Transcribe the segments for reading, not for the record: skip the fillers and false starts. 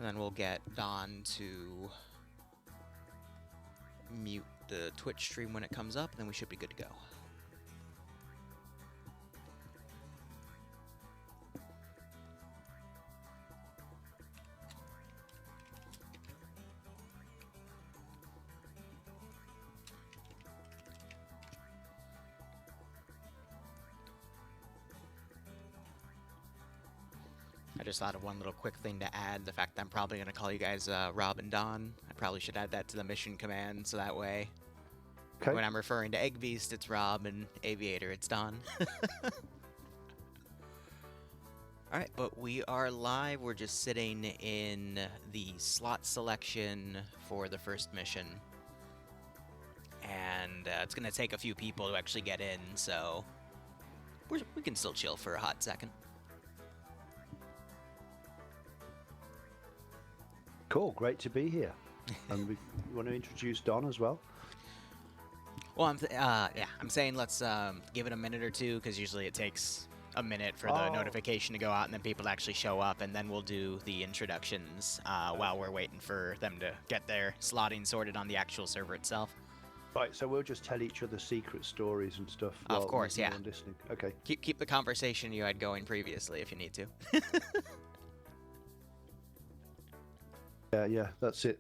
And then we'll get Don to mute the Twitch stream when it comes up, and then we should be good to go. I just thought of one little quick thing to add, the fact that I'm probably going to call you guys Rob and Don. I probably should add that to the mission command, so that way when I'm referring to Eggbeats, it's Rob, and Aviator, it's Don. Alright, but we are live. We're just sitting in the slot selection for the first mission. And it's going to take a few people to actually get in, so we can still chill for a hot second. Cool, great to be here. And we want to introduce Don as well. Well, I'm saying let's give it a minute or two, because usually it takes a minute for the notification to go out and then people to actually show up, and then we'll do the introductions while we're waiting for them to get their slotting sorted on the actual server itself. Right, so we'll just tell each other secret stories and stuff. Of course, yeah. Listening. Okay. Keep the conversation you had going previously if you need to. Yeah, that's it.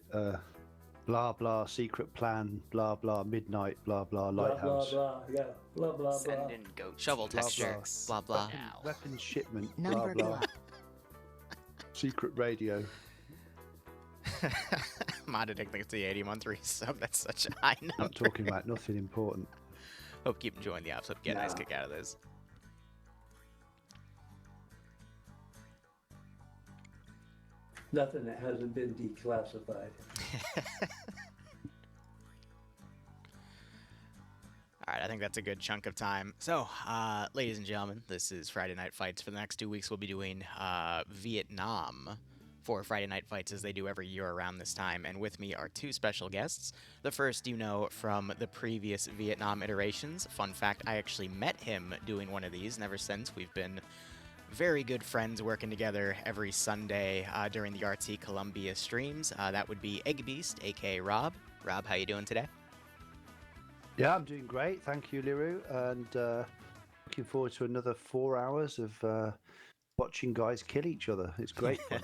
Blah, blah, secret plan, blah, blah, midnight, blah, blah, lighthouse. Blah, blah, yeah. Blah, blah, Send blah. in goat Shovel Blah, texture, blah, blah. Weapons shipment, Number blah, blah. Secret radio. Modded the 81.3 sub, that's such a high number. Not talking about nothing important. Hope keep enjoying the ops. Hope you get a nice kick out of this. Nothing that hasn't been declassified. Alright, I think that's a good chunk of time. So, ladies and gentlemen, this is Friday Night Fights. For the next 2 weeks, we'll be doing Vietnam for Friday Night Fights, as they do every year around this time. And with me are two special guests. The first you know from the previous Vietnam iterations. Fun fact, I actually met him doing one of these, and ever since we've been very good friends working together every Sunday during the RT Columbia streams. That would be Eggbeats, aka Rob. Rob, how you doing today? Yeah, I'm doing great. Thank you, Liru. And looking forward to another 4 hours of watching guys kill each other. It's great fun.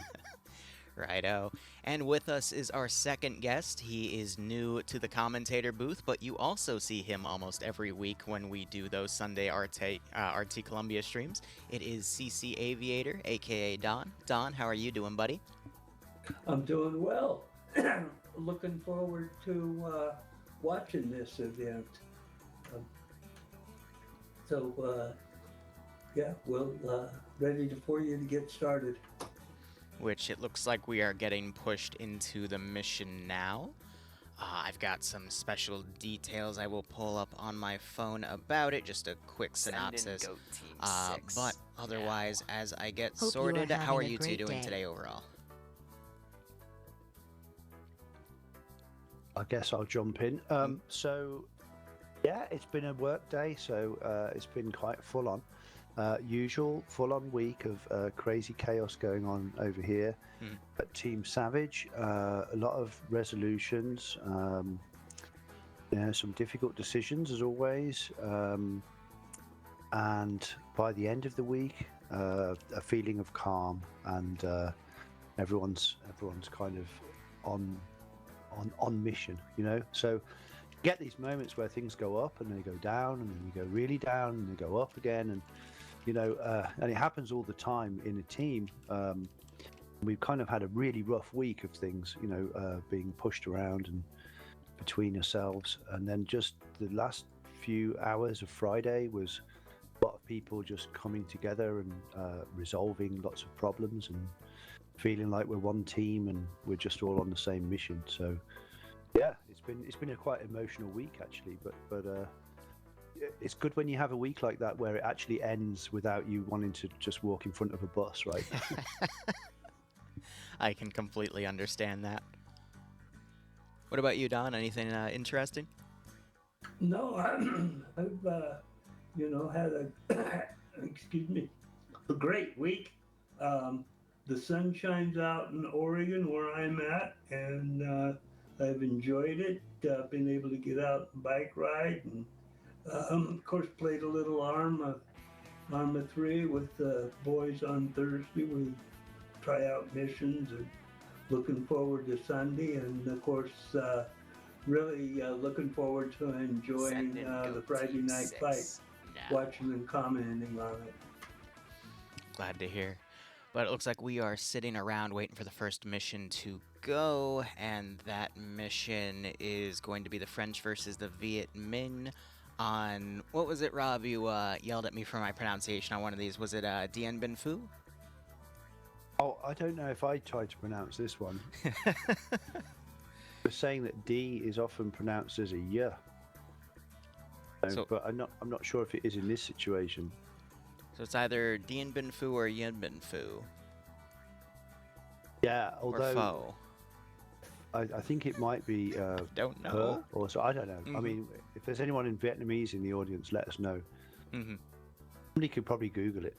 Righto. And with us is our second guest. He is new to the commentator booth, but you also see him almost every week when we do those Sunday RT Columbia streams. It is ccaviator, aka Don. Don, how are you doing, buddy? I'm doing well. Looking forward to watching this event. Yeah, well, ready for you to get started. Which it looks like we are getting pushed into the mission now. I've got some special details I will pull up on my phone about it, just a quick synopsis. But otherwise, as I get sorted, how are you two doing today overall? I guess I'll jump in. So, yeah, it's been a work day, so it's been quite full on. Usual full-on week of crazy chaos going on over here at Team Savage. A lot of resolutions, some difficult decisions as always, and by the end of the week, a feeling of calm, and everyone's kind of on mission, you know. So you get these moments where things go up and they go down, and then you go really down and they go up again, and you know, and it happens all the time in a team. We've kind of had a really rough week of things, you know, being pushed around and between ourselves. And then just the last few hours of Friday was a lot of people just coming together and resolving lots of problems and feeling like we're one team and we're just all on the same mission. So, yeah, it's been a quite emotional week actually, but it's good when you have a week like that where it actually ends without you wanting to just walk in front of a bus, right? I can completely understand that. What about you, Don? Anything interesting? No, I've you know, had a excuse me, a great week. the sun shines out in Oregon where I'm at, and I've enjoyed it. Been able to get out and bike ride, and of course played a little Arma 3 with the boys on Thursday. We try out missions and looking forward to Sunday, and of course really looking forward to enjoying the Friday night fight, watching and commenting on it. Glad to hear. But it looks like we are sitting around waiting for the first mission to go, and that mission is going to be the French versus the Viet Minh on, what was it, Rob? You yelled at me for my pronunciation on one of these. Was it Dien Bien Phu? Oh, I don't know if I tried to pronounce this one. We're saying that D is often pronounced as a Y. But I'm not sure if it is in this situation. So it's either Dien Bien Phu or Yen Bien Phu. Yeah, although or Pho. I think it might be Don't know. or so I don't know. I mean, if there's anyone in Vietnamese in the audience, let us know. Somebody could probably Google it.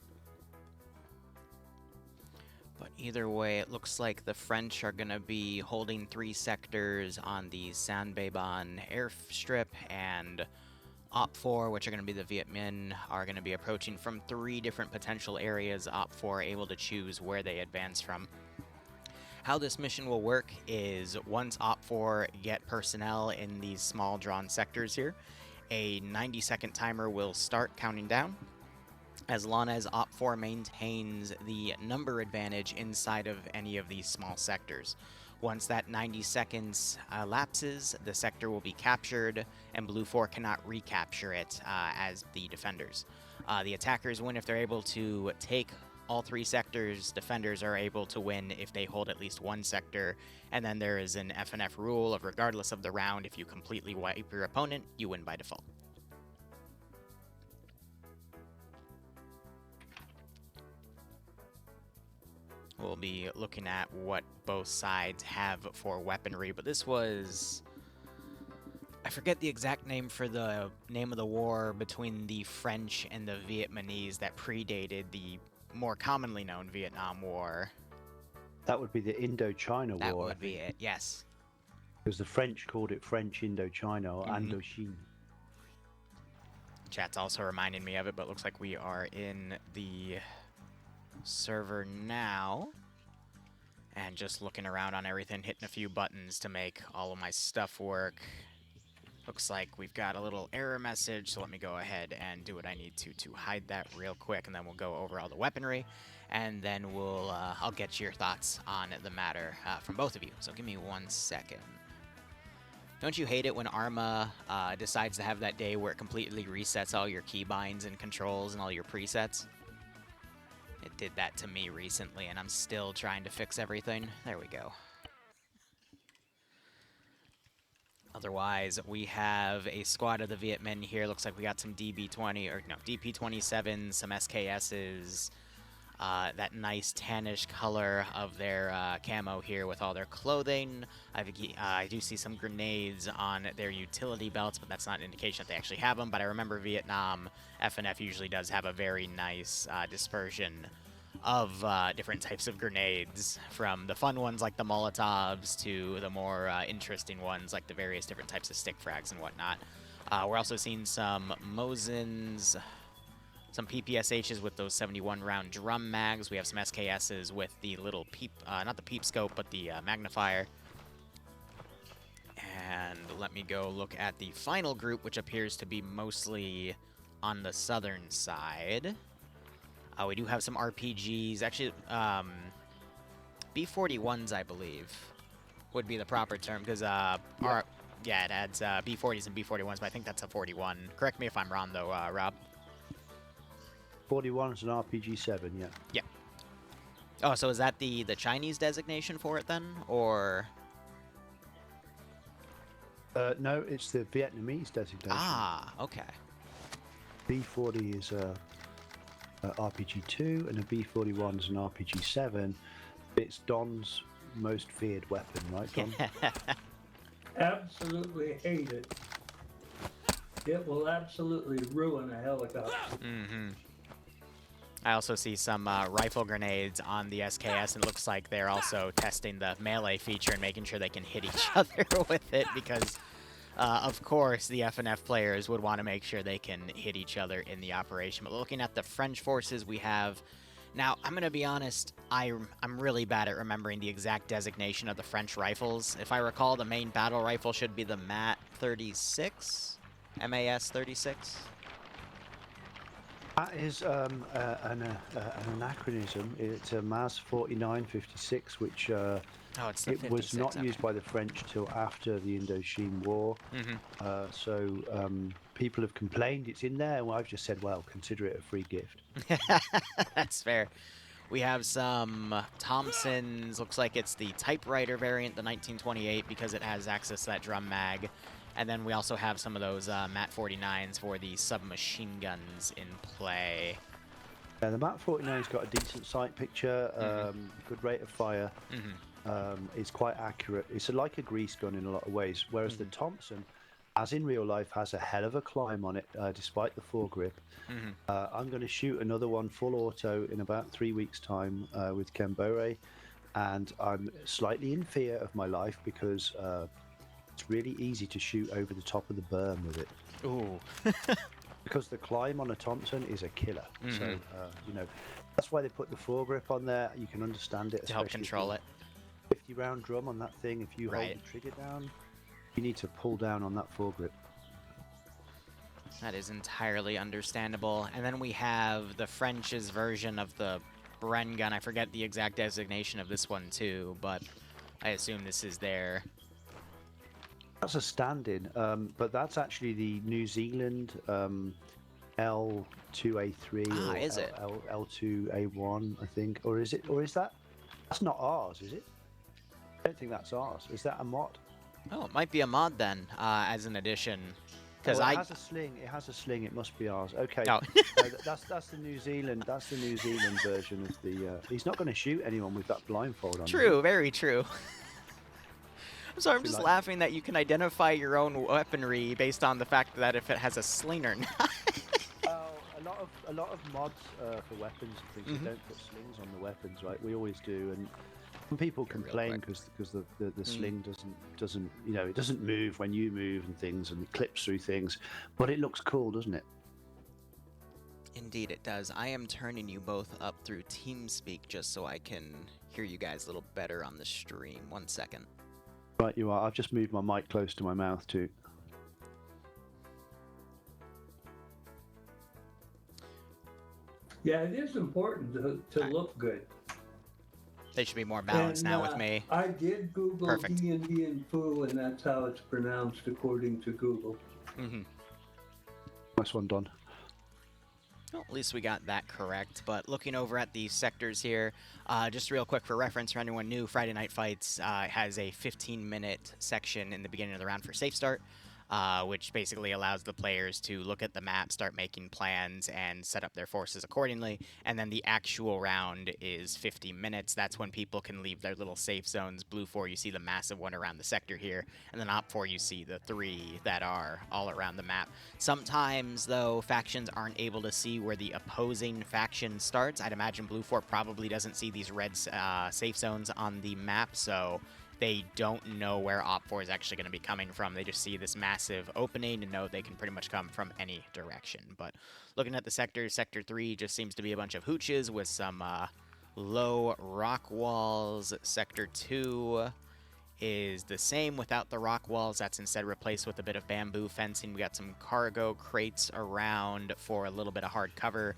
But either way, it looks like the French are going to be holding 3 sectors on the San Ban airstrip, and Op 4, which are going to be the Viet Minh, are going to be approaching from 3 different potential areas. Op 4 are able to choose where they advance from. How this mission will work is once Op 4 get personnel in these small drawn sectors here, a 90-second timer will start counting down. As long as Op 4 maintains the number advantage inside of any of these small sectors. Once that 90 seconds elapses, the sector will be captured, and Blue 4 cannot recapture it as the defenders. The attackers win if they're able to take all 3 sectors. Defenders are able to win if they hold at least 1 sector, and then there is an FNF rule of regardless of the round, if you completely wipe your opponent, you win by default. We'll be looking at what both sides have for weaponry, but this was... I forget the exact name for the name of the war between the French and the Vietnamese that predated the more commonly known Vietnam War. That would be the Indochina War. That would be it, yes. Because the French called it French Indochina or Indochine. Chat's also reminding me of it, but looks like we are in the server now, and just looking around on everything, hitting a few buttons to make all of my stuff work. Looks like we've got a little error message, so let me go ahead and do what I need to hide that real quick, and then we'll go over all the weaponry, and then I'll get your thoughts on the matter from both of you. So give me 1 second. Don't you hate it when Arma decides to have that day where it completely resets all your keybinds and controls and all your presets? It did that to me recently, and I'm still trying to fix everything. There we go. Otherwise, we have a squad of the Viet Minh here. Looks like we got some DP-27s, some SKSs, that nice tannish color of their camo here with all their clothing. I do see some grenades on their utility belts, but that's not an indication that they actually have them. But I remember Vietnam, FNF usually does have a very nice dispersion of different types of grenades, from the fun ones like the Molotovs to the more interesting ones like the various different types of stick frags and whatnot. We're also seeing some Mosins, some PPSHs with those 71 round drum mags. We have some SKSs with the little peep, not the peep scope, but the magnifier. And let me go look at the final group, which appears to be mostly on the southern side. We do have some RPGs. Actually, B41s, I believe, would be the proper term, because yeah, it adds B40s and B41s, but I think that's a 41. Correct me if I'm wrong, though, Rob. 41 is an RPG-7, yeah. Yeah. Oh, so is that the Chinese designation for it then, or? No, it's the Vietnamese designation. Ah, okay. B40 is a RPG-2, and a B41 is an RPG-7. It's Don's most feared weapon, right, Don? Absolutely hate it. It will absolutely ruin a helicopter. I also see some rifle grenades on the SKS, and it looks like they're also testing the melee feature and making sure they can hit each other with it because, of course, the FNF players would want to make sure they can hit each other in the operation. But looking at the French forces, we have... Now, I'm going to be honest, I'm really bad at remembering the exact designation of the French rifles. If I recall, the main battle rifle should be the MAT 36? MAS 36? That is an anachronism. It's a MAS 4956, which Oh, it's the 56. was not okay. used by the French till after the Indochine War. So people have complained it's in there, and I've just said, well, consider it a free gift. That's fair. We have some Thompsons. Looks like it's the typewriter variant, the 1928, because it has access to that drum mag. And then we also have some of those MAT 49s for the submachine guns in play. The MAT 49's got a decent sight picture, good rate of fire. It's quite accurate. It's like a grease gun in a lot of ways, whereas the Thompson, as in real life, has a hell of a climb on it, despite the foregrip. I'm going to shoot another one full auto in about 3 weeks' time with Kembore, and I'm slightly in fear of my life because it's really easy to shoot over the top of the berm with it. Ooh. Because the climb on a Thompson is a killer. So, you know, that's why they put the foregrip on there. You can understand it. To help control it. 50-round drum on that thing. If you hold the trigger down, you need to pull down on that foregrip. That is entirely understandable. And then we have the French's version of the Bren gun. I forget the exact designation of this one too, but I assume this is their... That's a stand-in, but that's actually the New Zealand L2A3 or is it? L2A1, I think. Or is it? Or is that? That's not ours, is it? I don't think that's ours. Is that a mod? Oh, it might be a mod then, as an addition. Because it has a sling. It has a sling. It must be ours. Okay. Oh. That's the New Zealand. That's the New Zealand version of the. He's not going to shoot anyone with that blindfold on. True. Very true. So I'm just laughing that you can identify your own weaponry based on the fact that if it has a sling or not. A lot of mods for weapons and things, they don't put slings on the weapons, right? We always do, and some people complain because the sling doesn't you know, it doesn't move when you move and things, and it clips through things, but it looks cool, doesn't it? Indeed it does. I am turning you both up through TeamSpeak just so I can hear you guys a little better on the stream. 1 second. Right, you are. I've just moved my mic close to my mouth too. Yeah, it is important to look good. They should be more balanced now with me. I did Google D&D and Foo, and that's how it's pronounced according to Google. Nice one, Don. Well, at least we got that correct. But looking over at the sectors here, just real quick for reference for anyone new, Friday Night Fights has a 15-minute section in the beginning of the round for Safe Start, which basically allows the players to look at the map, start making plans, and set up their forces accordingly. And then the actual round is 50 minutes. That's when people can leave their little safe zones. Blue 4, you see the massive one around the sector here. And then Op 4, you see the 3 that are all around the map. Sometimes, though, factions aren't able to see where the opposing faction starts. I'd imagine Blue 4 probably doesn't see these red safe zones on the map, so they don't know where Op 4 is actually going to be coming from. They just see this massive opening and know they can pretty much come from any direction. But looking at the sectors, Sector 3 just seems to be a bunch of hooches with some low rock walls. Sector 2 is the same without the rock walls. That's instead replaced with a bit of bamboo fencing. We got some cargo crates around for a little bit of hard cover.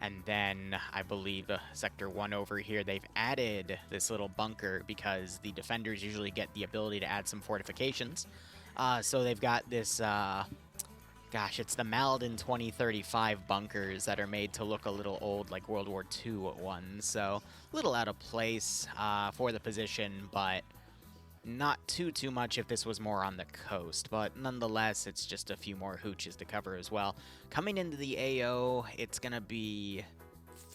And then I believe Sector 1 over here, they've added this little bunker because the defenders usually get the ability to add some fortifications. So they've got this, gosh, it's the Malden 2035 bunkers that are made to look a little old, like World War II ones. So a little out of place for the position, but not too much if this was more on the coast, but nonetheless, it's just a few more hooches to cover as well. Coming into the AO, it's going to be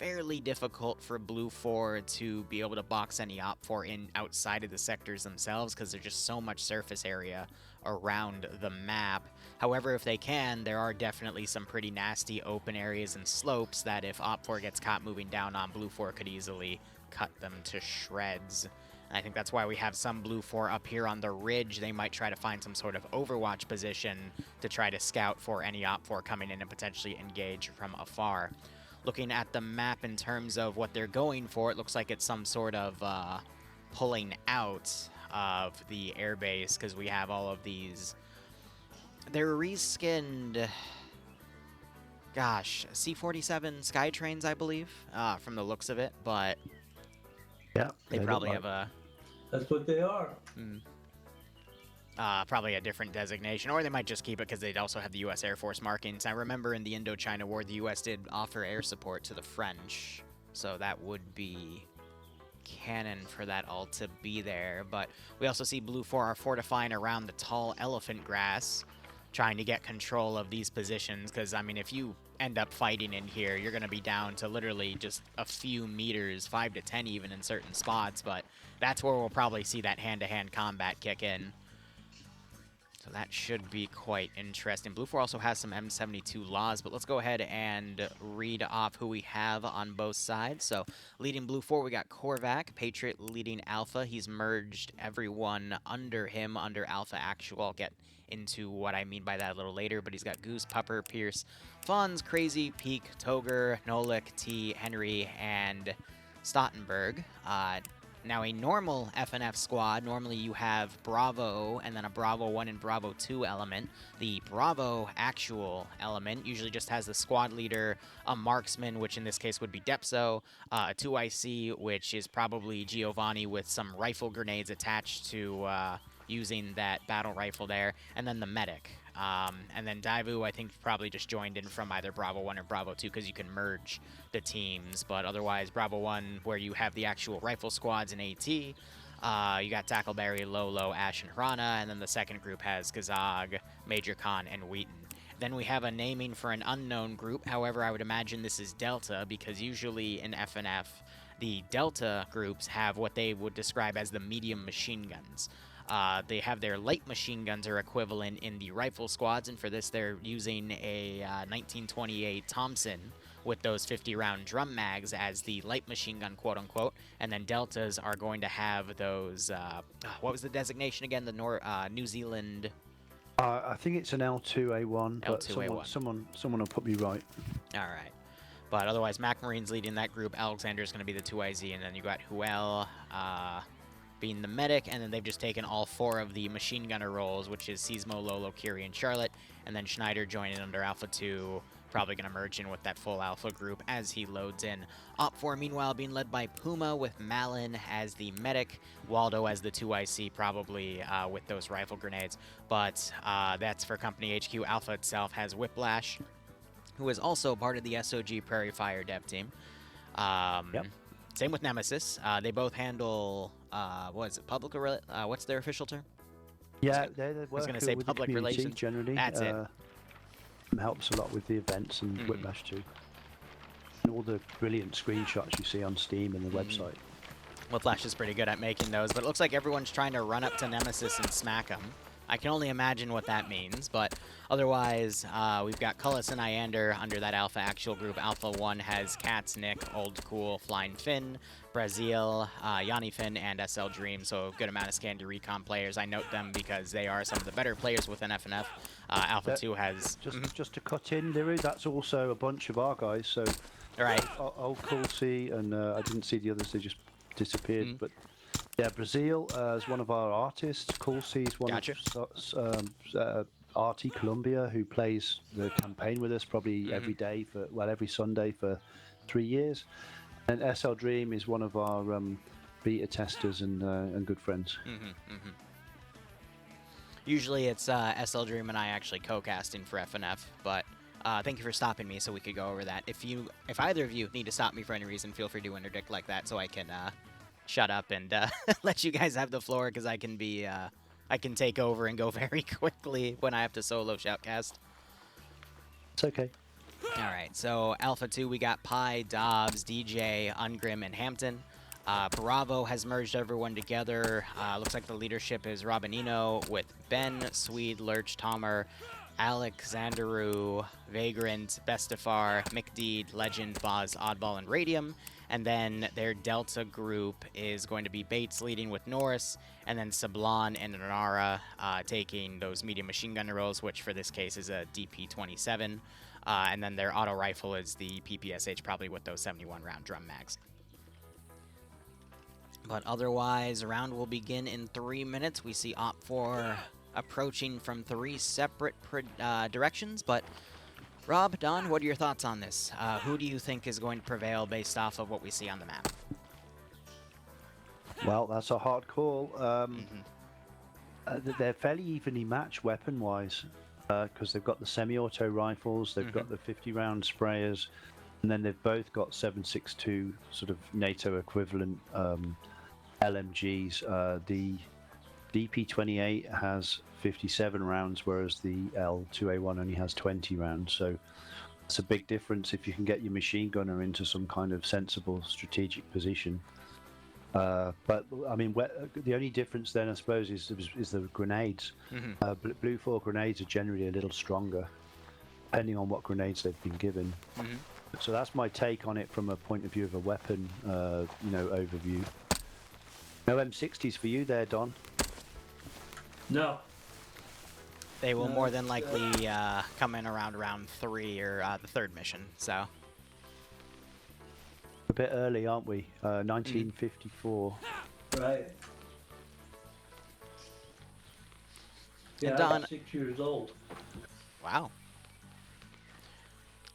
fairly difficult for Blue 4 to be able to box any Op4 in outside of the sectors themselves because there's just so much surface area around the map. However, if they can, there are definitely some pretty nasty open areas and slopes that if Op4 gets caught moving down on, Blue 4 could easily cut them to shreds. And I think that's why we have some Blue 4 up here on the ridge. They might try to find some sort of overwatch position to try to scout for any Op4 coming in and potentially engage from afar. Looking at the map in terms of what they're going for, it looks like it's some sort of pulling out of the airbase because we have all of these. They're reskinned, gosh, C-47 Skytrains, I believe, from the looks of it, but Yeah, they probably have a... That's what they are. Probably a different designation, or they might just keep it because they'd also have the U.S. Air Force markings. I remember in the Indochina War, the U.S. did offer air support to the French, so that would be canon for that all to be there. But we also see Blue 4 are fortifying around the tall elephant grass, trying to get control of these positions, because, I mean, if you end up fighting in here, you're going to be down to literally just a few meters, 5 to 10 even in certain spots, but that's where we'll probably see that hand-to-hand combat kick in. So that should be quite interesting. Blue 4 also has some M72 laws, but let's go ahead and read off who we have on both sides. So leading Blue 4, we got Korvac, Patriot leading Alpha. He's merged everyone under him, under Alpha Actual. I'll get into what I mean by that a little later, but he's got Goose, Pupper, Pierce, Fonz, Crazy, Peak, Toger, Nolik, T, Henry, and Stottenberg. Now, a normal FNF squad, normally you have Bravo and then a Bravo 1 and Bravo 2 element. The Bravo actual element usually just has the squad leader, a marksman, which in this case would be Depso, a 2IC, which is probably Giovanni with some rifle grenades attached to using that battle rifle there, and then the medic. And then Daivu, I think, probably just joined in from either Bravo 1 or Bravo 2 because you can merge the teams. But otherwise, Bravo 1, where you have the actual rifle squads in AT, you got Tackleberry, Lolo, Ash, and Hrana, and then the second group has Kazag, Major Khan, and Wheaton. Then we have a naming for an unknown group. However, I would imagine this is Delta because usually in FNF, the Delta groups have what they would describe as the medium machine guns. They have their light machine guns are equivalent in the rifle squads, and for this they're using a 1928 Thompson with those 50-round drum mags as the light machine gun, quote-unquote, and then Deltas are going to have those, what was the designation again? The New Zealand... I think it's an L2A1, but L2A1. someone will put me right. All right. But otherwise, Mac Marine's leading that group. Alexander's going to be the 2IZ, and then you got Huel, being the medic, and then they've just taken all 4 of the machine gunner roles, which is Seismo, Lolo, Curie, and Charlotte, and then Schneider joining under Alpha 2, probably going to merge in with that full Alpha group as he loads in. Op 4, meanwhile, being led by Puma with Malin as the medic, Waldo as the 2IC, probably with those rifle grenades, but that's for Company HQ. Alpha itself has Whiplash, who is also part of the SOG Prairie Fire dev team. Yep. Same with Nemesis. They both handle, what is it, public, what's their official term? Yeah, I was going to say public relations. Generally. That's it. Helps a lot with the events and Whiplash too. And all the brilliant screenshots you see on Steam and the website. Whiplash is pretty good at making those, but it looks like everyone's trying to run up to Nemesis and smack him. I can only imagine what that means, but otherwise, we've got Cullis and Iander under that Alpha Actual group. Alpha 1 has Cats, Nick, Old Cool, Flying Finn, Brazil, Yanni Finn, and SL Dream, so a good amount of Scandi Recon players. I note them because they are some of the better players within FNF. Alpha 2 has... Just to cut in, Liru, that's also a bunch of our guys, so... All right. Old Cool C, and I didn't see the others, they just disappeared, but... Yeah, Brazil is one of our artists. Cool C is one of Artie Columbia, who plays the campaign with us probably every day every Sunday for 3 years. And SL Dream is one of our beta testers and good friends. Usually it's SL Dream and I actually co-casting for FNF, but thank you for stopping me so we could go over that. If either of you need to stop me for any reason, feel free to interdict like that so I can shut up and let you guys have the floor, because I can be I can take over and go very quickly when I have to solo shoutcast. It's okay. All right, so Alpha 2, we got Pi, Dobbs, DJ, Ungrim, and Hampton. Bravo has merged everyone together. Looks like the leadership is Robinino with Ben, Swede, Lurch, Tomer, Alexanderu, Vagrant, Bestafar, McDeed, Legend, Boz, Oddball, and Radium. And then their Delta group is going to be Bates leading with Norris, and then Sablon and Nara taking those medium machine gunner roles, which for this case is a DP-27. And then their auto rifle is the PPSH, probably with those 71-round drum mags. But otherwise, round will begin in 3 minutes. We see Op4 approaching from 3 separate directions, but Rob, Don, what are your thoughts on this? Who do you think is going to prevail based off of what we see on the map? Well, that's a hard call. They're fairly evenly matched weapon-wise because they've got the semi-auto rifles, they've got the 50-round sprayers, and then they've both got 7.62 sort of NATO equivalent LMGs. The DP-28 has 57 rounds, whereas the L2A1 only has 20 rounds. So it's a big difference if you can get your machine gunner into some kind of sensible strategic position. But I mean, the only difference then, I suppose, is the grenades. Blue 4 grenades are generally a little stronger, depending on what grenades they've been given. So that's my take on it from a point of view of a weapon, overview. No M60s for you there, Don? No. They will more than likely come in around round 3 or the third mission, so. A bit early, aren't we? 1954. Right. Yeah, And Don, I'm 6 years old. Wow.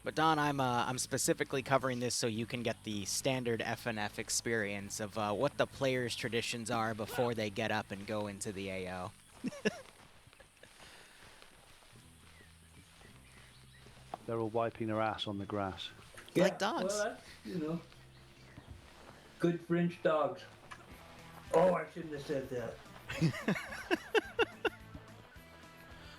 But Don, I'm specifically covering this so you can get the standard FNF experience of what the players' traditions are before they get up and go into the AO. They're all wiping their ass on the grass. Yeah, Like dogs. Well, that's, good French dogs. Oh, I shouldn't have said that.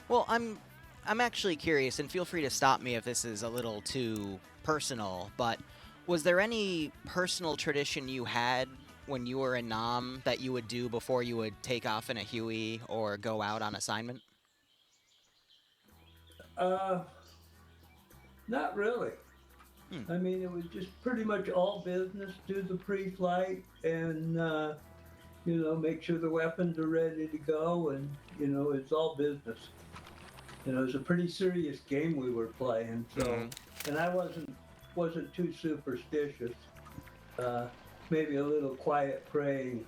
Well, I'm actually curious, and feel free to stop me if this is a little too personal, but was there any personal tradition you had when you were in Nam that you would do before you would take off in a Huey or go out on assignment? Not really. I mean, it was just pretty much all business. Do the pre-flight and, make sure the weapons are ready to go, and, it's all business. It was a pretty serious game we were playing, so, and I wasn't too superstitious. Maybe a little quiet praying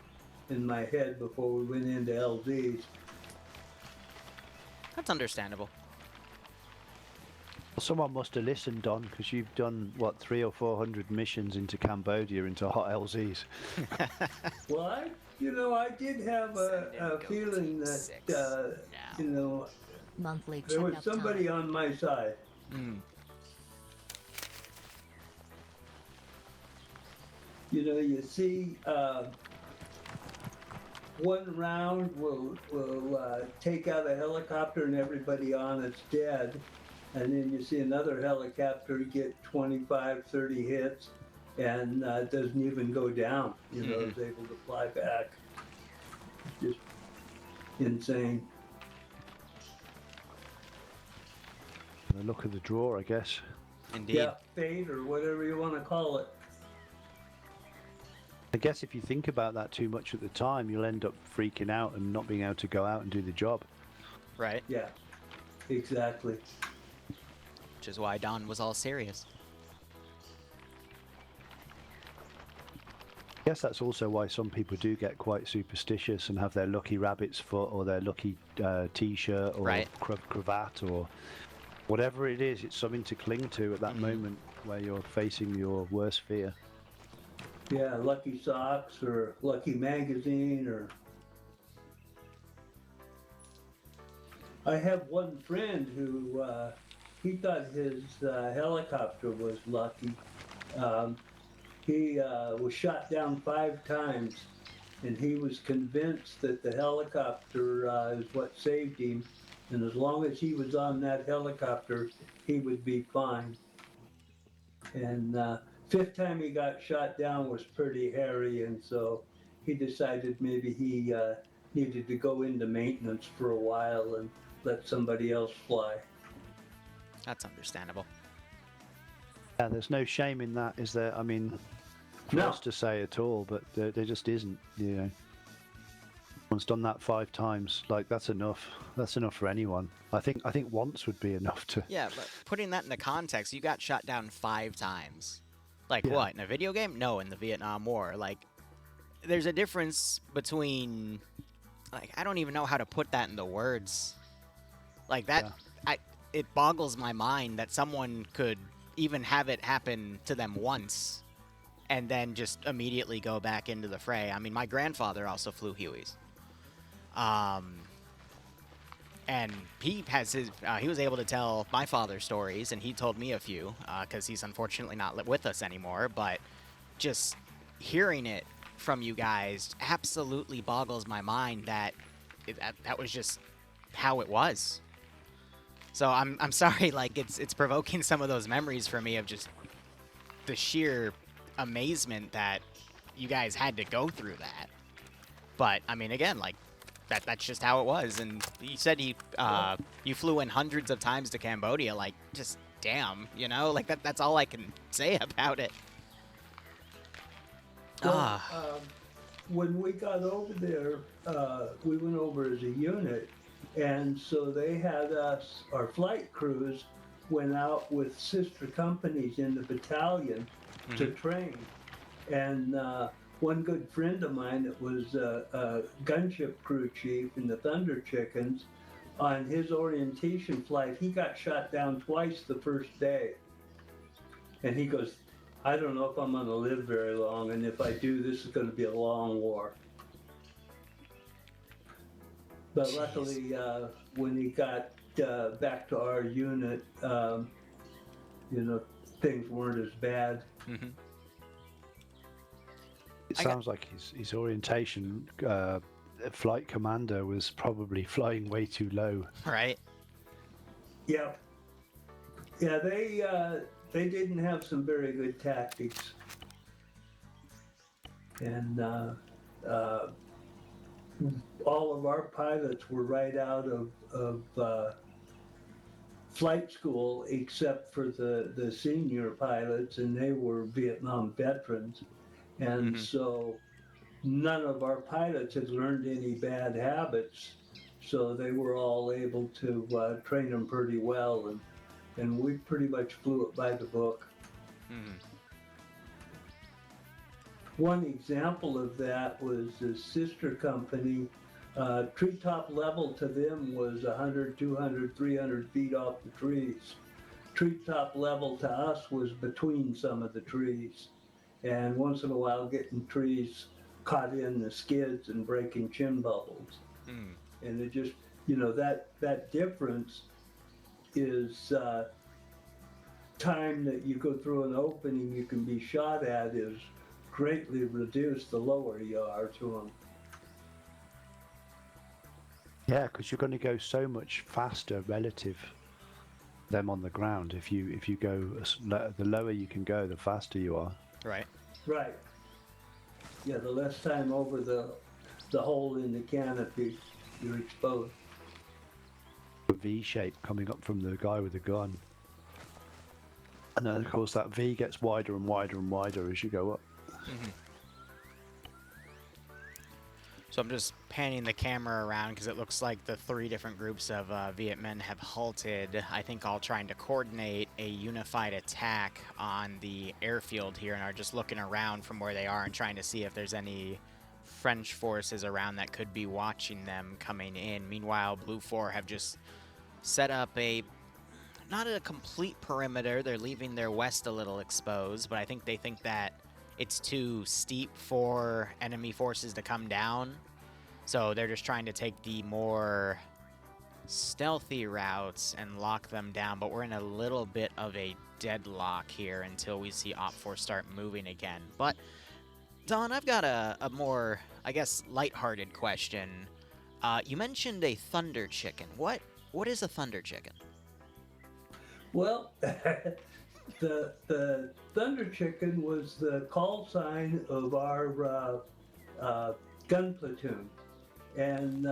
in my head before we went into LDs. That's understandable. Someone must have listened, Don, because you've done, 300 or 400 missions into Cambodia, into hot LZs. Well, I did have a feeling that, Monthly there was checkup somebody time. on my side. You see, one round will take out a helicopter and everybody on it's dead. And then you see another helicopter get 25, 30 hits and doesn't even go down. Is able to fly back. Just insane. The look of the draw, I guess. Indeed. Yeah, fate or whatever you want to call it. I guess if you think about that too much at the time, you'll end up freaking out and not being able to go out and do the job. Right. Yeah, exactly. Which is why Don was all serious. I guess that's also why some people do get quite superstitious and have their lucky rabbit's foot or their lucky t-shirt or cravat or whatever it is. It's something to cling to at that moment where you're facing your worst fear. Yeah, lucky socks or lucky magazine or... I have one friend who he thought his helicopter was lucky. He was shot down 5 times, and he was convinced that the helicopter is what saved him. And as long as he was on that helicopter, he would be fine. And fifth time he got shot down was pretty hairy, and so he decided maybe he needed to go into maintenance for a while and let somebody else fly. That's understandable. Yeah, there's no shame in that, is there? I mean, for No. us to say at all, but there just isn't. You know, once done that 5 times, like that's enough. That's enough for anyone. I think once would be enough to. Yeah, but putting that into context, you got shot down 5 times. Like Yeah. what, in a video game? No, in the Vietnam War. Like, there's a difference between, like, I don't even know how to put that into words. Like that, it boggles my mind that someone could even have it happen to them once and then just immediately go back into the fray. I mean, my grandfather also flew Hueys. And he has his, he was able to tell my father stories, and he told me a few, because he's unfortunately not with us anymore, but just hearing it from you guys absolutely boggles my mind that that was just how it was. So I'm sorry, like, it's provoking some of those memories for me of just the sheer amazement that you guys had to go through that. But, I mean, again, like, that's just how it was. And you said you flew in hundreds of times to Cambodia, like, just damn, you know? Like, that's all I can say about it. Well, when we got over there, we went over as a unit, and so they had us, our flight crews went out with sister companies in the battalion to train. And one good friend of mine that was a gunship crew chief in the Thunder Chickens, on his orientation flight, he got shot down twice the first day. And he goes, I don't know if I'm going to live very long, and if I do, this is going to be a long war. But Jeez. luckily, when he got back to our unit, you know, things weren't as bad. It sounds like his orientation flight commander was probably flying way too low. Right? Yeah. Yeah, they didn't have some very good tactics. And all of our pilots were right out of flight school, except for the senior pilots, and they were Vietnam veterans. And so none of our pilots had learned any bad habits, so they were all able to train them pretty well, and we pretty much flew it by the book. One example of that was the sister company. Treetop level to them was 100, 200, 300 feet off the trees. Treetop level to us was between some of the trees. And once in a while getting trees caught in the skids and breaking chin bubbles. And it just, you know, that difference is time that you go through an opening you can be shot at is greatly reduced the lower you are to them. Yeah, because you're going to go so much faster relative to them on the ground. If you go the lower you can go, the faster you are. Right. Right. Yeah, the less time over the hole in the canopy you're exposed. A V shape coming up from the guy with the gun. And then, of course, that V gets wider and wider and wider as you go up. So I'm just panning the camera around because it looks like the 3 different groups of Viet Minh have halted, I think all trying to coordinate a unified attack on the airfield here, and are just looking around from where they are and trying to see if there's any French forces around that could be watching them coming in. Meanwhile, Blue 4 have just set up not a complete perimeter. They're leaving their west a little exposed, but I think they think that it's too steep for enemy forces to come down. So they're just trying to take the more stealthy routes and lock them down. But we're in a little bit of a deadlock here until we see Op 4 start moving again. But, Don, I've got a more, I guess, lighthearted question. You mentioned a thunder chicken. What is a thunder chicken? Well, the Thunder Chicken was the call sign of our gun platoon, and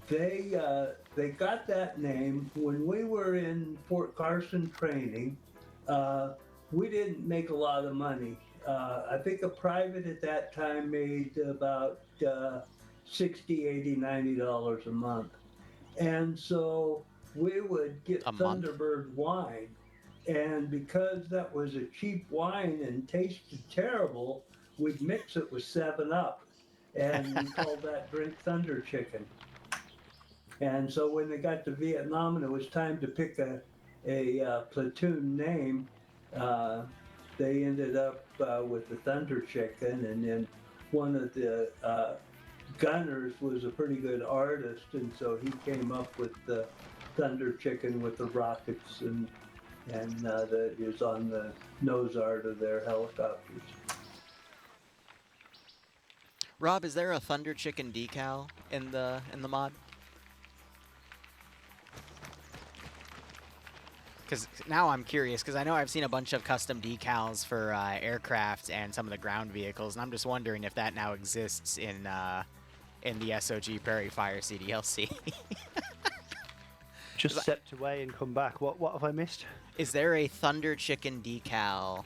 they got that name when we were in Fort Carson training. We didn't make a lot of money. I think a private at that time made about $60, $80, $90 a month. And so we would get A month? Thunderbird wine. And because that was a cheap wine and tasted terrible, we'd mix it with 7-Up. And we called that drink Thunder Chicken. And so when they got to Vietnam and it was time to pick a platoon name, they ended up with the Thunder Chicken. And then one of the gunners was a pretty good artist, and so he came up with the Thunder Chicken with the rockets and that is on the nose art of their helicopters. Rob, is there a Thunder Chicken decal in the mod? Because now I'm curious, because I know I've seen a bunch of custom decals for aircraft and some of the ground vehicles, and I'm just wondering if that now exists in the SOG Prairie Fire CDLC. Just stepped away and come back. What have I missed? Is there a Thunder Chicken decal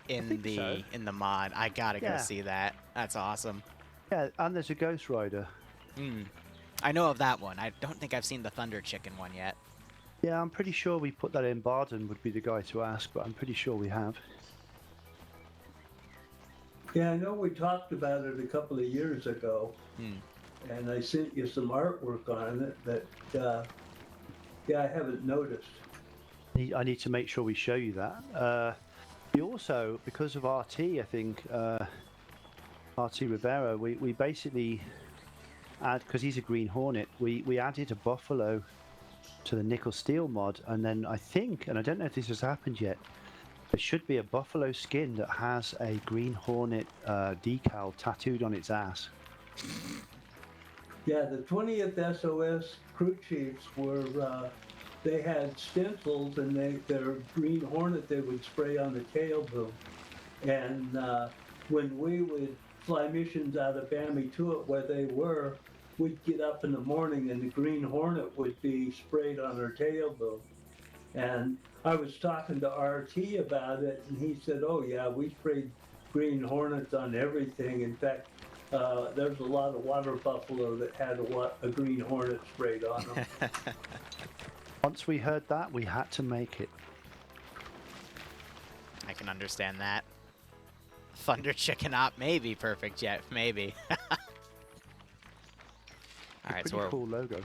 in the mod? I gotta go see that. That's awesome. Yeah, and there's a Ghost Rider. I know of that one. I don't think I've seen the Thunder Chicken one yet. Yeah, I'm pretty sure we put that in. Barden would be the guy to ask, but I'm pretty sure we have. Yeah, I know we talked about it a couple of years ago, and I sent you some artwork on it that, I haven't noticed. I need to make sure we show you that. We also, because of RT, I think, RT Rivera, we basically add, because he's a Green Hornet, we added a Buffalo to the Nickel Steel mod, and then I think, and I don't know if this has happened yet, there should be a Buffalo skin that has a Green Hornet decal tattooed on its ass. Yeah, the 20th SOS crew chiefs were, they had stencils, and their Green Hornet they would spray on the tail boom. And when we would fly missions out of Bambi to it where they were, we'd get up in the morning and the Green Hornet would be sprayed on our tail boom. And I was talking to RT about it, and he said, oh yeah, we sprayed Green Hornets on everything. In fact, there's a lot of water buffalo that had a Green Hornet sprayed on them. Once we heard that, we had to make it. I can understand that. Thunder Chicken Op may be perfect yet, maybe. All right, so cool logo.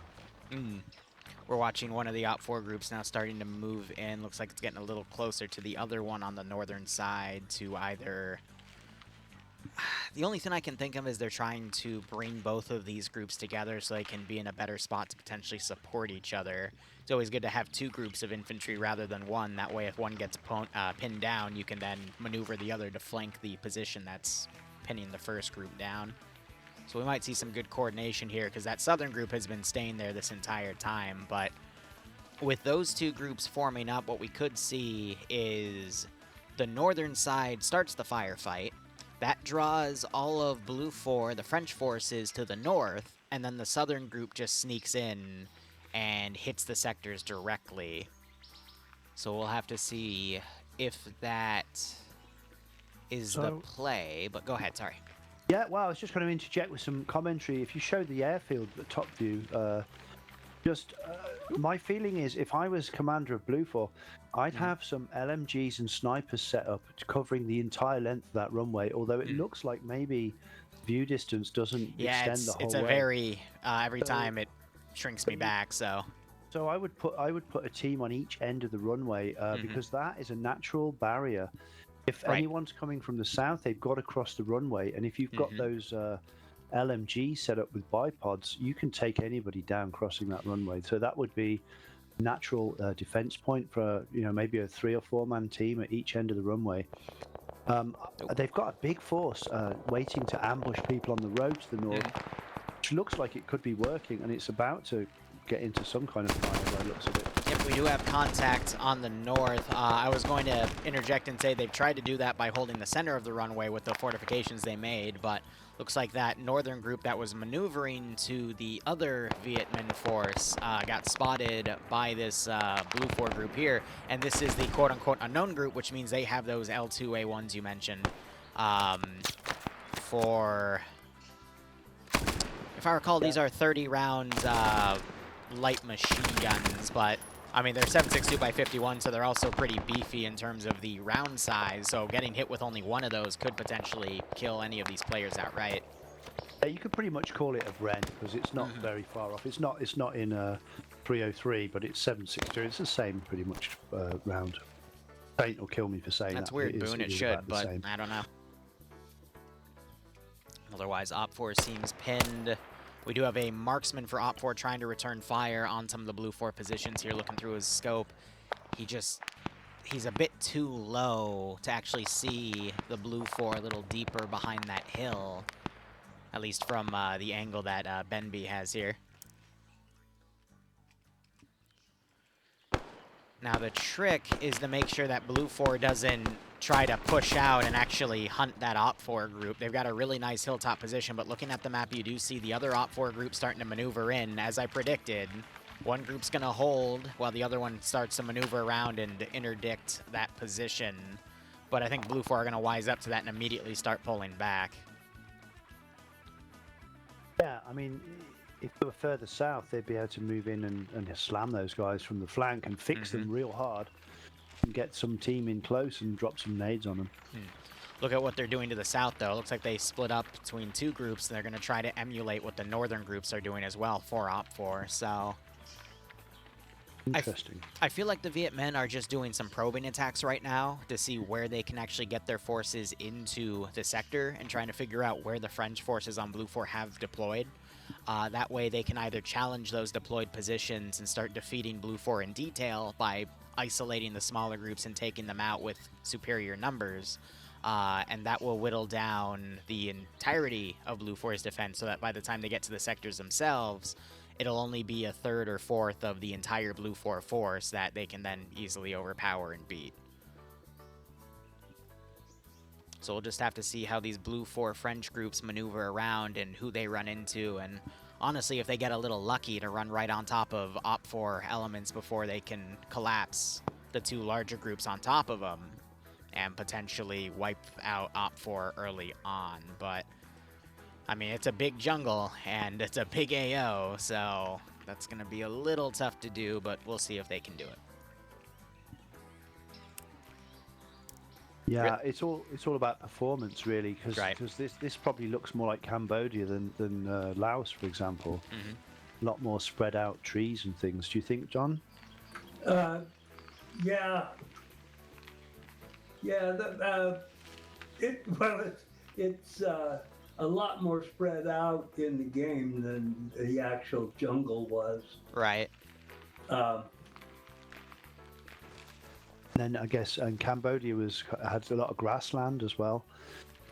We're watching one of the Op 4 groups now starting to move in. Looks like it's getting a little closer to the other one on the northern side to either... The only thing I can think of is they're trying to bring both of these groups together so they can be in a better spot to potentially support each other. It's always good to have two groups of infantry rather than one. That way, if one gets pinned down, you can then maneuver the other to flank the position that's pinning the first group down. So we might see some good coordination here because that southern group has been staying there this entire time. But with those two groups forming up, what we could see is the northern side starts the firefight. That draws all of Blue 4, the French forces, to the north, and then the southern group just sneaks in and hits the sectors directly. So we'll have to see if that is the play. But go ahead, sorry. Yeah, well, I was just going to interject with some commentary. If you show the airfield, the top view, my feeling is if I was commander of Blue 4, I'd have some LMGs and snipers set up covering the entire length of that runway, although it looks like maybe view distance doesn't extend the whole way. It's a very, every time it shrinks me back, so... So I would put a team on each end of the runway because that is a natural barrier. If anyone's coming from the south, they've got to cross the runway, and if you've got those LMG set up with bipods, you can take anybody down crossing that runway. So that would be a natural defense point for maybe a 3 or 4 man team at each end of the runway. They've got a big force waiting to ambush people on the road to the north, which looks like it could be working, and it's about to get into some kind of fire by the looks of it. Yep, we do have contact on the north. I was going to interject and say they've tried to do that by holding the center of the runway with the fortifications they made, but looks like that northern group that was maneuvering to the other Viet Minh force got spotted by this Blue 4 group here, and this is the quote-unquote unknown group, which means they have those L2A1s you mentioned for... If I recall, these are 30-round light machine guns, but I mean, they're 7.62 by 51, so they're also pretty beefy in terms of the round size, so getting hit with only one of those could potentially kill any of these players outright. Yeah, you could pretty much call it a Bren, because it's not very far off. It's not in 303, but it's 7.62. It's the same pretty much round. Paint will kill me for saying That's that. weird, Boone. It should, but same. I don't know. Otherwise, Op4 seems pinned. We do have a marksman for Op4 trying to return fire on some of the Blue 4 positions here, looking through his scope. He's a bit too low to actually see the Blue 4 a little deeper behind that hill, at least from the angle that Benby has here. Now the trick is to make sure that Blue 4 doesn't try to push out and actually hunt that Op 4 group. They've got a really nice hilltop position, but looking at the map, you do see the other Op 4 group starting to maneuver in. As I predicted, one group's going to hold while the other one starts to maneuver around and interdict that position. But I think Blue 4 are going to wise up to that and immediately start pulling back. Yeah, I mean, if they were further south, they'd be able to move in and slam those guys from the flank and fix them real hard. And get some team in close and drop some nades on them. Look at what they're doing to the south, though. It looks like they split up between two groups, and they're going to try to emulate what the northern groups are doing as well for Op 4, so... Interesting. I feel like the Viet Minh are just doing some probing attacks right now to see where they can actually get their forces into the sector and trying to figure out where the French forces on Blue 4 have deployed. That way they can either challenge those deployed positions and start defeating Blue 4 in detail by isolating the smaller groups and taking them out with superior numbers, and that will whittle down the entirety of Blue 4's defense so that by the time they get to the sectors themselves, it'll only be a third or fourth of the entire Blue 4 force that they can then easily overpower and beat. So we'll just have to see how these Blue 4 French groups maneuver around and who they run into, and honestly, if they get a little lucky to run right on top of Op 4 elements before they can collapse the two larger groups on top of them and potentially wipe out Op 4 early on. But, I mean, it's a big jungle and it's a big AO, so that's going to be a little tough to do, but we'll see if they can do it. Yeah, it's all about performance, really, because this probably looks more like Cambodia than Laos, for example. A lot more spread out trees and things. Do you think, John? Yeah. It's a lot more spread out in the game than the actual jungle was. Right. Then I guess and Cambodia had a lot of grassland as well.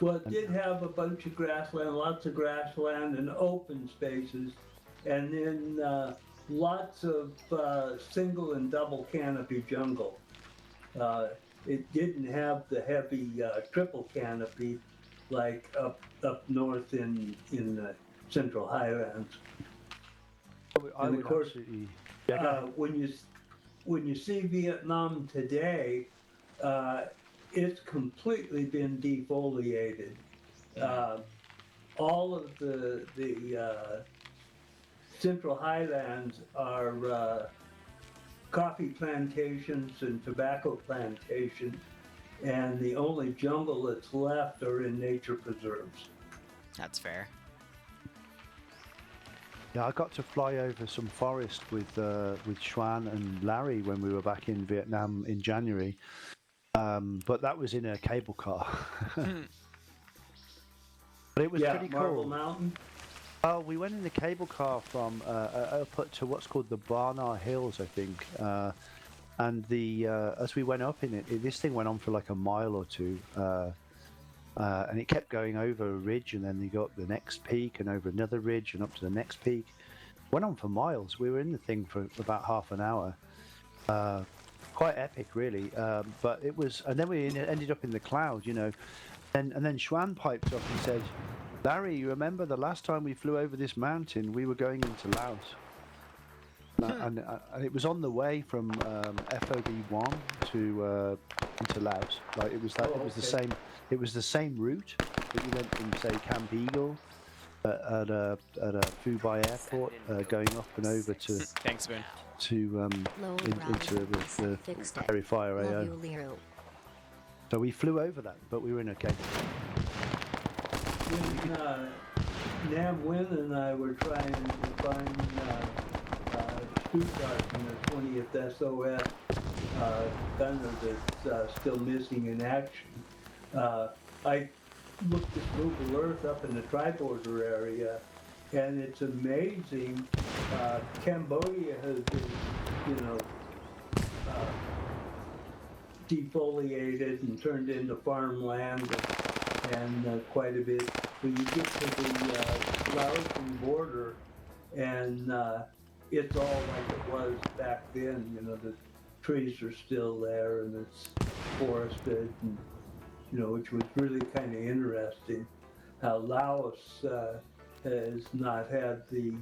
Well, it did have a bunch of grassland, lots of grassland and open spaces, and then lots of single and double canopy jungle. It didn't have the heavy triple canopy like up north in the Central Highlands. And of course, when you see Vietnam today, it's completely been defoliated. All of the Central Highlands are coffee plantations and tobacco plantations, and the only jungle that's left are in nature preserves. That's fair. Yeah, I got to fly over some forest with Xuan and Larry when we were back in Vietnam in January, but that was in a cable car. But it was pretty cool. Marble Mountain. Well, we went in the cable car from up to what's called the Barnard Hills, I think, and as we went up in it, this thing went on for like a mile or two. And it kept going over a ridge, and then you got up the next peak and over another ridge and up to the next peak. Went on for miles. We were in the thing for about half an hour. Quite epic, really. But it was, and then we ended up in the cloud, you know. And then Schwan piped up and said, "Larry, you remember the last time we flew over this mountain? We were going into Laos." And it was on the way from FOB1 to into Laos. Like it was that. Oh, It was the okay. same. It was the same route that you went from, say, Camp Eagle at a Fubai airport, going up and over Thanks, Boone. to Low into the Fixed it. Perry Fire Love AO. you, Liru. So we flew over that, but we were in a cave. When Nav Wynn and I were trying to find Stuttgart in the 20th SOS gunner that's still missing in action, I looked at Google Earth up in the Tri-Border area, and it's amazing. Cambodia has been, you know, defoliated and turned into farmland and quite a bit. When you get to the Laotian border, and it's all like it was back then. You know, the trees are still there and it's forested, and you know, which was really kind of interesting. How Laos has not had the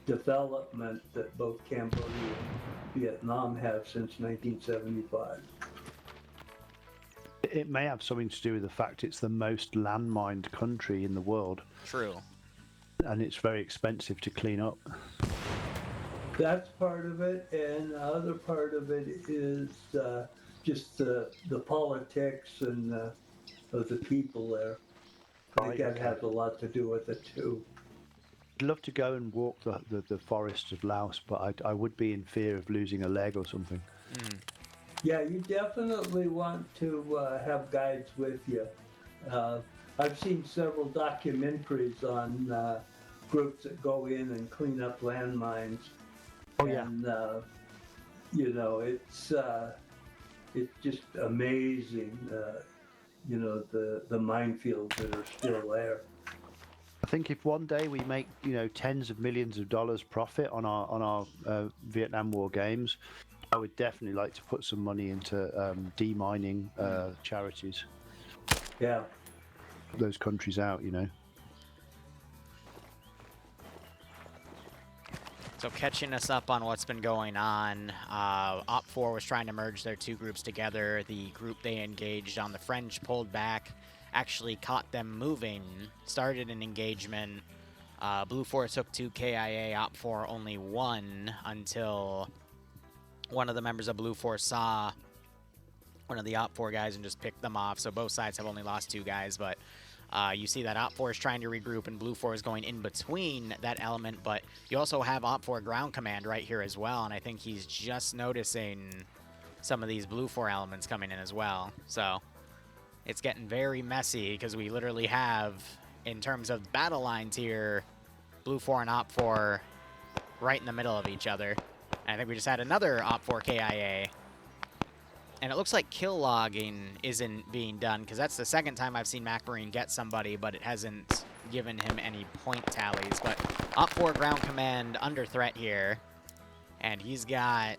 development that both Cambodia and Vietnam have since 1975. It may have something to do with the fact it's the most landmined country in the world, True. and it's very expensive to clean up. That's part of it, and the other part of it is just the politics and of the people there. I think that has a lot to do with it too. I'd love to go and walk the forests of Laos, but I would be in fear of losing a leg or something. Yeah, you definitely want to have guides with you. I've seen several documentaries on groups that go in and clean up landmines. Oh, yeah. And you know, it's just amazing. You know, the minefields that are still there. I think if one day we make, you know, tens of millions of dollars profit on our Vietnam War games, I would definitely like to put some money into demining charities. Yeah. Those countries out, you know. So catching us up on what's been going on, Op4 was trying to merge their two groups together. The group they engaged on, the French, pulled back, actually caught them moving, started an engagement. Blue 4 took 2 KIA, Op4 only 1, until one of the members of Blue 4 saw one of the Op4 guys and just picked them off. So both sides have only lost 2 guys, but you see that Op4 is trying to regroup and Blue 4 is going in between that element, but you also have Op4 ground command right here as well, and I think he's just noticing some of these Blue 4 elements coming in as well. So it's getting very messy because we literally have, in terms of battle lines here, Blue 4 and Op4 right in the middle of each other. And I think we just had another Op4 KIA. And it looks like kill logging isn't being done, because that's the second time I've seen MacMarine get somebody, but it hasn't given him any point tallies. But Op4 ground command under threat here, and he's got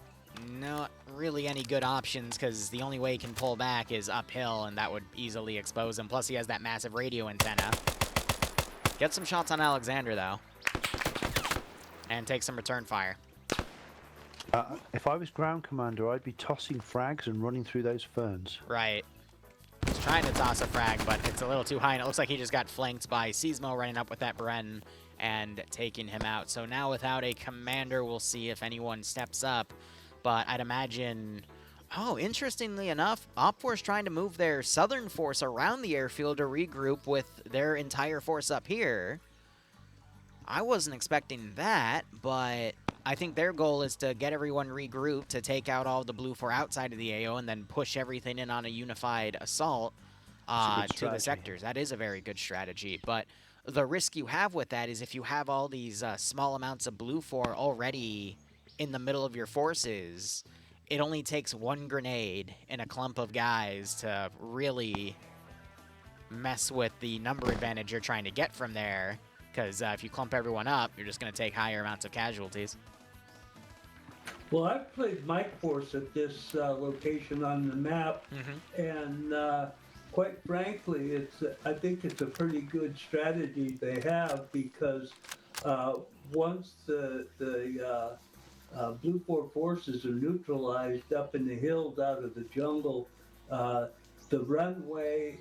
not really any good options, because the only way he can pull back is uphill, and that would easily expose him. Plus he has that massive radio antenna. Get some shots on Alexander, though, and take some return fire. If I was ground commander, I'd be tossing frags and running through those ferns. Right. He's trying to toss a frag, but it's a little too high, and it looks like he just got flanked by Seismo running up with that Bren and taking him out. So now without a commander, we'll see if anyone steps up. But I'd imagine... Oh, interestingly enough, Op4 is trying to move their southern force around the airfield to regroup with their entire force up here. I wasn't expecting that, but I think their goal is to get everyone regrouped to take out all the Blue 4 outside of the AO and then push everything in on a unified assault to the sectors. That is a very good strategy, but the risk you have with that is if you have all these small amounts of Blue 4 already in the middle of your forces, it only takes one grenade in a clump of guys to really mess with the number advantage you're trying to get from there. Because if you clump everyone up, you're just going to take higher amounts of casualties. Well, I've played Mike Force at this location on the map, and quite frankly, I think it's a pretty good strategy they have because once the Blue 4 forces are neutralized up in the hills out of the jungle, the runway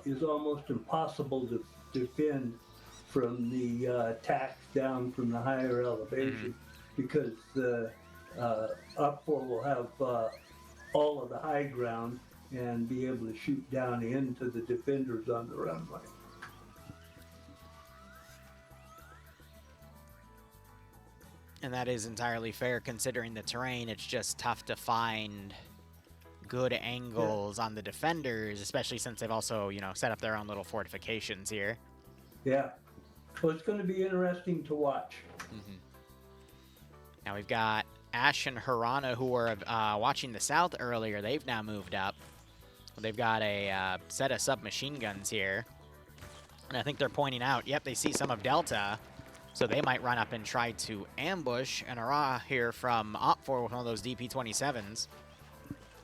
is almost impossible to defend from the attacks down from the higher elevation because the Up 4 will have all of the high ground and be able to shoot down into the defenders on the runway. And that is entirely fair considering the terrain. It's just tough to find good angles on the defenders, especially since they've also, you know, set up their own little fortifications here. Yeah. Well, it's going to be interesting to watch. Now we've got Ash and Harana, who were watching the south earlier. They've now moved up. They've got a set of submachine guns here. And I think they're pointing out, yep, they see some of Delta. So they might run up and try to ambush. And Ara here from Op4 with one of those DP-27s.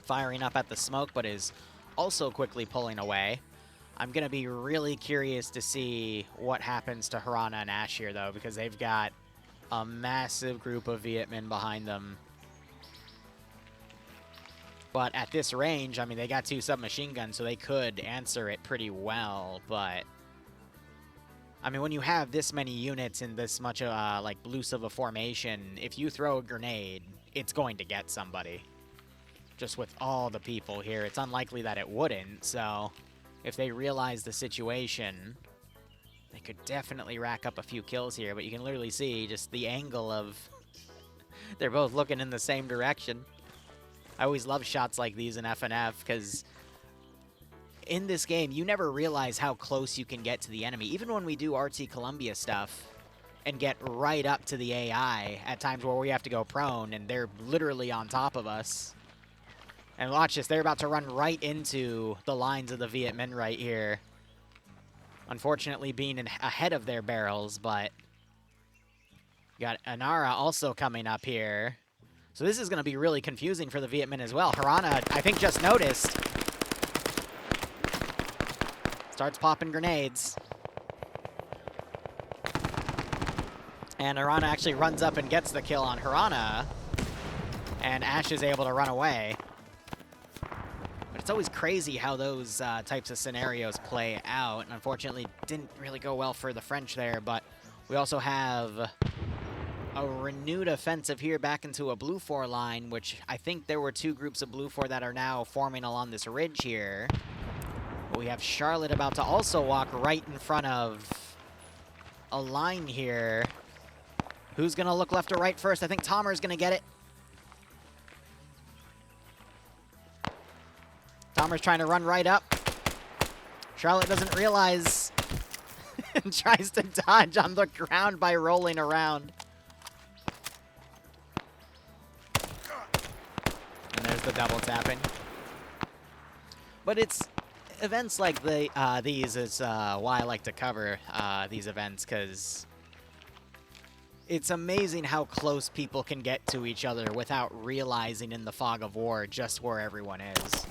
Firing up at the smoke, but is also quickly pulling away. I'm going to be really curious to see what happens to Harana and Ash here, though, because they've got a massive group of Vietmen behind them. But at this range, I mean, they got 2 submachine guns, so they could answer it pretty well, but I mean, when you have this many units in this much like loose of a formation, if you throw a grenade, it's going to get somebody. Just with all the people here, it's unlikely that it wouldn't, so if they realize the situation, they could definitely rack up a few kills here, but you can literally see just the angle of they're both looking in the same direction. I always love shots like these in FNF because in this game, you never realize how close you can get to the enemy. Even when we do RT Columbia stuff and get right up to the AI at times where we have to go prone and they're literally on top of us. And watch this, they're about to run right into the lines of the Viet Minh right here. Unfortunately being ahead of their barrels, but got Anara also coming up here. So this is going to be really confusing for the Viet Minh as well. Harana, I think, just noticed. Starts popping grenades. And Harana actually runs up and gets the kill on Harana. And Ash is able to run away. But it's always crazy how those types of scenarios play out. And unfortunately, didn't really go well for the French there. But we also have a renewed offensive here back into a Blue 4 line, which I think there were 2 groups of Blue 4 that are now forming along this ridge here. But we have Charlotte about to also walk right in front of a line here. Who's going to look left or right first? I think Tomer's going to get it. Tomer's trying to run right up. Charlotte doesn't realize and tries to dodge on the ground by rolling around. And there's the double tapping. But it's events like these is why I like to cover these events, because it's amazing how close people can get to each other without realizing in the fog of war just where everyone is.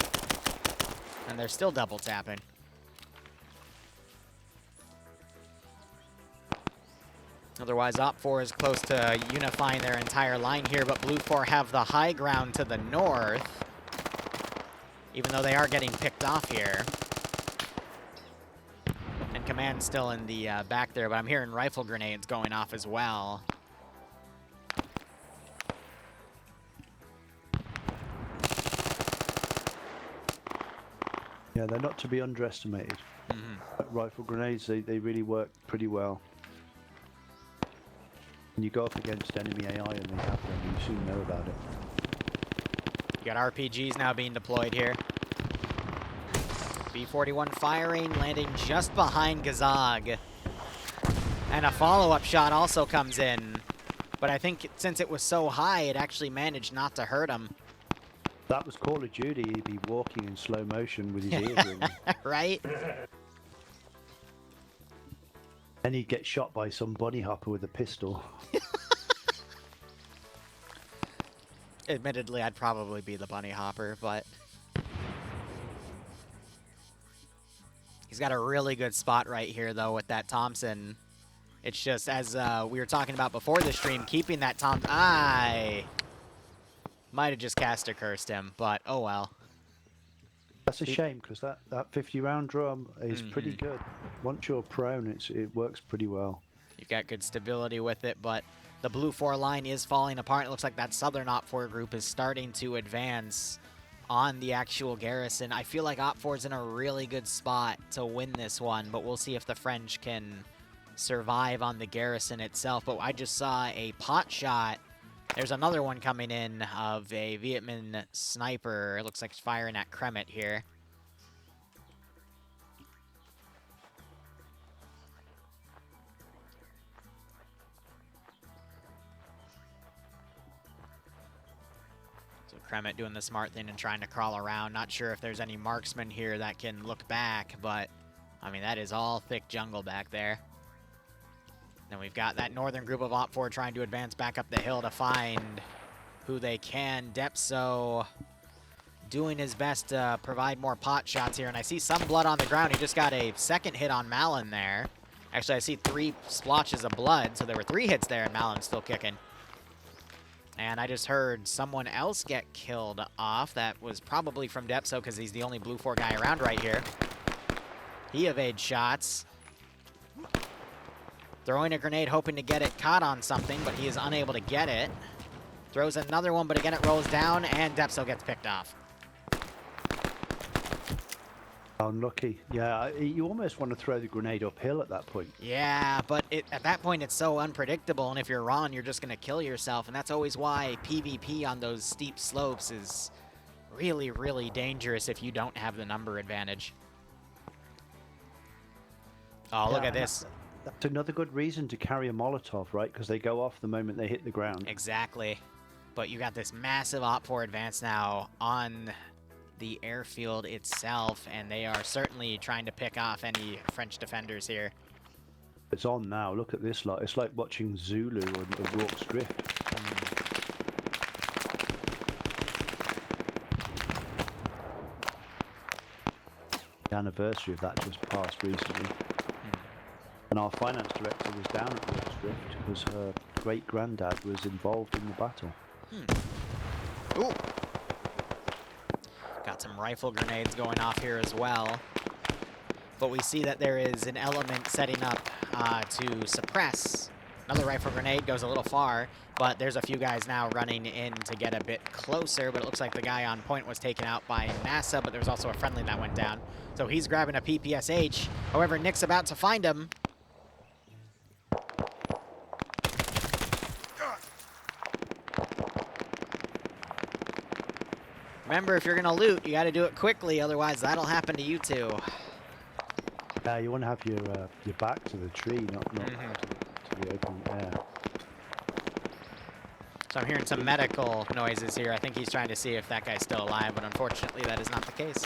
And they're still double tapping. Otherwise, Op 4 is close to unifying their entire line here, but Blue 4 have the high ground to the north, even though they are getting picked off here. And Command's still in the back there, but I'm hearing rifle grenades going off as well. Yeah, they're not to be underestimated. Rifle grenades, they really work pretty well. When you go up against enemy AI and they have them, you soon know about it. You got RPGs now being deployed here. B-41 firing, landing just behind Gazag. And a follow-up shot also comes in. But I think since it was so high, it actually managed not to hurt him. That was Call of Duty. He'd be walking in slow motion with his ears ringing. Right? And he'd get shot by some bunny hopper with a pistol. Admittedly, I'd probably be the bunny hopper, but he's got a really good spot right here, though, with that Thompson. It's just, as we were talking about before the stream, keeping that Thompson... I might have just caster cursed him, but oh well. That's a shame, because that 50-round drum is pretty good. Once you're prone, it works pretty well. You've got good stability with it, but the blue 4 line is falling apart. It looks like that southern Op 4 group is starting to advance on the actual garrison. I feel like Op 4 is in a really good spot to win this one, but we'll see if the French can survive on the garrison itself. But I just saw a pot shot. There's another one coming in of a Viet Minh sniper. It looks like it's firing at Kremet here. So Kremet doing the smart thing and trying to crawl around. Not sure if there's any marksman here that can look back, but I mean, that is all thick jungle back there. Then we've got that northern group of Op 4 trying to advance back up the hill to find who they can. Depso doing his best to provide more pot shots here, and I see some blood on the ground. He just got a second hit on Malin there. Actually, I see 3 splotches of blood, so there were 3 hits there, and Malin's still kicking. And I just heard someone else get killed off. That was probably from Depso, because he's the only blue 4 guy around right here. He evades shots. Throwing a grenade, hoping to get it caught on something, but he is unable to get it. Throws another one, but again it rolls down, and Depso gets picked off. Unlucky. Yeah, you almost want to throw the grenade uphill at that point. Yeah, but at that point it's so unpredictable, and if you're wrong, you're just going to kill yourself, and that's always why PvP on those steep slopes is really, really dangerous if you don't have the number advantage. Oh, look at this. That's another good reason to carry a Molotov, right? Because they go off the moment they hit the ground. Exactly. But you got this massive Op 4 advance now on the airfield itself, and they are certainly trying to pick off any French defenders here. It's on now. Look at this lot. It's like watching Zulu or Rorke's Drift. The anniversary of that just passed recently. And our finance director was down at Rorke's Drift because her great-granddad was involved in the battle. Ooh. Got some rifle grenades going off here as well. But we see that there is an element setting up to suppress. Another rifle grenade goes a little far, but there's a few guys now running in to get a bit closer, but it looks like the guy on point was taken out by NASA, but there's also a friendly that went down. So he's grabbing a PPSH. However, Nick's about to find him. Remember, if you're going to loot, you got to do it quickly, otherwise that'll happen to you too. Yeah, you want to have your back to the tree, not to the open air. So I'm hearing some medical noises here. I think he's trying to see if that guy's still alive, but unfortunately that is not the case.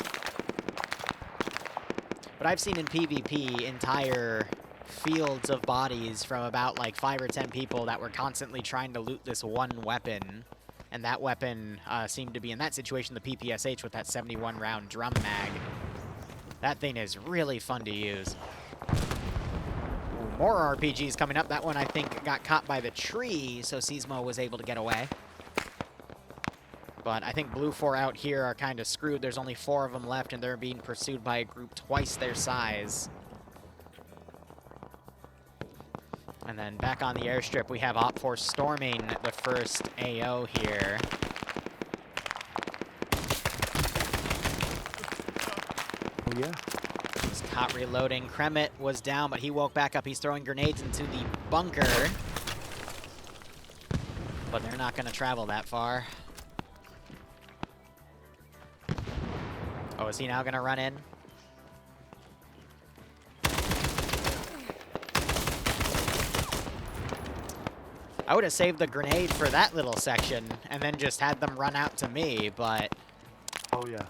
But I've seen in PvP entire fields of bodies from about like 5 or 10 people that were constantly trying to loot this one weapon. And that weapon seemed to be, in that situation, the PPSH with that 71-round drum mag. That thing is really fun to use. Ooh, more RPGs coming up. That one, I think, got caught by the tree, so Seismo was able to get away. But I think Blue 4 out here are kind of screwed. There's only 4 of them left, and they're being pursued by a group twice their size. And then back on the airstrip, we have Op 4 storming the first AO here. Oh, yeah. Just caught reloading. Kremet was down, but he woke back up. He's throwing grenades into the bunker. But they're not going to travel that far. Oh, is he now going to run in? I would have saved the grenade for that little section and then just had them run out to me, but... Oh, yeah.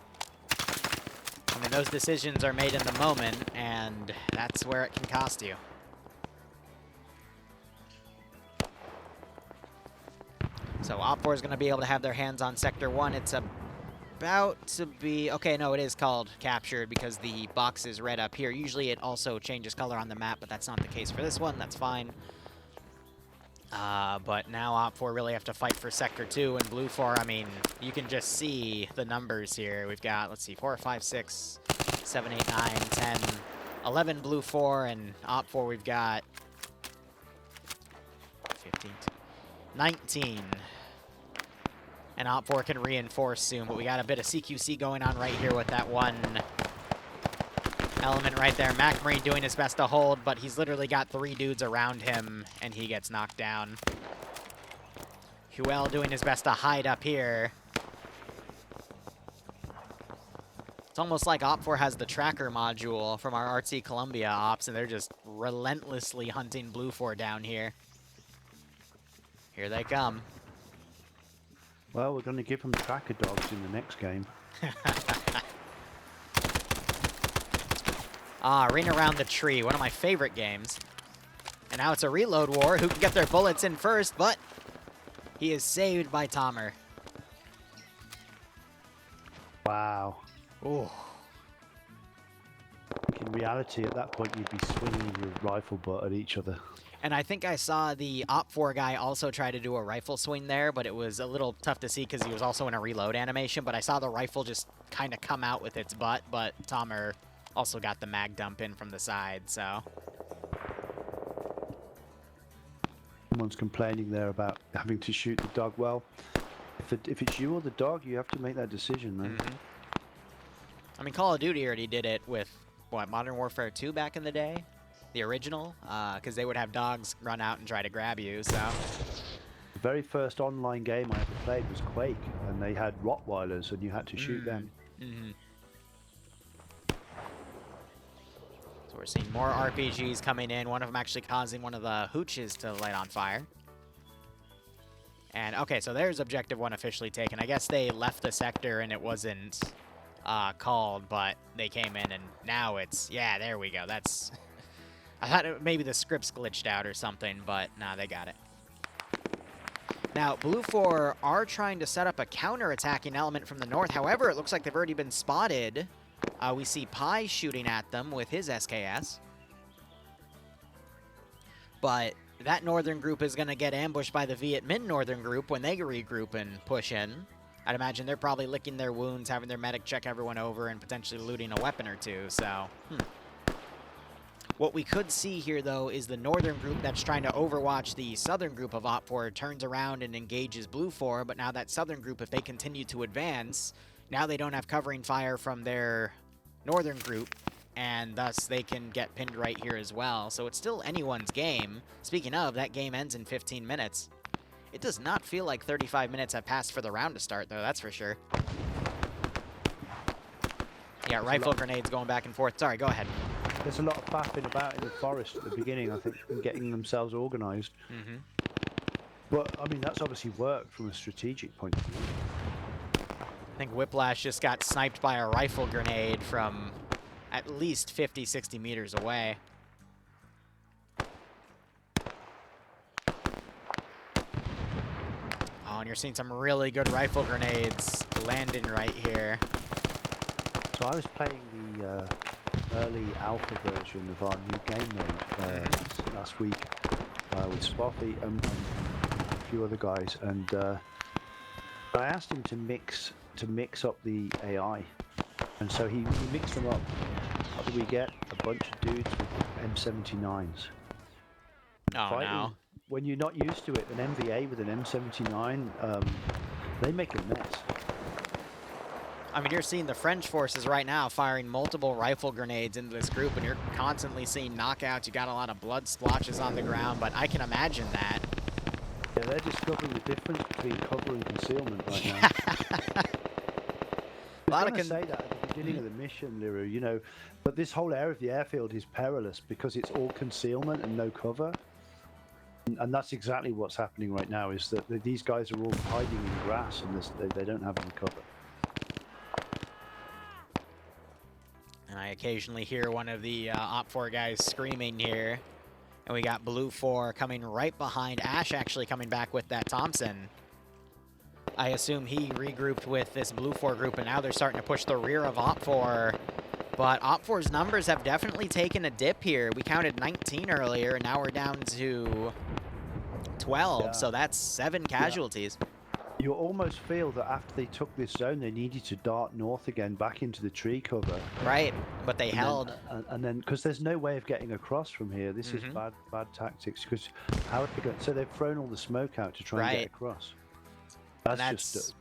I mean, those decisions are made in the moment, and that's where it can cost you. So Op4 is going to be able to have their hands on Sector 1. It's about to be... Okay, no, it is called captured because the box is red up here. Usually it also changes color on the map, but that's not the case for this one. That's fine. But now Op4 really have to fight for Sector 2, and Blue 4, I mean, you can just see the numbers here. We've got, let's see, 4, 5, 6, 7, 8, 9, 10, 11 Blue 4, and Op4 we've got 15, 19. And Op4 can reinforce soon, but we got a bit of CQC going on right here with that one element right there. MacMarine doing his best to hold, but he's literally got 3 dudes around him, and he gets knocked down. Huel doing his best to hide up here. It's almost like Op4 has the tracker module from our Artsy Columbia ops, and they're just relentlessly hunting Blue 4 down here. Here they come. Well, we're going to give them tracker dogs in the next game. Ring Around the Tree, one of my favorite games. And now it's a reload war. Who can get their bullets in first, but he is saved by Tomer. Wow. Ooh. In reality, at that point, you'd be swinging your rifle butt at each other. And I think I saw the Op4 guy also try to do a rifle swing there, but it was a little tough to see because he was also in a reload animation. But I saw the rifle just kind of come out with its butt, but Tomer also got the mag dump in from the side, so. Someone's complaining there about having to shoot the dog. Well, if it's you or the dog, you have to make that decision, man. Mm-hmm. I mean, Call of Duty already did it with, what, Modern Warfare 2 back in the day? The original? Because they would have dogs run out and try to grab you, so. The very first online game I ever played was Quake, and they had Rottweilers, and you had to shoot them. Mm-hmm. So we're seeing more RPGs coming in, one of them actually causing one of the hooches to light on fire. And, okay, so there's Objective 1 officially taken. I guess they left the sector and it wasn't called, but they came in and now it's, yeah, there we go. That's, I thought maybe the scripts glitched out or something, but nah, they got it. Now, Blue 4 are trying to set up a counter-attacking element from the north. However, it looks like they've already been spotted. We see Pi shooting at them with his SKS. But that northern group is going to get ambushed by the Viet Minh northern group when they regroup and push in. I'd imagine they're probably licking their wounds, having their medic check everyone over, and potentially looting a weapon or two, so. What we could see here, though, is the northern group that's trying to overwatch the southern group of Op4 turns around and engages Blue 4, but now that southern group, if they continue to advance, now they don't have covering fire from their northern group, and thus they can get pinned right here as well. So it's still anyone's game. Speaking of, that game ends in 15 minutes. It does not feel like 35 minutes have passed for the round to start, though, that's for sure. Yeah, rifle grenades going back and forth. Sorry, go ahead. There's a lot of faffing about in the forest at the beginning, I think, and getting themselves organised. Mm-hmm. But, I mean, that's obviously worked from a strategic point of view. I think Whiplash just got sniped by a rifle grenade from at least 50, 60 meters away. Oh, and you're seeing some really good rifle grenades landing right here. So I was playing the early alpha version of our new game mode last week with Spoffy and a few other guys, and I asked him to mix up the AI, and so he mixed them up. What do we get? A bunch of dudes with M79s. Oh, Fighting, no. when you're not used to it, an MVA with an M79, they make a mess. I mean, you're seeing the French forces right now firing multiple rifle grenades into this group, and you're constantly seeing knockouts. You got a lot of blood splotches on the ground, but I can imagine that. Yeah, they're discovering the difference between cover and concealment right now. A lot of say that at the beginning of the mission, Liru, you know, but this whole area of the airfield is perilous because it's all concealment and no cover. And that's exactly what's happening right now, is that these guys are all hiding in grass and they don't have any cover. And I occasionally hear one of the Op4 guys screaming here. And we got Blue 4 coming right behind. Ash actually coming back with that Thompson. I assume he regrouped with this Blue 4 group, and now they're starting to push the rear of Op 4. But Op 4's numbers have definitely taken a dip here. We counted 19 earlier, and now we're down to 12, Yeah. so that's 7 casualties. You almost feel that after they took this zone, they needed to dart north again, back into the tree cover. Right, but they held. And then, because there's no way of getting across from here. This is bad tactics. Because how are they going? So they've thrown all the smoke out to try and get across. That's just.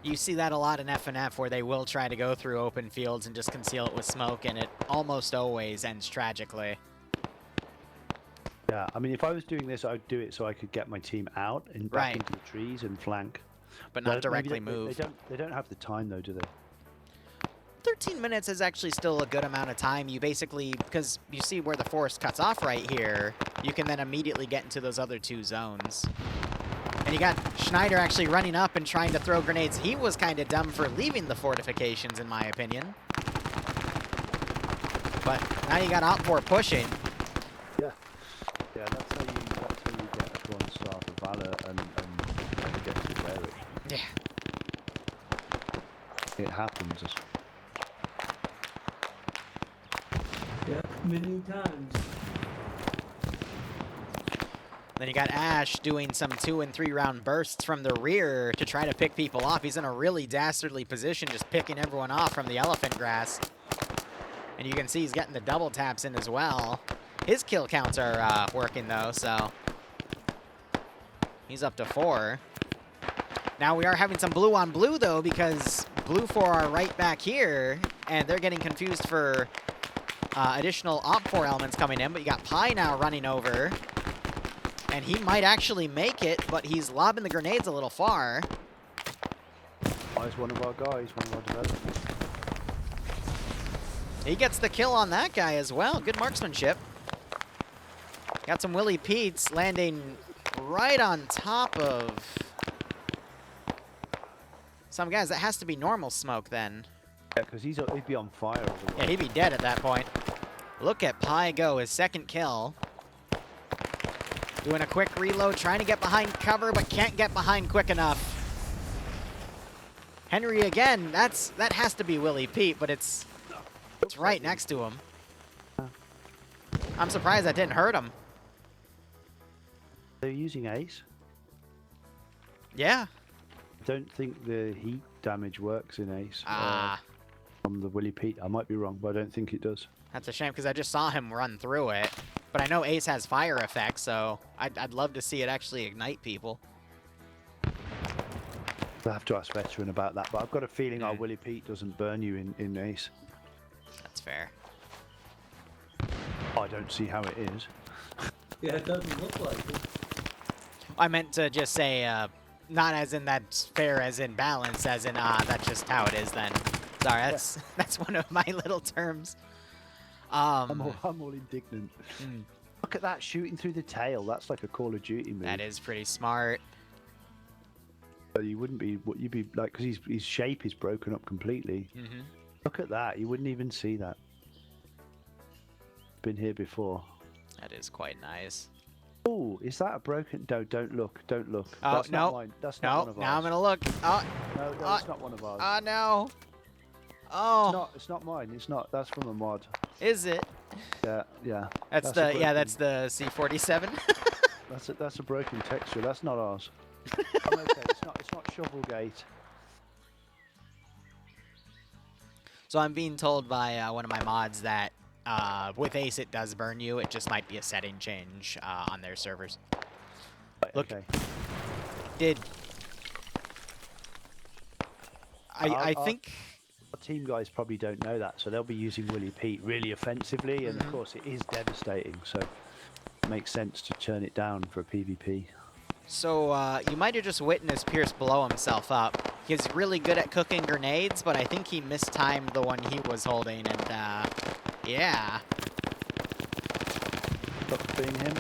You see that a lot in FNF, where they will try to go through open fields and just conceal it with smoke, and it almost always ends tragically. Yeah, I mean, if I was doing this, I'd do it so I could get my team out and back into the trees and flank. But not directly move. They don't have the time, though, do they? 13 minutes is actually still a good amount of time. You basically, because you see where the forest cuts off right here, you can then immediately get into those other 2 zones. And you got Schneider actually running up and trying to throw grenades. He was kind of dumb for leaving the fortifications, in my opinion. But now you got Op 4 pushing. Yeah. Yeah, that's how you get a 1-star for Valor and get to there. Yeah. It happens. Yeah, many times. Then you got Ash doing some 2- and 3-round bursts from the rear to try to pick people off. He's in a really dastardly position, just picking everyone off from the elephant grass. And you can see he's getting the double taps in as well. His kill counts are working, though, so he's up to 4. Now we are having some blue on blue, though, because Blue 4 are right back here, and they're getting confused for additional Op 4 elements coming in. But you got Pi now running over, and he might actually make it, but he's lobbing the grenades a little far. He's one of our guys, one of our developers. He gets the kill on that guy as well. Good marksmanship. Got some Willie Pete's landing right on top of some guys. That has to be normal smoke then. Yeah, because he'd be on fire otherwise. Yeah, he'd be dead at that point. Look at Pi go, his 2nd kill. Doing a quick reload, trying to get behind cover, but can't get behind quick enough. Henry again, that has to be Willie Pete, but it's right next to him. I'm surprised that didn't hurt him. They're using Ace. Yeah. I don't think the heat damage works in Ace. Ah. From the Willie Pete. I might be wrong, but I don't think it does. That's a shame, because I just saw him run through it. But I know Ace has fire effects, so I'd love to see it actually ignite people. I'll have to ask Veteran about that, but I've got a feeling our Willie Pete doesn't burn you in Ace. That's fair. I don't see how it is. Yeah, it doesn't look like it. I meant to just say, not as in that's fair, as in balance, as in, that's just how it is then. Sorry, that's one of my little terms. I'm all indignant. Look at that shooting through the tail. That's like a Call of Duty move. That is pretty smart. You wouldn't be what you'd be like, because his shape is broken up completely. Look at that. You wouldn't even see that. Been here before. That is quite nice. Oh, is that a broken? No, don't look. Don't look. Oh, That's no. not mine. That's not one of ours. Now I'm gonna look. Oh, no, it's not one of ours. Oh no. Oh. It's not mine. It's not. That's from a mod. Is it? Yeah. That's the C47. That's a broken texture. That's not ours. I'm okay. It's not Shovelgate. So I'm being told by one of my mods that with Ace it does burn you. It just might be a setting change on their servers. Right, Look, okay. I think our team guys probably don't know that, so they'll be using Willie Pete really offensively, and of course it is devastating. So it makes sense to turn it down for a PvP. So you might have just witnessed Pierce blow himself up. He's really good at cooking grenades, but I think he mistimed the one he was holding, and yeah. Stop being him.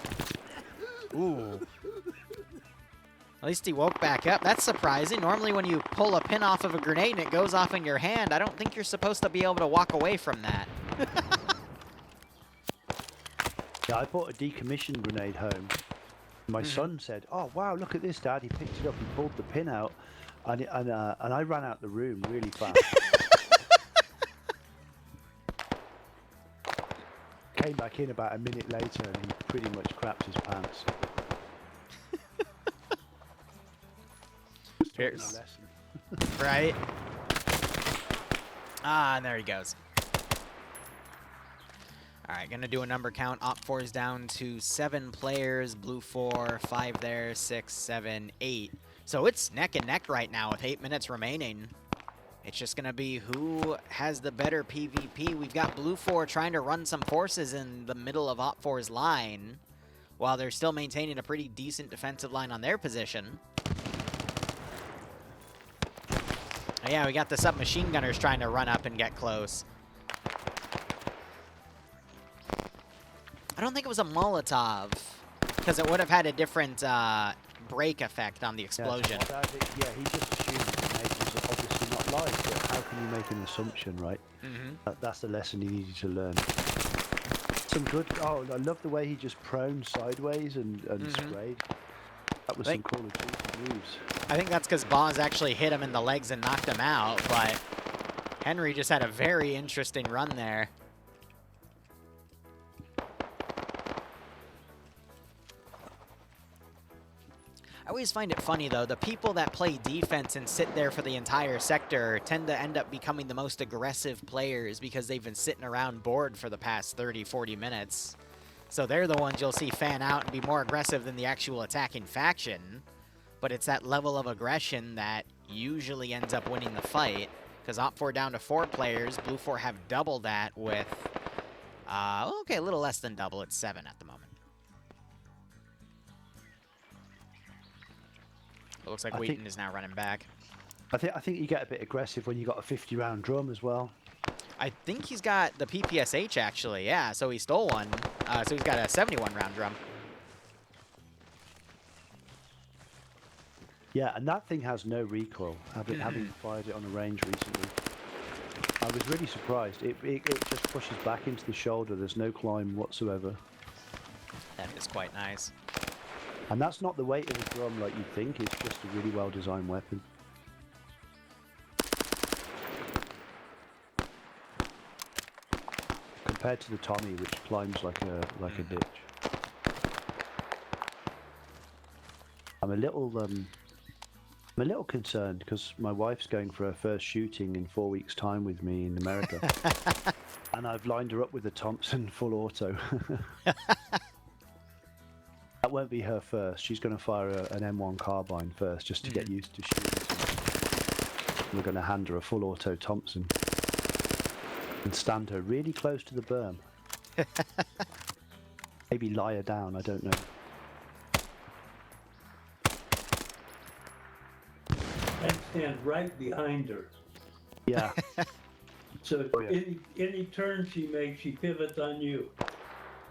Ooh. At least he woke back up. That's surprising. Normally when you pull a pin off of a grenade and it goes off in your hand, I don't think you're supposed to be able to walk away from that. Yeah, I bought a decommissioned grenade home. My son said, "Oh wow, look at this, Dad!" He picked it up and pulled the pin out, and I ran out the room really fast. Came back in about a minute later, and he pretty much crapped his pants. Here's- A lesson. Right? Ah, and there he goes. Alright, gonna do a number count. Op 4 is down to 7 players. Blue 4, 5 there, 6, 7, 8. So it's neck and neck right now with 8 minutes remaining. It's just gonna be who has the better PvP. We've got Blue 4 trying to run some forces in the middle of Op 4's line, while they're still maintaining a pretty decent defensive line on their position. Oh, yeah, we got the submachine gunners trying to run up and get close. I don't think it was a Molotov, because it would have had a different break effect on the explosion. Yeah, he just assumed the neighbours are obviously not live, but how can you make an assumption, right? That's the lesson he needed to learn. Some good... Oh, I love the way he just proned sideways and sprayed. That was some Call of Duty moves. I think that's because Boz actually hit him in the legs and knocked him out, but Henry just had a very interesting run there. I always find it funny, though, the people that play defense and sit there for the entire sector tend to end up becoming the most aggressive players because they've been sitting around bored for the past 30, 40 minutes. So they're the ones you'll see fan out and be more aggressive than the actual attacking faction. But it's that level of aggression that usually ends up winning the fight. Because Op 4 down to 4 players, Blue 4 have double that with, okay, a little less than double. It's 7 at the moment. It looks like Wheaton is now running back. I think you get a bit aggressive when you got a 50-round drum as well. I think he's got the PPSH, actually. Yeah, so he stole one. So he's got a 71-round drum. Yeah, and that thing has no recoil, having fired it on a range recently. I was really surprised. It just pushes back into the shoulder. There's no climb whatsoever. That is quite nice. And that's not the weight of the drum like you'd think. It's just a really well-designed weapon. Compared to the Tommy, which climbs like a bitch. I'm a little concerned because my wife's going for her first shooting in 4 weeks' time with me in America, and I've lined her up with a Thompson full auto. That won't be her first. She's going to fire an M1 carbine first, just to get used to shooting. We're going to hand her a full auto Thompson and stand her really close to the berm. Maybe lie her down. I don't know. I'd stand right behind her. Yeah. So any turn she makes, she pivots on you.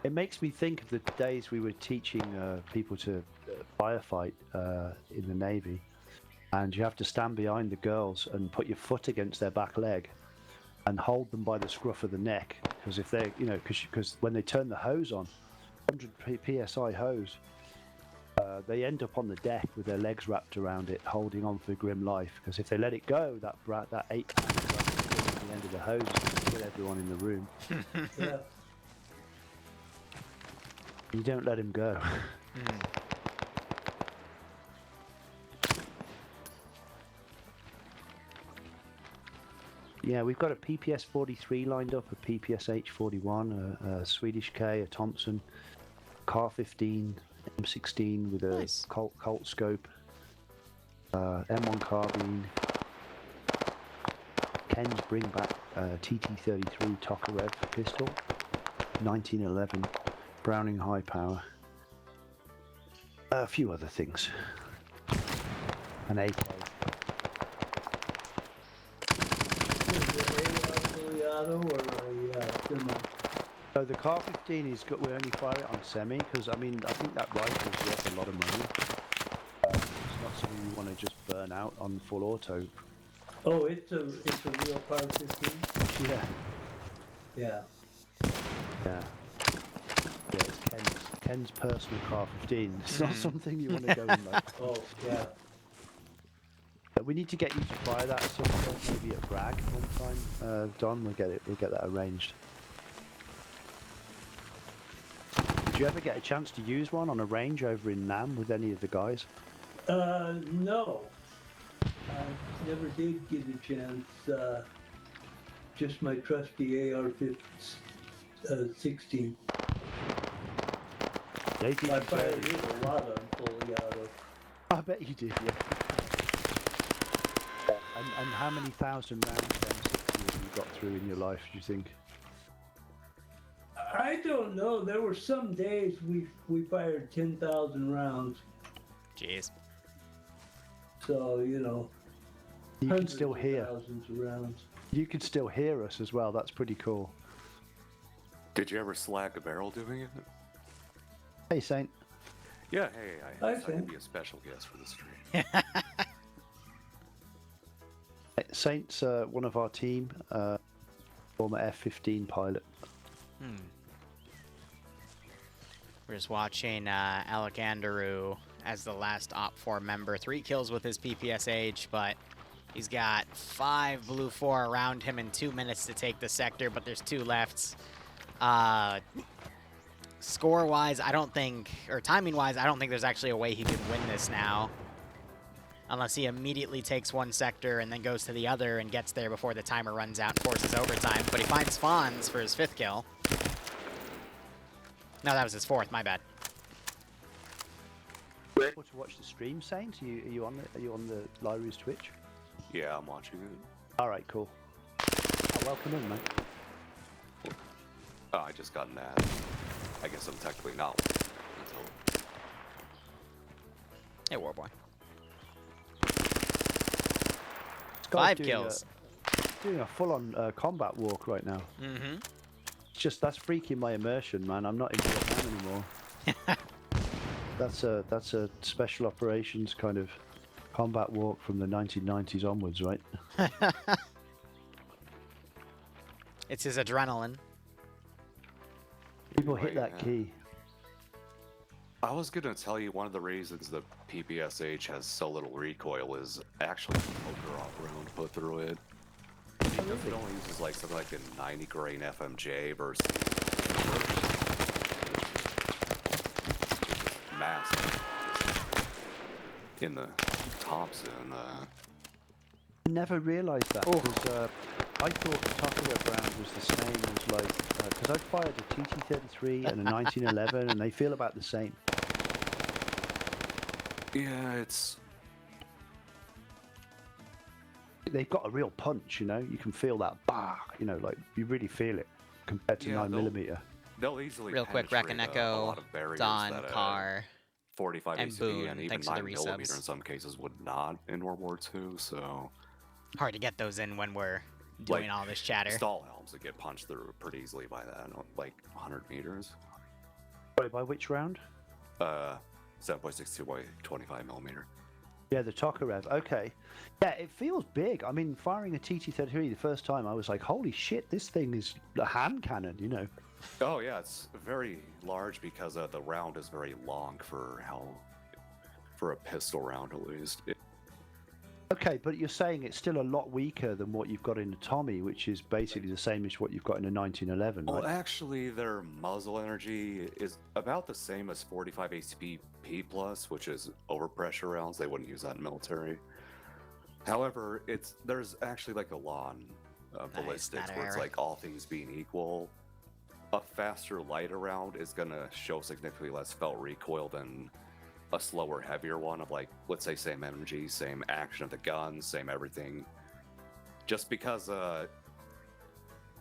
It makes me think of the days we were teaching people to firefight in the Navy, and you have to stand behind the girls and put your foot against their back leg and hold them by the scruff of the neck, because if they, because when they turn the hose on, 100 psi hose, they end up on the deck with their legs wrapped around it, holding on for grim life. Because if they let it go, that 8-pound at the end of the hose is going to kill everyone in the room. Yeah. You don't let him go. Yeah, we've got a PPS 43 lined up, a PPS H41, a Swedish K, a Thompson, Car 15, M16 with a Colt scope, M1 carbine, Ken's bring back TT33 Tokarev pistol, 1911. Browning high power, a few other things, an AK. So the Car 15 is good. We only fire it on semi because I think that rifle's worth a lot of money. It's not something you want to just burn out on full auto. Oh, it's a real Car 15. Yeah. Yeah. Yeah. Yeah, it's Ken's personal car 15. It's not Mhm. something you want to go in like. Oh, yeah. We need to get you to try that at some point, maybe at Bragg one time. Don, we'll get that arranged. Did you ever get a chance to use one on a range over in Nam with any of the guys? No. I never did get a chance. Just my trusty AR-16. They did I you fired dirty. it a lot on fully auto. I bet you did, yeah. And how many thousand rounds M60 have you got through in your life, do you think? I don't know. There were some days we fired 10,000 rounds. Jeez. So, you know, You can hundreds still of hear. thousands of rounds. You can still hear us as well. That's pretty cool. Did you ever slag a barrel doing it? Hey, Saint. Yeah, hey, Hi, I Sam. could be a special guest for the stream. Saint's one of our team, former F-15 pilot. We're just watching Alec Anderu as the last Op4 member. 3 kills with his PPSH, but he's got 5 Blue 4 around him in 2 minutes to take the sector, but there's 2 left. Score-wise, I don't think, or timing-wise, I don't think there's actually a way he can win this now. Unless he immediately takes one sector and then goes to the other and gets there before the timer runs out and forces overtime. But he finds Fonz for his 5th kill. No, that was his 4th, my bad. Able to watch the stream, Saint? Are you on the Liru's Twitch? Yeah, I'm watching it. All right, cool. Oh, welcome in, man. Oh, I just got an ad. I guess I'm technically not until... Hey, Warboy. This guy's 5 doing kills. Doing a full-on combat walk right now. Mm-hmm. It's just that's freaking my immersion, man. I'm not in Vietnam anymore. That's a special operations kind of combat walk from the 1990s onwards, right? It's his adrenaline. People hit Right, that yeah. key. I was gonna tell you one of the reasons the PPSH has so little recoil is actually the poker off round put through it. Because it only uses like something like a 90 grain FMJ versus massive in the Thompson. I never realised that because I thought the Tokarev round was the same as like because I'd fired a TT-33 and a 1911 and they feel about the same. Yeah, it's They've got a real punch, you know. You can feel that bah, you know, like you really feel it compared to Yeah, 9mm. they'll easily Real quick, penetrate, Reckon a Echo, lot of barriers Don, that, Carr, 45 and ACB Boone, and even thanks for the 9mm resubs. in some cases would not in World War II. So Hard to get those in when we're doing all this chatter. stall helms that get punched through pretty easily by that, like 100 meters. Sorry, by which round? 7.62 by 25mm. Yeah, the Tokarev. Okay. Yeah, it feels big. I mean, firing a TT-33 the first time, I was like, holy shit, this thing is a hand cannon, you know. Oh yeah, it's very large because the round is very long for a pistol round at least. Okay, but you're saying it's still a lot weaker than what you've got in a Tommy, which is basically the same as what you've got in a 1911, Well, right? actually, their muzzle energy is about the same as 45 ACP P+, which is overpressure rounds. They wouldn't use that in military. However, there's actually like a law in ballistics that where it's era. like all things being equal, a faster, lighter round is going to show significantly less felt recoil than a slower, heavier one of like, let's say, same energy, same action of the gun, same everything. Just because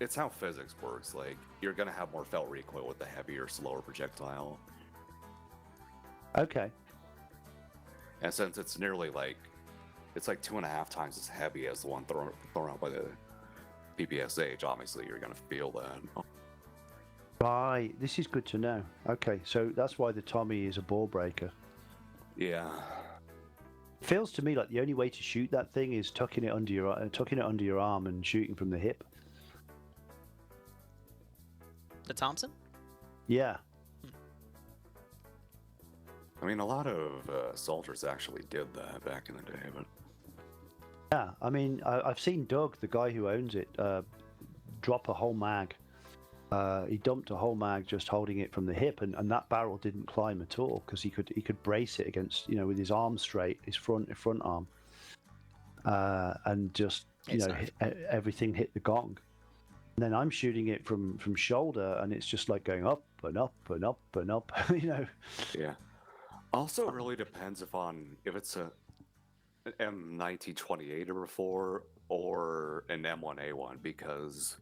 it's how physics works. Like, you're going to have more felt recoil with the heavier, slower projectile. Okay. And since it's nearly like, it's like 2.5 times as heavy as the one thrown out by the PPSH, obviously you're going to feel that. Right, this is good to know. Okay, so that's why the Tommy is a ball breaker. Yeah. Feels to me like the only way to shoot that thing is tucking it under your arm and shooting from the hip. The Thompson? Yeah. I mean, a lot of soldiers actually did that back in the day, but Yeah, I mean, I've seen Doug, the guy who owns it, drop a whole mag. He dumped a whole mag just holding it from the hip, and that barrel didn't climb at all because he could brace it against, with his arm straight, his front arm, and just everything hit the gong. And then I'm shooting it from shoulder, and it's just like going up and up and up and up, Yeah. Also, it really depends if it's an M1928 or before, or an M1A1, because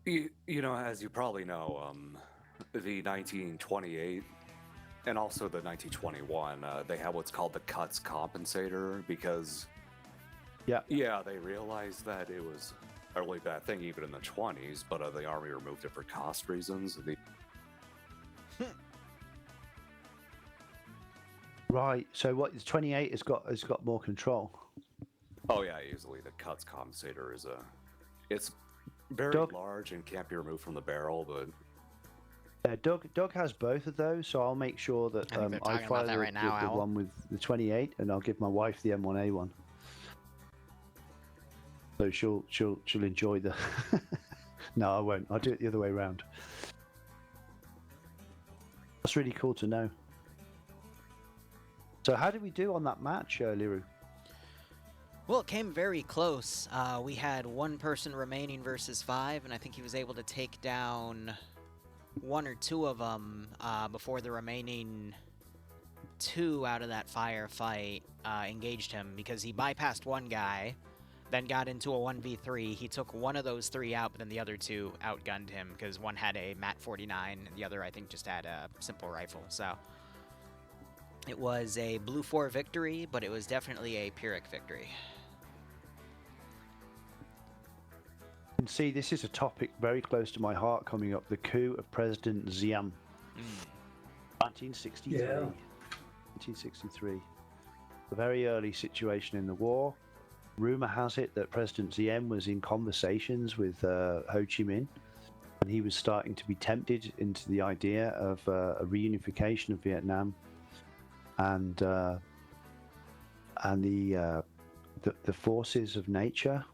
as you probably know, the 1928 and also the 1921, they have what's called the cuts compensator, because they realized that it was a really bad thing even in the 20s, but the Army removed it for cost reasons. Right. So what is 28 has got more control. Oh yeah, easily. The cuts compensator it's very large and can't be removed from the barrel, but yeah, Doug has both of those, so I'll make sure that I fire the one with the 28, and I'll give my wife the M1A1. So she'll enjoy the. No, I won't. I'll do it the other way around. That's really cool to know. So how did we do on that match, Liru? Well, it came very close. We had one person remaining versus 5, and I think he was able to take down 1 or 2 of them before the remaining 2 out of that firefight engaged him, because he bypassed one guy, then got into a 1v3. He took one of those 3 out, but then the other 2 outgunned him, because one had a MAT 49, and the other, I think, just had a simple rifle. So it was a Blue 4 victory, but it was definitely a Pyrrhic victory. And see, this is a topic very close to my heart coming up, the coup of President Ziem. 1963. Yeah. 1963. A very early situation in the war. Rumor has it that President Ziem was in conversations with Ho Chi Minh, and he was starting to be tempted into the idea of a reunification of Vietnam, and the forces of nature,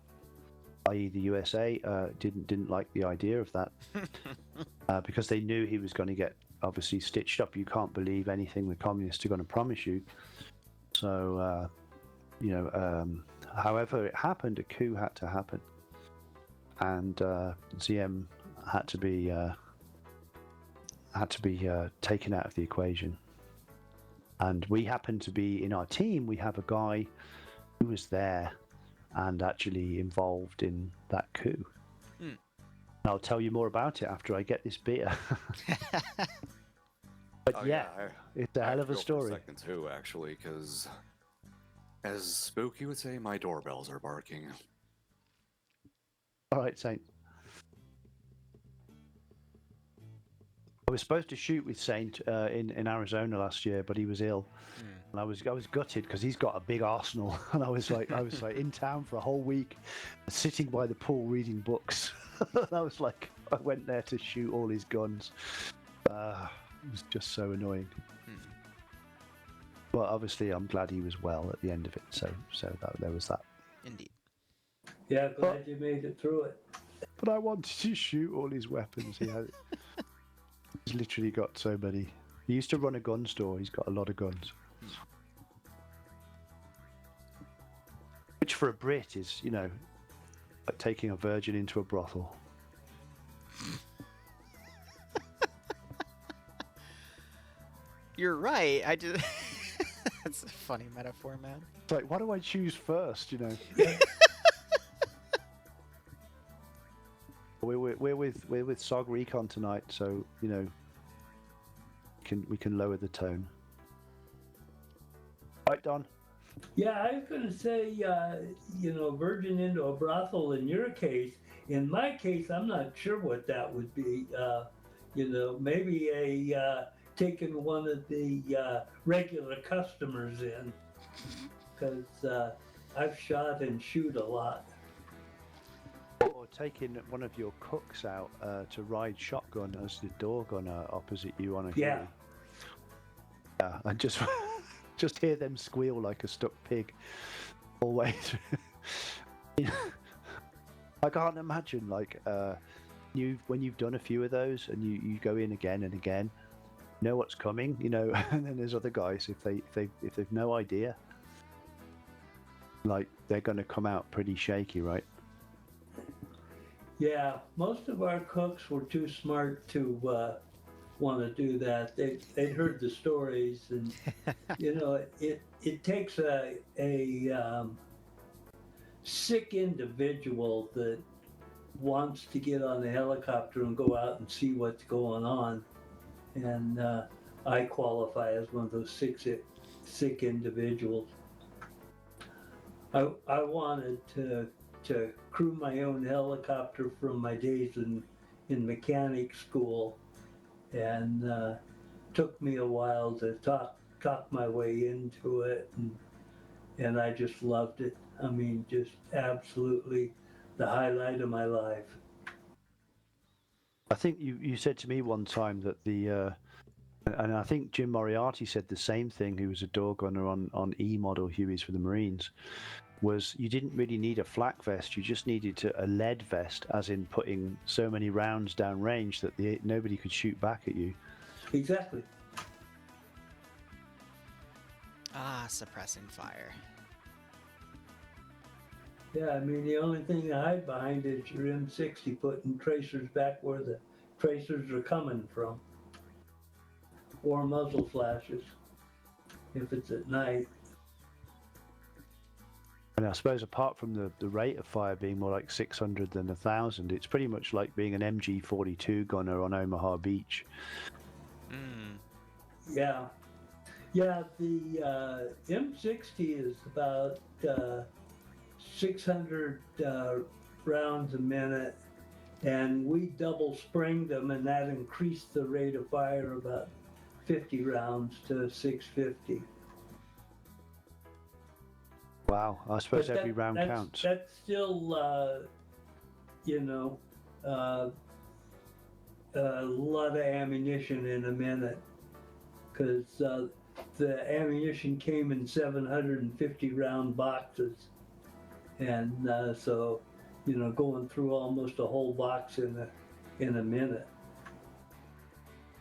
i.e. the USA, didn't like the idea of that because they knew he was going to get obviously stitched up. You can't believe anything the communists are going to promise you. So, however it happened, a coup had to happen, and Ziem had to be taken out of the equation. And we happen to be, in our team, we have a guy who was there and actually involved in that coup. And I'll tell you more about it after I get this beer. But it's a hell of a story. For a second too, actually, because as Spooky would say, my doorbells are barking. All right, Saint. I was supposed to shoot with Saint in Arizona last year, but he was ill, and I was gutted because he's got a big arsenal, and I was like in town for a whole week, sitting by the pool reading books. I went there to shoot all his guns. It was just so annoying. But obviously, I'm glad he was well at the end of it. So there was that. Indeed. Yeah, glad you made it through it. But I wanted to shoot all his weapons. He's literally got so many. He used to run a gun store. He's got a lot of guns. Which for a Brit is, like taking a virgin into a brothel. You're right. That's a funny metaphor, man. It's like, what do I choose first, We're with SOG Recon tonight, so we can lower the tone. Right, Don? Yeah, I was going to say, virgin into a brothel in your case. In my case, I'm not sure what that would be. Maybe taking one of the regular customers in, because I've shot and shoot a lot. Or taking one of your cooks out to ride shotgun as the door gunner opposite you on a Yeah. heli. I just just hear them squeal like a stuck pig all the way through. I can't imagine like when you've done a few of those and you go in again and again, know what's coming, you know, and then there's other guys if they've no idea, like they're going to come out pretty shaky, right? Yeah, most of our cooks were too smart to want to do that. They'd heard the stories, and you know, it takes a sick individual that wants to get on a helicopter and go out and see what's going on. And I qualify as one of those sick individuals. I wanted to crew my own helicopter from my days in mechanic school, and took me a while to talk my way into it, and I just loved it. I mean, just absolutely the highlight of my life. I think you said to me one time that and I think Jim Moriarty said the same thing, who was a door gunner on E model Hueys for the Marines, was you didn't really need a flak vest, you just needed a lead vest, as in putting so many rounds down range that nobody could shoot back at you. Exactly. Suppressing fire. Yeah, I mean, the only thing to hide behind is your M60 putting tracers back where the tracers are coming from. Or muzzle flashes, if it's at night. And I suppose apart from the rate of fire being more like 600 than 1,000, it's pretty much like being an MG42 gunner on Omaha Beach. Yeah. Yeah, the M60 is about 600 rounds a minute, and we double springed them, and that increased the rate of fire about 50 rounds to 650. Wow, I suppose But every round counts. That's still, you know, a lot of ammunition in a minute, because the ammunition came in 750 round boxes, and so, you know, going through almost a whole box in a minute.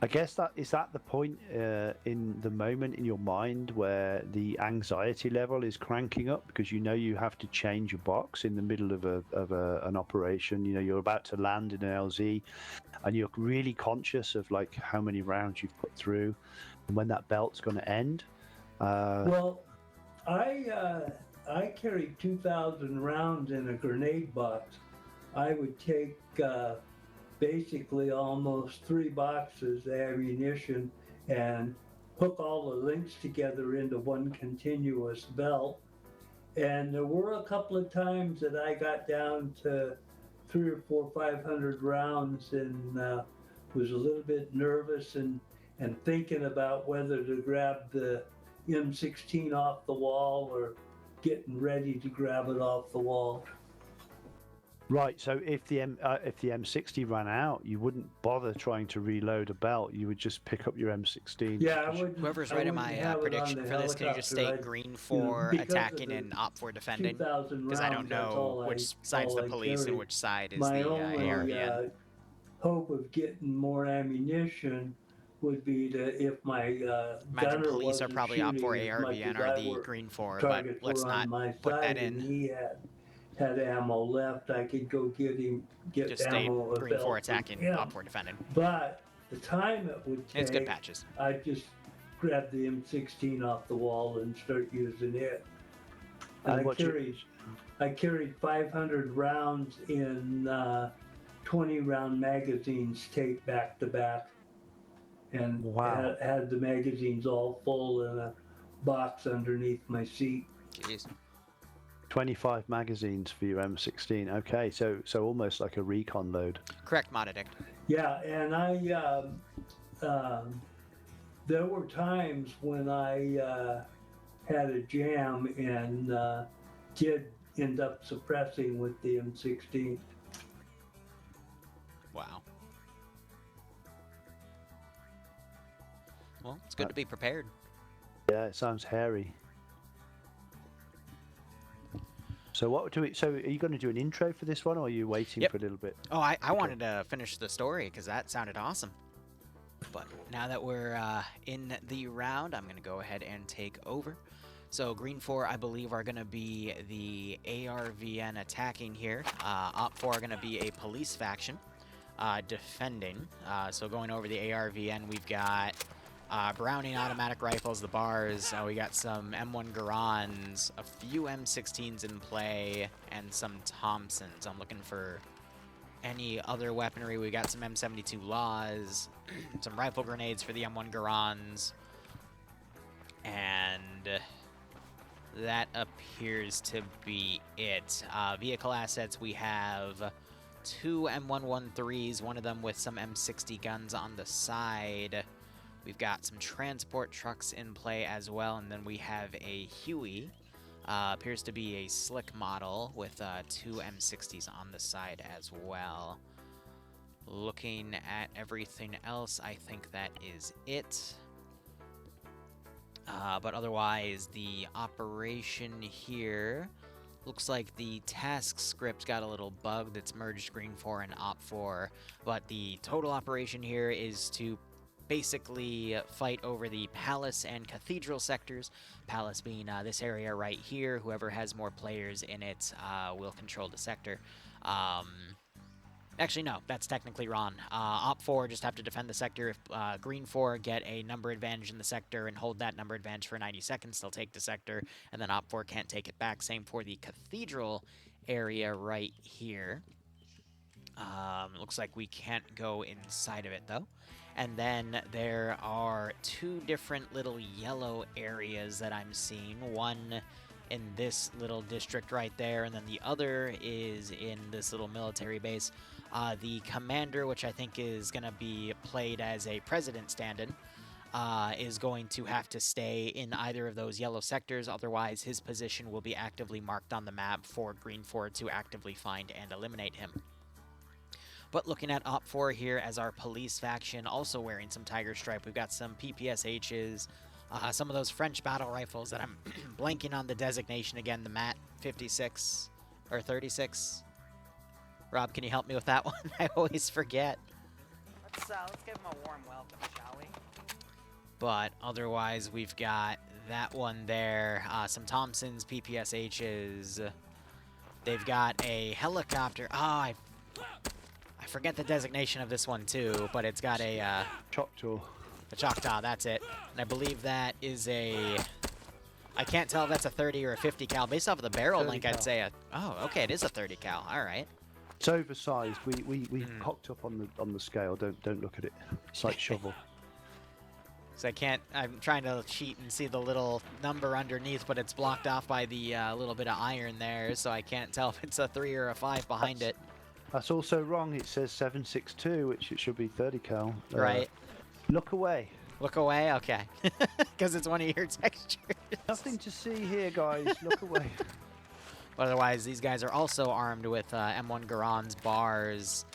I guess is that the point in the moment in your mind where the anxiety level is cranking up, because you know you have to change a box in the middle of an operation. You know, you're about to land in an LZ, and you're really conscious of like how many rounds you've put through, and when that belt's going to end. Well, I carried 2,000 rounds in a grenade box. I would take basically almost 3 boxes of ammunition and hook all the links together into one continuous belt. And there were a couple of times that I got down to 300 or 400, 500 rounds, and was a little bit nervous and thinking about whether to grab the M16 off the wall or getting ready to grab it off the wall. Right, so if the M60 ran out, you wouldn't bother trying to reload a belt. You would just pick up your M16. Yeah, I would. Whoever's writing my prediction for this, can you just state green for attacking and op for defending? Because I don't know which side's the police and which side is the ARVN. Hope of getting more ammunition would be to, if my Imagine gunner police are wasn't probably op for shooting as much ARVN as or I the were, green for, but targets let's were not on my put that side and in. he had ammo left, I could go get Just state ammo. green for attacking, op for defending. But the time it would take, It's good patches. I'd just grab the M16 off the wall and start using it. And I carried 500 rounds in 20-round magazines taped back to back, and wow. had the magazines all full in a box underneath my seat. Jeez. 25 magazines for your M16. Okay, so almost like a recon load. Correct, Mod Addict. Yeah, and I there were times when I had a jam and did end up suppressing with the M16. Wow. Well, it's good to be prepared. Yeah, it sounds hairy. So what do we? So are you going to do an intro for this one, or are you waiting Yep. for a little bit? Oh, I wanted to finish the story because that sounded awesome. But now that we're in the round, I'm going to go ahead and take over. So Green 4, I believe, are going to be the ARVN attacking here. Op 4 are going to be a police faction defending. So going over the ARVN, we've got Browning automatic rifles, the bars. We got some M1 Garans, a few M16s in play, and some Thompsons. I'm looking for any other weaponry. We got some M72 Laws, some rifle grenades for the M1 Garans, and that appears to be it. Vehicle assets, we have 2 M113s, one of them with some M60 guns on the side. We've got some transport trucks in play as well, and then we have a Huey. Appears to be a slick model with 2 M60s on the side as well. Looking at everything else, I think that is it. But otherwise, the operation here looks like the task script got a little bug that's merged Green 4 and Op 4. But the total operation here is to basically fight over the Palace and Cathedral sectors. Palace being this area right here. Whoever has more players in it will control the sector. Actually, no, that's technically wrong. Op 4 just have to defend the sector. If Green 4 get a number advantage in the sector and hold that number advantage for 90 seconds, they'll take the sector, and then Op 4 can't take it back. Same for the Cathedral area right here. Looks like we can't go inside of it, though. And then there are 2 different little yellow areas that I'm seeing. One in this little district right there, and then the other is in this little military base. The commander, which I think is going to be played as a president stand-in, is going to have to stay in either of those yellow sectors. Otherwise, his position will be actively marked on the map for Green 4 to actively find and eliminate him. But looking at Op 4 here as our police faction, also wearing some Tiger Stripe. We've got some PPSHs, some of those French battle rifles that I'm blanking on the designation again, the MAT 56 or 36. Rob, can you help me with that one? I always forget. Let's give him a warm welcome, shall we? But otherwise, we've got that one there, some Thompsons, PPSHs. They've got a helicopter. I forget the designation of this one too, but it's got a Choctaw. a Choctaw, that's it. And I believe that is a, I can't tell if that's a 30 or a 50 cal. Based off of the barrel link, I'd say oh, okay, it is a 30 cal. All right. It's oversized. We cocked up on the scale. Don't look at it. It's like shovel. So I'm trying to cheat and see the little number underneath, but it's blocked off by the little bit of iron there, so I can't tell if it's a 3 or a 5 behind it. That's also wrong. It says 7.62, which it should be 30 cal. Right. Look away. Look away? Okay. Because it's one of your textures. Nothing to see here, guys. Look away. But otherwise, these guys are also armed with M1 Garand's bars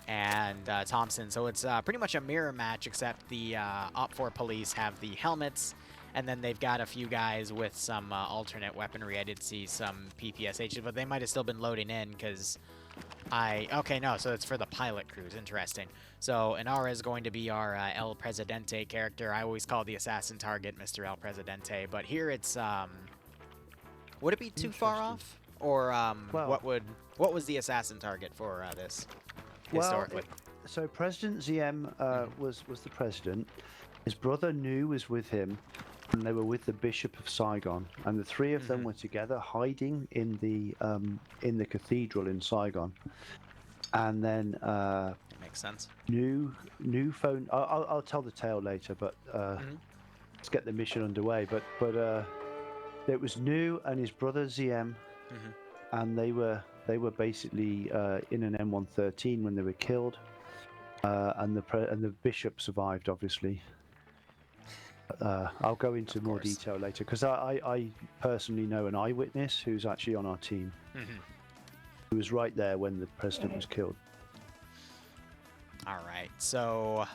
and Thompson. So it's pretty much a mirror match, except the Op 4 police have the helmets, and then they've got a few guys with some alternate weaponry. I did see some PPSHs, but they might have still been loading in because okay, no, so it's for the pilot crews. Interesting. So Inara is going to be our El Presidente character. I always call the assassin target Mr. El Presidente, but here it's would it be too far off? Or Well, what was the assassin target for this historically? So President ZM was the president. His brother Nu was with him, and they were with the Bishop of Saigon, and the 3 of them were together hiding in the cathedral in Saigon. And then That makes sense. Nu phone. I'll tell the tale later, but let's get the mission underway. But it was Nu and his brother ZM, and they were basically in an M113 when they were killed, and the bishop survived, obviously. I'll go into more detail later because I personally know an eyewitness who's actually on our team. He was right there when the president was killed. All right, so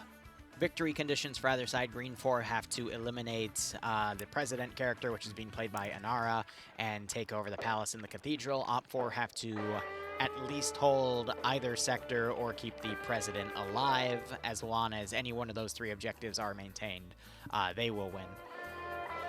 victory conditions for either side. Green 4 have to eliminate the president character, which is being played by Inara, and take over the palace and the cathedral. Op 4 have to at least hold either sector or keep the president alive. As long as any one of those 3 objectives are maintained, they will win.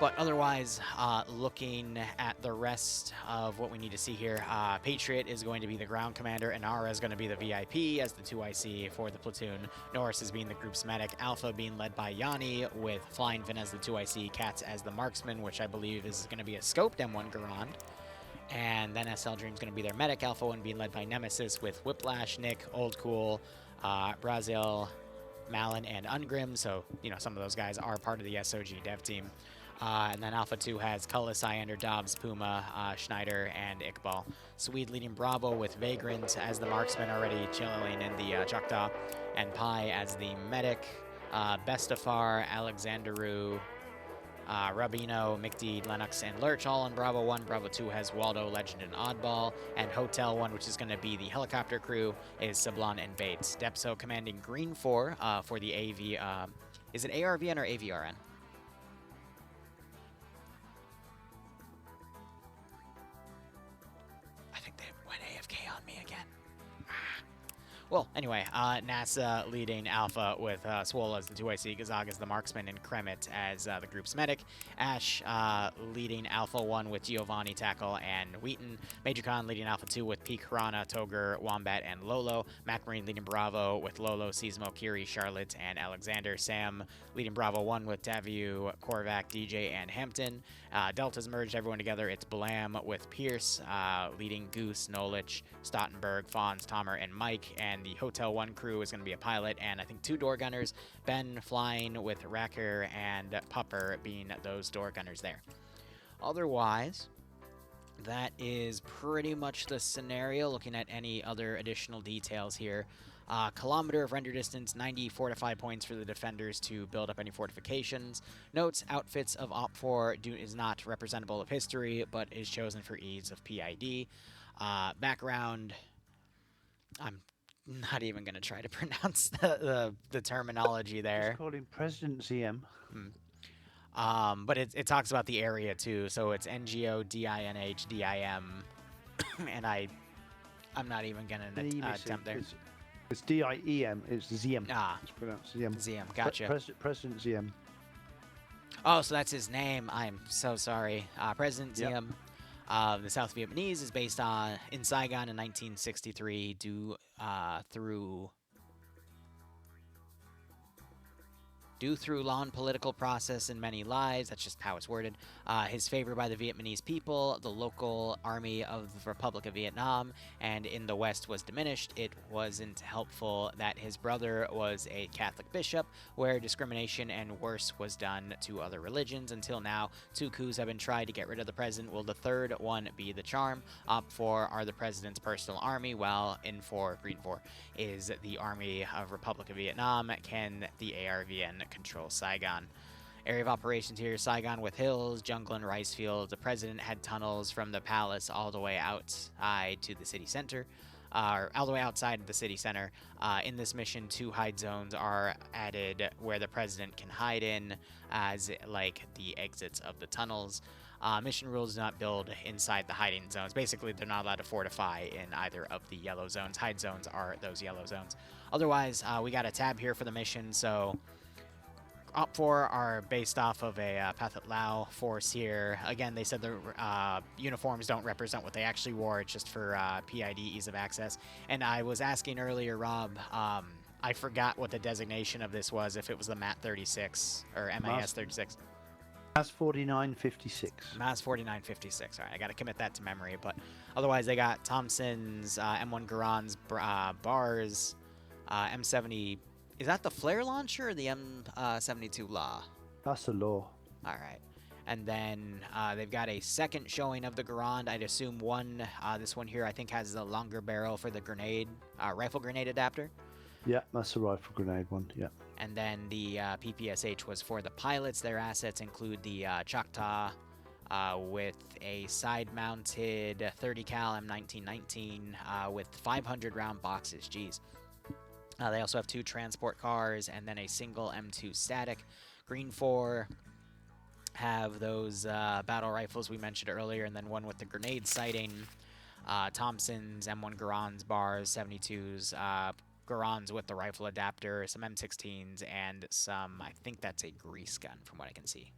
But otherwise, looking at the rest of what we need to see here, Patriot is going to be the ground commander, Inara is going to be the VIP as the 2IC for the platoon, Norris is being the group's medic, Alpha being led by Yanni, with Flying Finn as the 2IC, Katz as the marksman, which I believe is going to be a scoped M1 Garand. And then SL Dream's going to be their medic, Alpha 1 being led by Nemesis, with Whiplash, Nick, Old Cool, Brazil, Malin, and Ungrim. So, you know, some of those guys are part of the SOG dev team. And then Alpha 2 has Cullis, Cyander, Dobbs, Puma, Schneider, and Iqbal. Swede leading Bravo with Vagrant as the marksman, already chilling in the Choctaw, and Pi as the medic. Bestafar, Alexanderu, Rabino, McD, Lennox, and Lurch all on Bravo 1. Bravo 2 has Waldo, Legend, and Oddball. And Hotel 1, which is going to be the helicopter crew, is Sablon and Bates. Depso commanding Green 4 for the AV... is it ARVN or AVRN? I think they went AFK on me again. Well, anyway, NASA leading Alpha with Swole as the 2IC, Gazag as the marksman, and Kremet as the group's medic. Ash leading Alpha 1 with Giovanni, Tackle, and Wheaton. Major Khan leading Alpha 2 with Peak, Rana, Toger, Wombat, and Lolo. Mac Marine leading Bravo with Lolo, Seismo, Kiri, Charlotte, and Alexander. Sam leading Bravo 1 with Daviu, Korvac, DJ, and Hampton. Delta's merged everyone together. It's Blam with Pierce leading Goose, Nolich, Stottenberg, Fawns, Tomer, and Mike. And the Hotel 1 crew is going to be a pilot and I think 2 door gunners. Ben flying with Racker and Pupper being those door gunners there. Otherwise, that is pretty much the scenario. Looking at any other additional details here. Kilometer of render distance, 90 fortified points for the defenders to build up any fortifications. Notes, outfits of Op4 is not representable of history, but is chosen for ease of PID. Background, I'm not even going to try to pronounce the terminology there. Just call him President ZM. But it talks about the area too, so it's NGODINHDIM, and I'm not even going to attempt there. It's DIEM, it's ZM. It's pronounced ZM. ZM, gotcha. President ZM. Oh, so that's his name. I'm so sorry. President ZM. The South Vietnamese is based in Saigon in 1963 due through long political process and many lives. That's just how it's worded. His favor by the Vietnamese people, the local army of the Republic of Vietnam, and in the West was diminished. It wasn't helpful that his brother was a Catholic bishop, where discrimination and worse was done to other religions. Until now, 2 coups have been tried to get rid of the president. Will the third one be the charm? Op 4 are the president's personal army, while in 4, Green 4, is the army of Republic of Vietnam. Can the ARVN control Saigon? Area of operations here, Saigon with hills, jungle, and rice fields. The president had tunnels from the palace all the way outside to the city center, or all the way outside the city center. In this mission, 2 hide zones are added where the president can hide in as like the exits of the tunnels. Mission rules do not build inside the hiding zones. Basically, they're not allowed to fortify in either of the yellow zones. Hide zones are those yellow zones. Otherwise, we got a tab here for the mission, so Op 4 are based off of a Pathet Lao force here. Again, they said the uniforms don't represent what they actually wore. It's just for PID, ease of access. And I was asking earlier, Rob, I forgot what the designation of this was, if it was the MAT 36 or MAS 36. MAS 4956. MAS 4956. All right, I got to commit that to memory. But otherwise, they got Thompson's, M1 Garan's, bars, M70. Is that the flare launcher or the M72 Law? That's the law. All right. And then they've got a second showing of the Garand. I'd assume this one here, I think, has the longer barrel for the grenade, rifle grenade adapter. Yeah, that's the rifle grenade one, yeah. And then the PPSH was for the pilots. Their assets include the Choctaw with a side-mounted 30 cal M1919 with 500 round boxes. Jeez. They also have 2 transport cars and then a single M2 static. Green 4 have those battle rifles we mentioned earlier, and then one with the grenade sighting. Thompson's, M1 Garand's bars, 72s, Garand's with the rifle adapter, some M16s, and some, I think that's a grease gun from what I can see.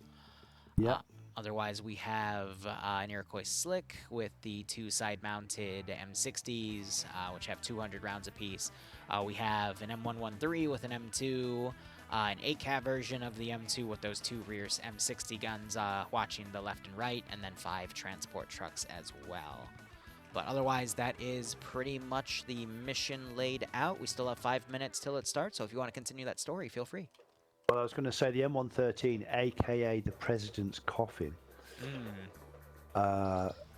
Yeah. Otherwise, we have an Iroquois Slick with the 2 side-mounted M60s, which have 200 rounds apiece. We have an M113 with an M2, an 8 version of the M2 with those 2 rear M60 guns watching the left and right, and then 5 transport trucks as well. But otherwise, that is pretty much the mission laid out. We still have 5 minutes till it starts, so if you want to continue that story, feel free. Well, I was going to say the M113, aka the President's Coffin.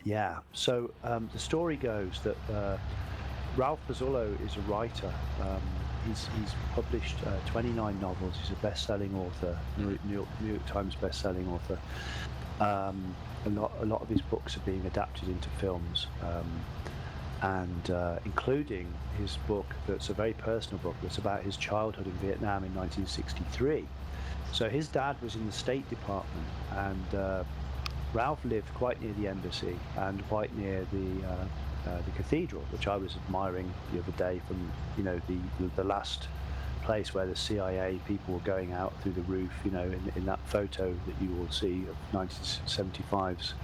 Yeah. So the story goes that Ralph Pazzullo is a writer. He's published 29 novels. He's a best-selling author, New York Times best-selling author. A lot of his books are being adapted into films, and including his book that's a very personal book that's about his childhood in Vietnam in 1963. So his dad was in the State Department, and Ralph lived quite near the embassy and quite near the cathedral, which I was admiring the other day from the last place where the CIA people were going out through the roof, in that photo that you will see of 1975's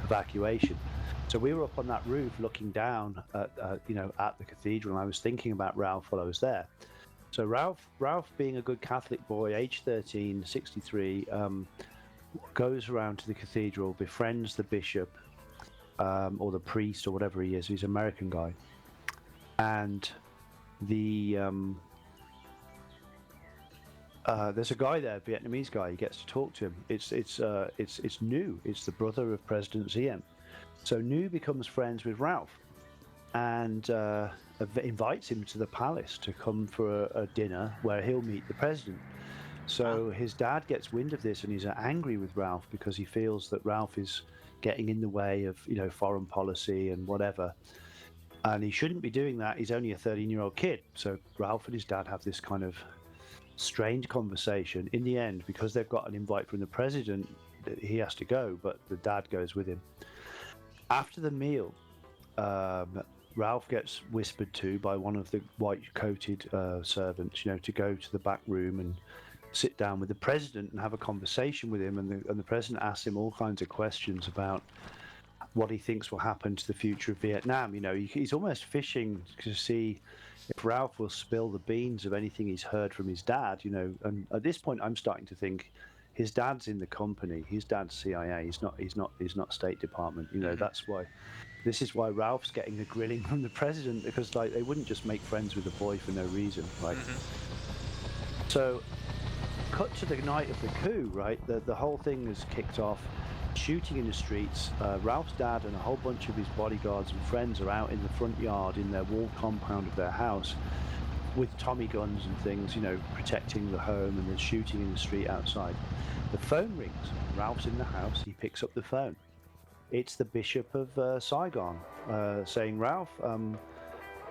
evacuation. So we were up on that roof looking down at the cathedral, and I was thinking about Ralph while I was there. So Ralph being a good Catholic boy, age 13, 63, goes around to the cathedral, befriends the bishop, or the priest or whatever he is. He's an American guy. And there's a guy there, a Vietnamese guy. He gets to talk to him. It's Nu. It's the brother of President Diem. So Nu becomes friends with Ralph, and invites him to the palace to come for a dinner where he'll meet the president. So his dad gets wind of this, and he's angry with Ralph because he feels that Ralph is getting in the way of foreign policy and whatever. And he shouldn't be doing that. He's only a 13-year-old kid. So Ralph and his dad have this kind of strange conversation. In the end, because they've got an invite from the president, he has to go, but the dad goes with him. After the meal, Ralph gets whispered to by one of the white-coated servants, to go to the back room and sit down with the president and have a conversation with him. And the president asks him all kinds of questions about what he thinks will happen to the future of Vietnam. He's almost fishing to see if Ralph will spill the beans of anything he's heard from his dad. And at this point, I'm starting to think his dad's in the company. His dad's CIA. He's not State Department. This is why Ralph's getting the grilling from the president, because they wouldn't just make friends with a boy for no reason, right? So, cut to the night of the coup, right? The whole thing is kicked off. Shooting in the streets. Ralph's dad and a whole bunch of his bodyguards and friends are out in the front yard in their walled compound of their house with Tommy guns and things, protecting the home, and there's shooting in the street outside. The phone rings. Ralph's in the house. He picks up the phone. It's the Bishop of Saigon saying, "Ralph,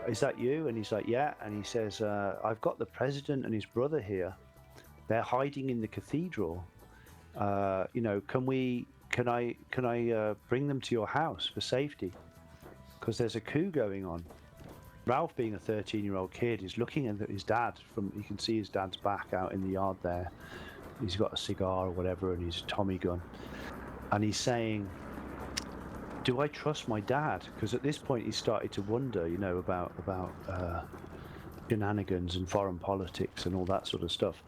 is that you?" And he's like, "Yeah." And he says, "I've got the president and his brother here. They're hiding in the cathedral. Can I bring them to your house for safety? Because there's a coup going on." Ralph, being a 13-year-old kid, is looking at his dad. You can see his dad's back out in the yard there. He's got a cigar or whatever and his Tommy gun. And he's saying, "Do I trust my dad?" Because at this point he's started to wonder, about shenanigans and foreign politics and all that sort of stuff.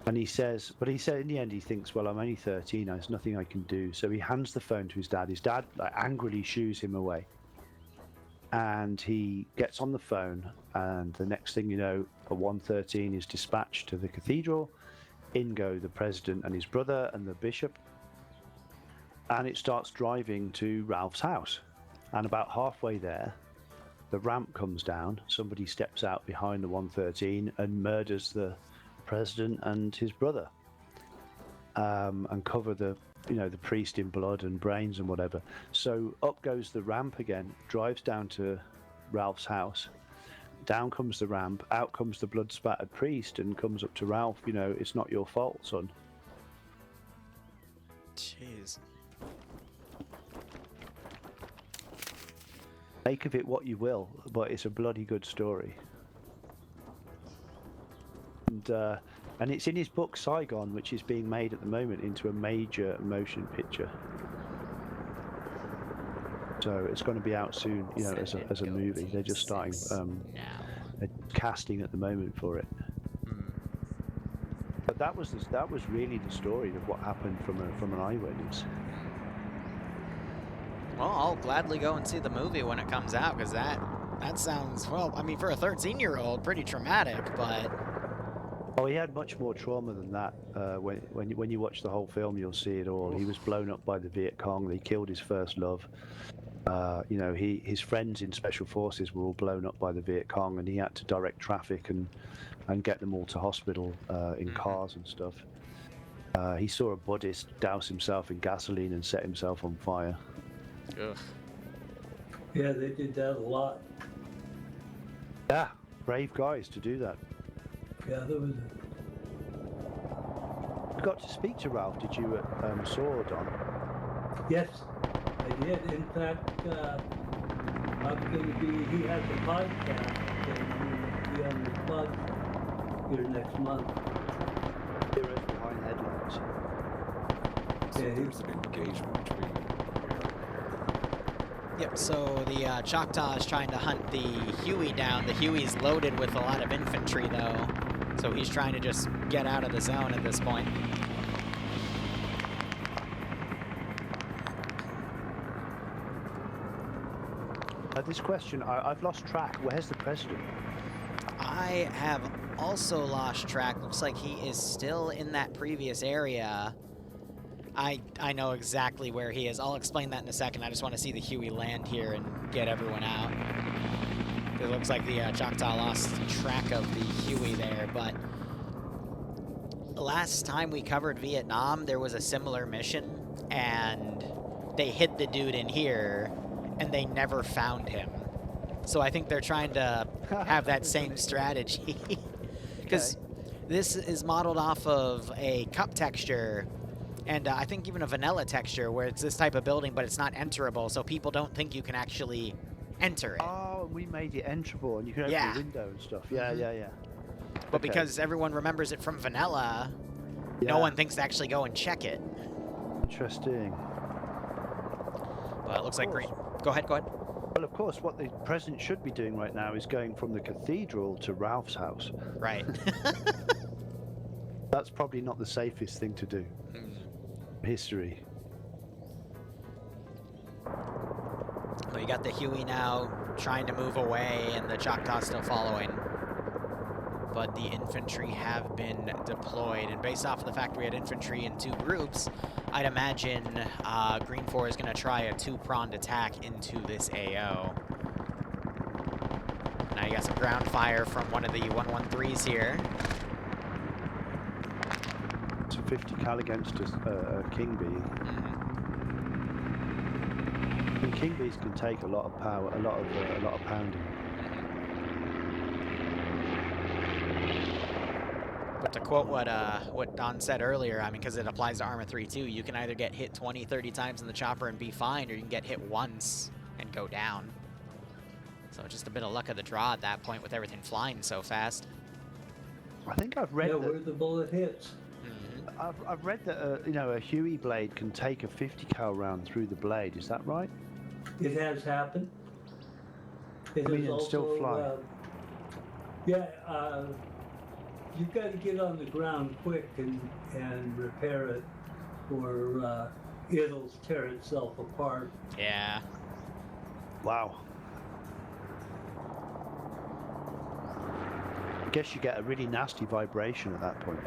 And he said in the end he thinks, well, I'm only 13, there's nothing I can do. So he hands the phone to his dad. His dad angrily shoos him away. And he gets on the phone, and the next thing you know, a 113 is dispatched to the cathedral. In go the president and his brother and the bishop. And it starts driving to Ralph's house. And about halfway there, the ramp comes down. Somebody steps out behind the 113 and murders the president and his brother, and cover the priest in blood and brains and whatever. So up goes the ramp again, drives down to Ralph's house, down comes the ramp, out comes the blood spattered priest, and comes up to Ralph. You know, it's not your fault, son. Jeez. Make of it what you will, but it's a bloody good story. And it's in his book Saigon, which is being made at the moment into a major motion picture. So it's going to be out soon, you know, as a movie. They're just starting casting at the moment for it. But that was really the story of what happened from an eyewitness. Well, I'll gladly go and see the movie when it comes out, because that sounds, well, I mean, for a 13-year-old, pretty traumatic, but... Oh, he had much more trauma than that. When you watch the whole film, you'll see it all. He was blown up by the Viet Cong. They killed his first love. You know, his friends in special forces were all blown up by the Viet Cong, and he had to direct traffic and get them all to hospital in cars and stuff. He saw a Buddhist douse himself in gasoline and set himself on fire. Ugh. Yeah, they did that a lot. Yeah, brave guys to do that. Yeah, there was. You got to speak to Ralph, did you, at Sword on? Yes, I did. In fact, I'm going to be. He has a podcast, and we'll be on the pod here next month. Heroes Behind Headlines. So Yeah, there's an engagement between. Yep, so the Choctaw is trying to hunt the Huey down. The Huey's loaded with a lot of infantry, though, so he's trying to just get out of the zone at this point. This question, I've lost track. Where's the president? I have also lost track. Looks like he is still in that previous area. I know exactly where he is. I'll explain that in a second. I just want to see the Huey land here and get everyone out. It looks like the Choctaw lost track of the Huey there, but last time we covered Vietnam, there was a similar mission, and they hid the dude in here, and they never found him. So I think they're trying to have that same strategy. Because this is modeled off of a cup texture, and I think even a vanilla texture, where it's this type of building, but it's not enterable, so people don't think you can actually enter it. Oh, we made it enterable, and you can open the window and stuff. Yeah, yeah. But because everyone remembers it from vanilla, no one thinks to actually go and check it. Interesting. Well, it looks like green. Go ahead, go ahead. Well, of course, what the president should be doing right now is going from the cathedral to Ralph's house. Right. That's probably not the safest thing to do. History. Well, you got the Huey now trying to move away, and the Choctaw still following. But the infantry have been deployed, and based off of the fact we had infantry in two groups, I'd imagine Green 4 is going to try a two-pronged attack into this AO. Now you got some ground fire from one of the 113s here. It's a 50 cal against a King Bee. And King Bees can take a lot of power, a lot of pounding. But to quote what Don said earlier, I mean, because it applies to Arma 3 too, you can either get hit 20, 30 times in the chopper and be fine, or you can get hit once and go down. So just a bit of luck of the draw at that point with everything flying so fast. I think I've read that where the bullet hits. I've read that you know, a Huey blade can take a 50 cal round through the blade. Is that right? It has happened. I mean, it's still fly. You've got to get on the ground quick and repair it, or it'll tear itself apart. Yeah. Wow. I guess you get a really nasty vibration at that point.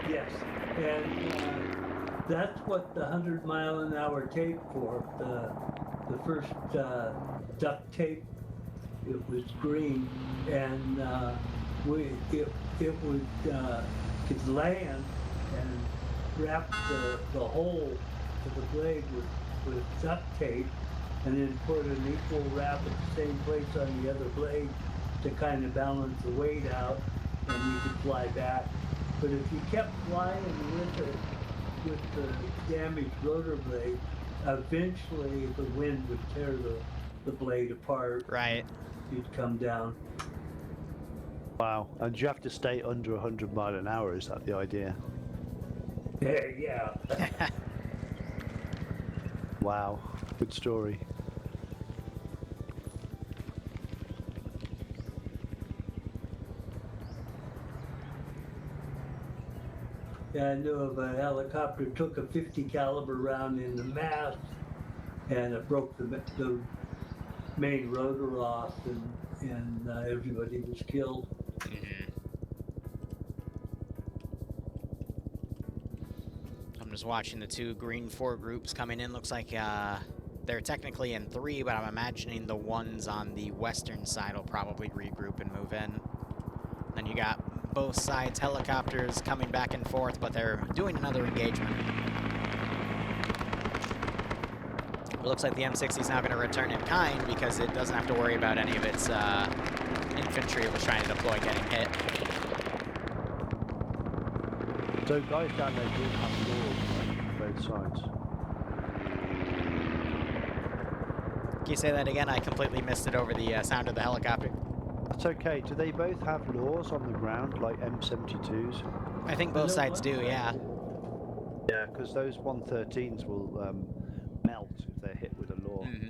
Yes, and that's what the 100-mile-an-hour tape for. The first duct tape, it was green, and it would could land and wrap the hole to the blade with duct tape, and then put an equal wrap at the same place on the other blade to kind of balance the weight out, and you could fly back. But if you kept flying with the damaged rotor blade, eventually the wind would tear the blade apart. Right. You'd come down. Wow. And you have to stay under 100 mile an hour. Is that the idea? Yeah. Wow. Good story. Yeah, I knew of a helicopter took a 50 caliber round in the mast, and it broke the main rotor off, and everybody was killed. I'm just watching the two Green 4 groups coming in. Looks like they're technically in 3, but I'm imagining the ones on the western side will probably regroup and move in. Then you got both sides helicopters coming back and forth, but they're doing another engagement. It looks like the M60 is now going to return in kind because it doesn't have to worry about any of its infantry it was trying to deploy getting hit. So guys down there do have laws, right, on both sides. Can you say that again? I completely missed it over the sound of the helicopter. That's okay. Do they both have laws on the ground like M72s? I think both sides do, yeah. Yeah, because those 113s will melt if they're hit with a law. Mm-hmm.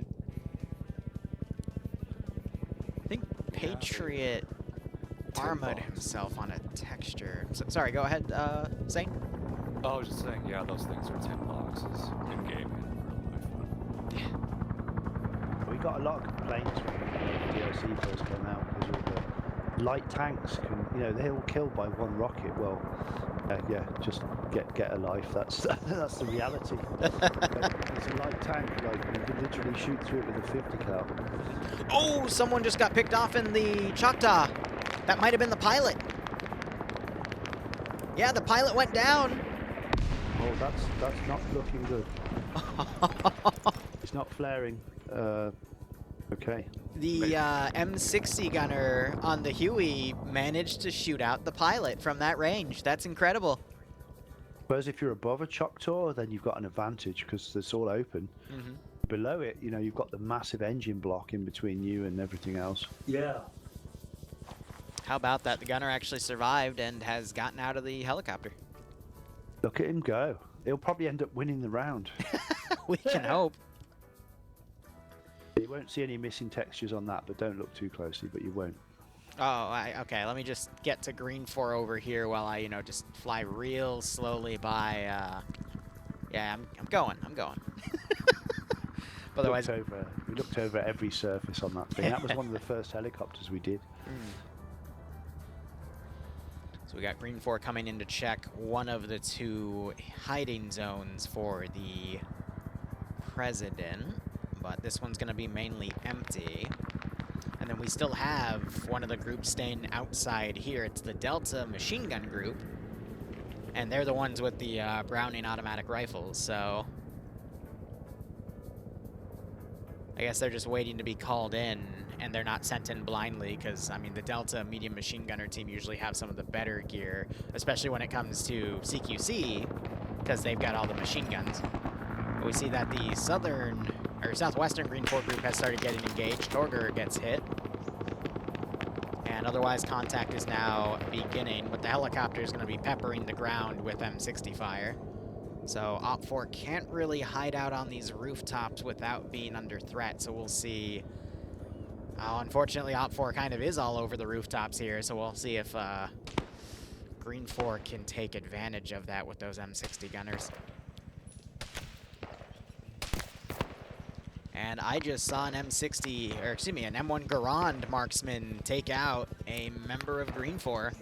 I think Patriot armored himself on a texture. So, sorry, go ahead, Zane. Oh, I was just saying, yeah, those things are 10 boxes in game. We got a lot of complaints when the DLC first came out because all the light tanks can, you know, they're all killed by one rocket. Well, yeah, just get a life. That's the reality. It's a light tank, like you can literally shoot through it with a 50 cal. Oh, someone just got picked off in the Choctaw. That might have been the pilot. Yeah, the pilot went down. Oh, that's not looking good. It's not flaring. Okay. The M60 gunner on the Huey managed to shoot out the pilot from that range. That's incredible. Whereas if you're above a Choctaw, then you've got an advantage because it's all open. Mm-hmm. Below it, you know, you've got the massive engine block in between you and everything else. Yeah. How about that? The gunner actually survived and has gotten out of the helicopter. Look at him go. He'll probably end up winning the round. We can hope. You won't see any missing textures on that, but don't look too closely, but you won't. Oh, okay. Let me just get to Green 4 over here while I, just fly real slowly by. Yeah, I'm going. Otherwise, we looked over every surface on that thing. That was one of the first helicopters we did. So we got Green 4 coming in to check one of the two hiding zones for the President, but this one's going to be mainly empty. And then we still have one of the groups staying outside here. It's the Delta machine gun group, and they're the ones with the Browning automatic rifles, so I guess they're just waiting to be called in, and they're not sent in blindly because, I mean, the Delta medium machine gunner team usually have some of the better gear, especially when it comes to CQC, because they've got all the machine guns. But we see that the southwestern Green 4 group has started getting engaged. Torger gets hit. And otherwise, contact is now beginning, but the helicopter is going to be peppering the ground with M60 fire. So Op4 can't really hide out on these rooftops without being under threat, so we'll see. Unfortunately, Op4 kind of is all over the rooftops here, so we'll see if Green 4 can take advantage of that with those M60 gunners. And I just saw an M60, or excuse me, an M1 Garand marksman take out a member of Green 4.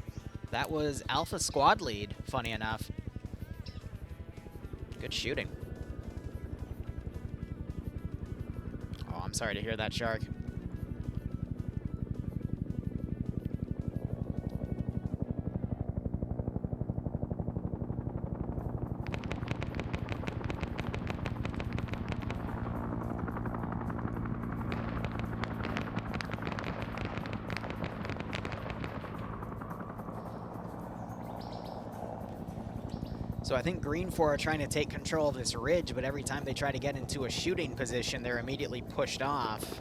That was Alpha Squad Lead, funny enough. Good shooting. Oh, I'm sorry to hear that, Shark. So I think Green 4 are trying to take control of this ridge, but every time they try to get into a shooting position, they're immediately pushed off.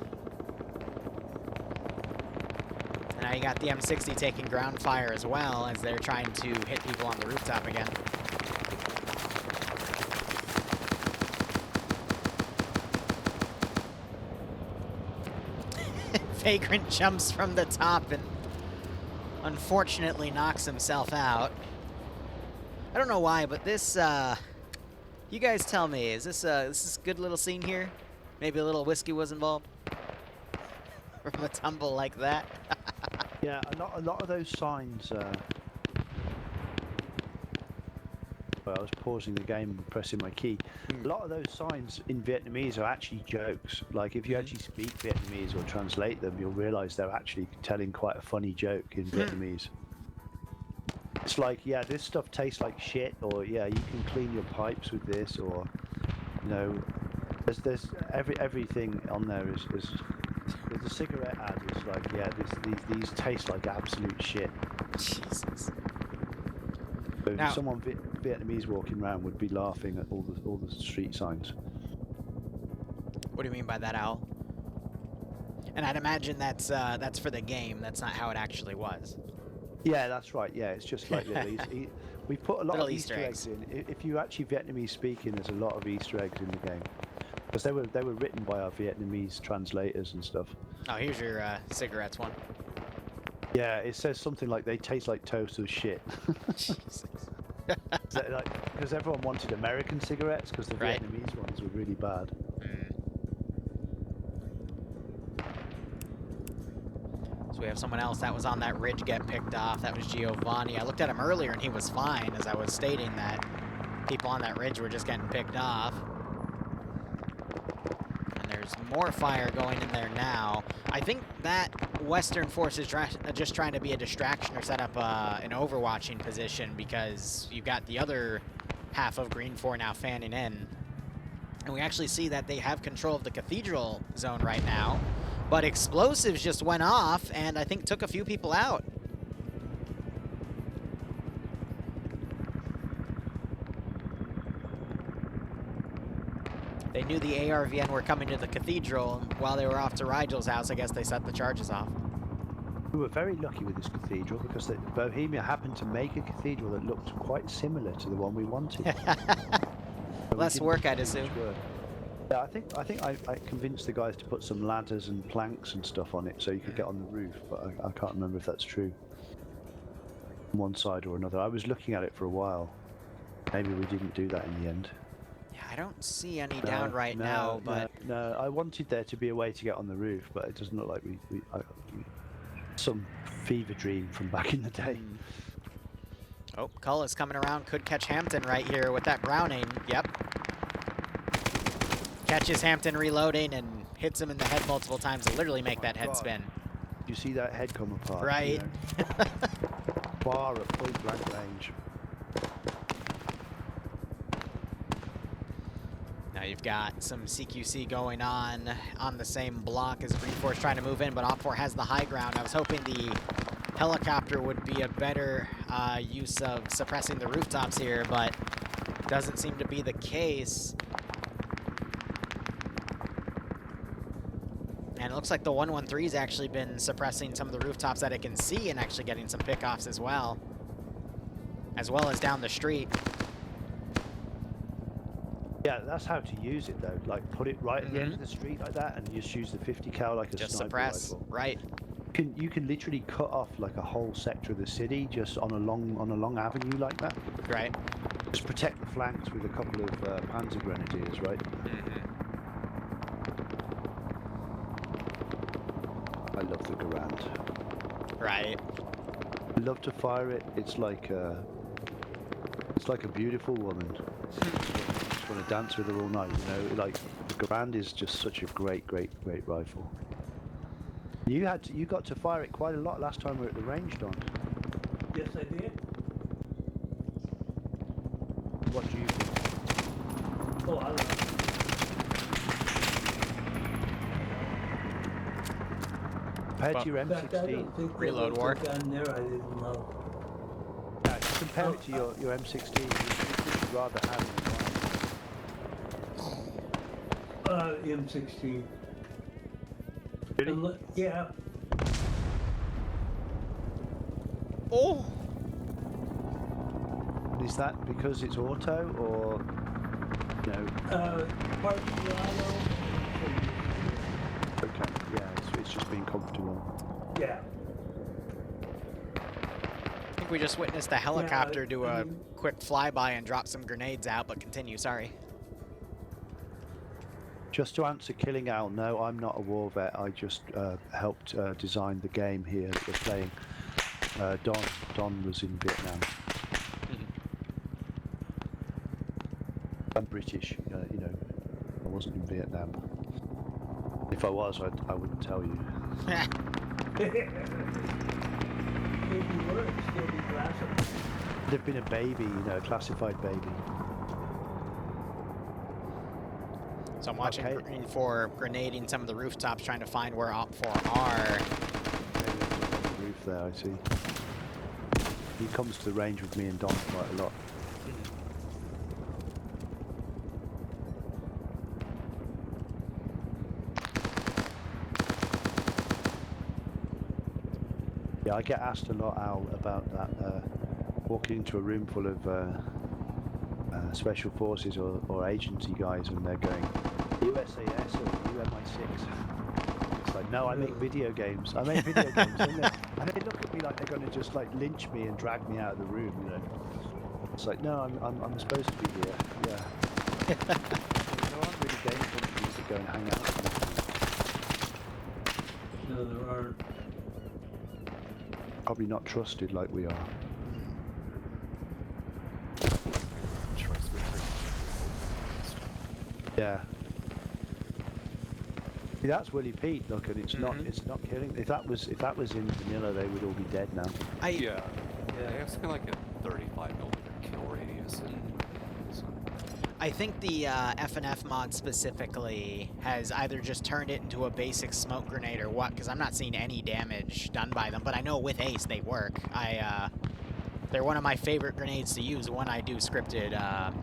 And now you got the M60 taking ground fire as well as they're trying to hit people on the rooftop again. Vagrant jumps from the top and unfortunately knocks himself out. I don't know why, but this, you guys tell me, is this a good little scene here? Maybe a little whiskey was involved? From a tumble like that? Yeah, a lot of those signs, well, I was pausing the game and pressing my key. A lot of those signs in Vietnamese are actually jokes. Like, if you actually speak Vietnamese or translate them, you'll realize they're actually telling quite a funny joke in Vietnamese. It's like, yeah, this stuff tastes like shit, or yeah, you can clean your pipes with this, or, you know, there's everything on there is the cigarette ad is like, yeah, these taste like absolute shit. Jesus. So Now, someone Vietnamese walking around would be laughing at all the street signs. what do you mean by that, Owl? And I'd imagine that's for the game. That's not how it actually was. Yeah, that's right. Yeah, it's just like little we put a lot Little of Easter eggs in. If you actually Vietnamese speaking, there's a lot of Easter eggs in the game because they were written by our Vietnamese translators and stuff. Oh, here's your cigarettes one. Yeah, it says something like they taste like toast or shit. Jesus. Because everyone wanted American cigarettes because the Right. Vietnamese ones were really bad. So we have someone else that was on that ridge get picked off. That was Giovanni. I looked at him earlier and he was fine, as I was stating that people on that ridge were just getting picked off. And there's more fire going in there now. I think that Western force is just trying to be a distraction or set up an overwatching position because you've got the other half of Green 4 now fanning in. And we actually see that they have control of the cathedral zone right now. But explosives just went off and I think took a few people out. They knew the ARVN were coming to the cathedral, and while they were off to Rigel's house, I guess they set the charges off. We were very lucky with this cathedral because Bohemia happened to make a cathedral that looked quite similar to the one we wanted. Less work, I'd assume. Yeah, I think I convinced the guys to put some ladders and planks and stuff on it so you could get on the roof, but I can't remember if that's true. On one side or another. I was looking at it for a while. Maybe we didn't do that in the end. Yeah, I don't see any down right now, but... No, I wanted there to be a way to get on the roof, but it doesn't look like some fever dream from back in the day. Oh, Cull is coming around, could catch Hampton right here with that Browning. Yep. Catches Hampton reloading and hits him in the head multiple times to literally make that head spin. You see that head come apart? Right. You know? Bar at point blank range. Now you've got some CQC going on the same block as Green 4 is trying to move in, but Op 4 has the high ground. I was hoping the helicopter would be a better use of suppressing the rooftops here, but doesn't seem to be the case. And it looks like the 113's actually been suppressing some of the rooftops that it can see and actually getting some pickoffs as well as down the street. Yeah, that's how to use it though. Like put it right at the end of the street like that, and just use the 50 cal like a Just sniper suppress, rifle. right? You can literally cut off like a whole sector of the city just on a long avenue like that. Right. Just protect the flanks with a couple of Panzer Grenadiers, right? I love the Garand. Right. I love to fire it. It's like a beautiful woman. Just want to dance with her all night, you know. Like the Garand is just such a great rifle. You got to fire it quite a lot last time we were at the range, Don. Yes, I did. What do you think? Oh, I don't know. Compared to your In fact, I M16, don't think Reload war. Gun there, I didn't know. yeah, compare it to your M16. rather have M16. Really? Yeah. Oh! Is that because it's auto or no? Partly auto. Okay, yeah, it's just being comfortable. Yeah. I think we just witnessed a helicopter do a quick flyby and drop some grenades out, but continue, sorry. Just to answer Killing Owl, no, I'm not a war vet. I just helped design the game here that we're playing. Don was in Vietnam. I'm British, you know. I wasn't in Vietnam. If I was, I wouldn't tell you. If you were, it'd still be classified. I'd have been a baby, you know, a classified baby. So I'm watching Okay. Green for grenading some of the rooftops, trying to find where Op 4 are. Maybe up on the roof there, I see. He comes to the range with me and Don quite a lot. Yeah, I get asked a lot, Al, about that. Walking into a room full of special forces or agency guys when they're going USAS or UMI6. It's like, no, I make video games. I make video games. And they look at me like they're going to just like lynch me and drag me out of the room, you know. It's like, no, I'm supposed to be here. Yeah. There aren't really game companies that go and hang out with me. No, there aren't. Probably not trusted like we are. Yeah. See, that's Willie Pete. Look, and it's not killing. If that was in vanilla, they would all be dead now. Yeah, it's kind of like a 35mm kill radius. I think the FNF mod specifically has either just turned it into a basic smoke grenade or what, because I'm not seeing any damage done by them, but I know with Ace they work. They're one of my favorite grenades to use when I do scripted,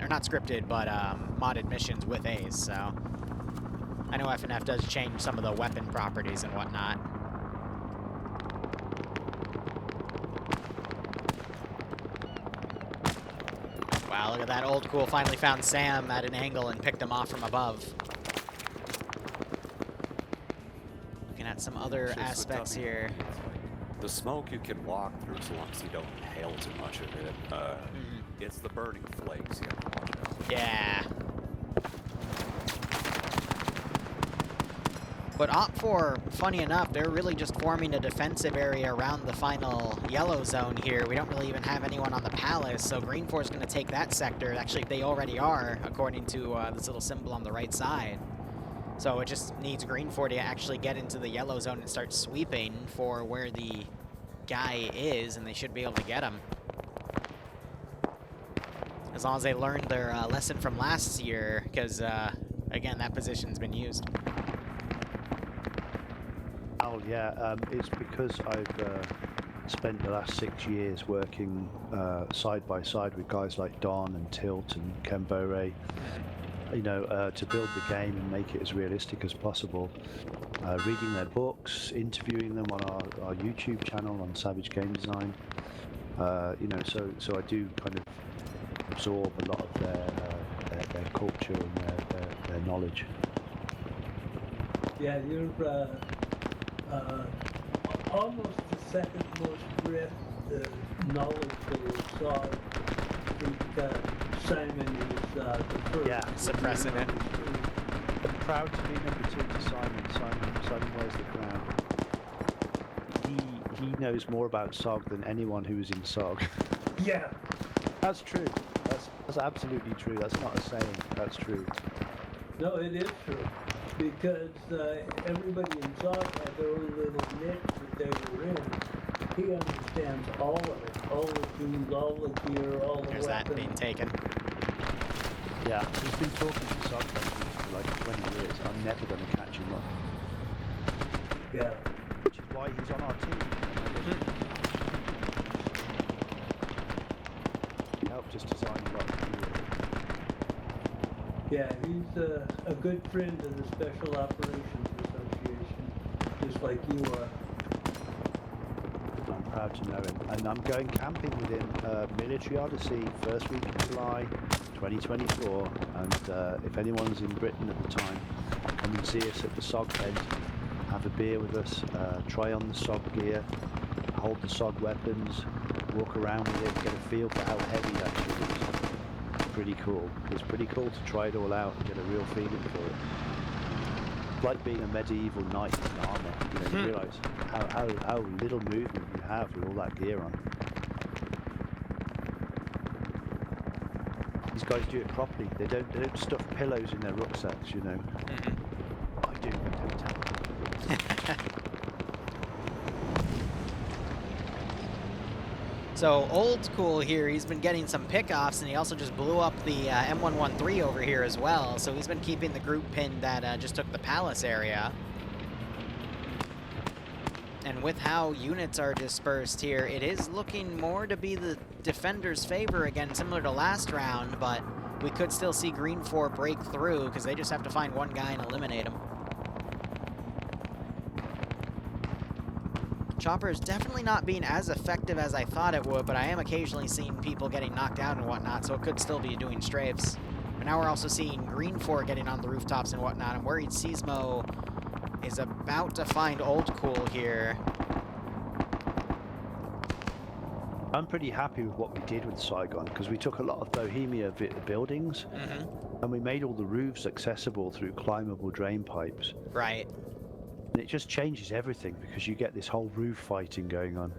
or not scripted, but modded missions with Ace, so I know FNF does change some of the weapon properties and whatnot. Wow, look at that. Old Cool finally found Sam at an angle and picked him off from above. Looking at some other aspects here. The smoke you can walk through as long as you don't inhale too much of it. It's the burning flakes you have to watch out. Yeah. But Op4, funny enough, they're really just forming a defensive area around the final yellow zone here. We don't really even have anyone on the palace, so Green 4 is going to take that sector. Actually, they already are, according to this little symbol on the right side. So it just needs Green 4 to actually get into the yellow zone and start sweeping for where the guy is, and they should be able to get him. As long as they learned their lesson from last year, because, again, that position's been used. Oh yeah, it's because I've spent the last 6 years working side by side with guys like Don and Tilt and Ken Bore, you know, to build the game and make it as realistic as possible. Reading their books, interviewing them on our YouTube channel on Savage Game Design. You know, so I do kind of absorb a lot of their culture and their knowledge. Yeah, you're almost the second most breadth knowledgeable SOG. I think Simon is the first. Yeah, suppressing it. I'm proud to be number 2 to Simon. Simon wears the crown. He knows more about SOG than anyone who was in SOG. Yeah. That's true. That's absolutely true. That's not a saying. That's true. No, it is true. Because everybody in SOG had their own little niche that they were in. He understands all of it. All the teams, all the gear, all the There's that weapons. being taken. Yeah, he's been talking to SOG companies for like 20 years. I'm never going to catch him up. Yeah. Which is why he's on our team. He helped us design a lot of gear. Yeah, he's a good friend of the Special Operations Association, just like you are. I'm proud to know him. And I'm going camping with him, Military Odyssey, first week of July 2024. And if anyone's in Britain at the time, come and see us at the SOG tent, have a beer with us, try on the SOG gear, hold the SOG weapons, walk around with it, get a feel for how heavy that shit is. Pretty cool. It's pretty cool to try it all out and get a real feeling for it. It's like being a medieval knight in armor. You know, you realise how little movement you have with all that gear on. These guys do it properly. They don't stuff pillows in their rucksacks, you know. I do, but don't tell them. So Old Cool here, he's been getting some pickoffs, and he also just blew up the M113 over here as well. So he's been keeping the group pinned that just took the palace area. And with how units are dispersed here, it is looking more to be the defenders' favor again, similar to last round, but we could still see Green 4 break through because they just have to find one guy and eliminate him. Chopper is definitely not being as effective as I thought it would, but I am occasionally seeing people getting knocked out and whatnot, so it could still be doing strafes. But now we're also seeing Green 4 getting on the rooftops and whatnot. I'm worried Seismo is about to find Old Cool here. I'm pretty happy with what we did with Saigon, because we took a lot of Bohemia buildings, and we made all the roofs accessible through climbable drain pipes. Right. And it just changes everything, because you get this whole roof fighting going on.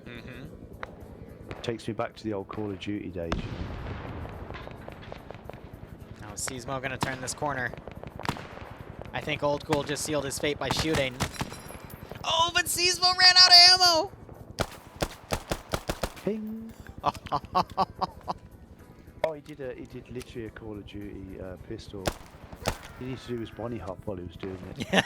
Takes me back to the old Call of Duty days. Now is Seismo gonna turn this corner? I think Old Cool just sealed his fate by shooting. Oh, but Seismo ran out of ammo! Ping! Oh, he did literally a Call of Duty pistol. He needs to do his bunny hop while he was doing it.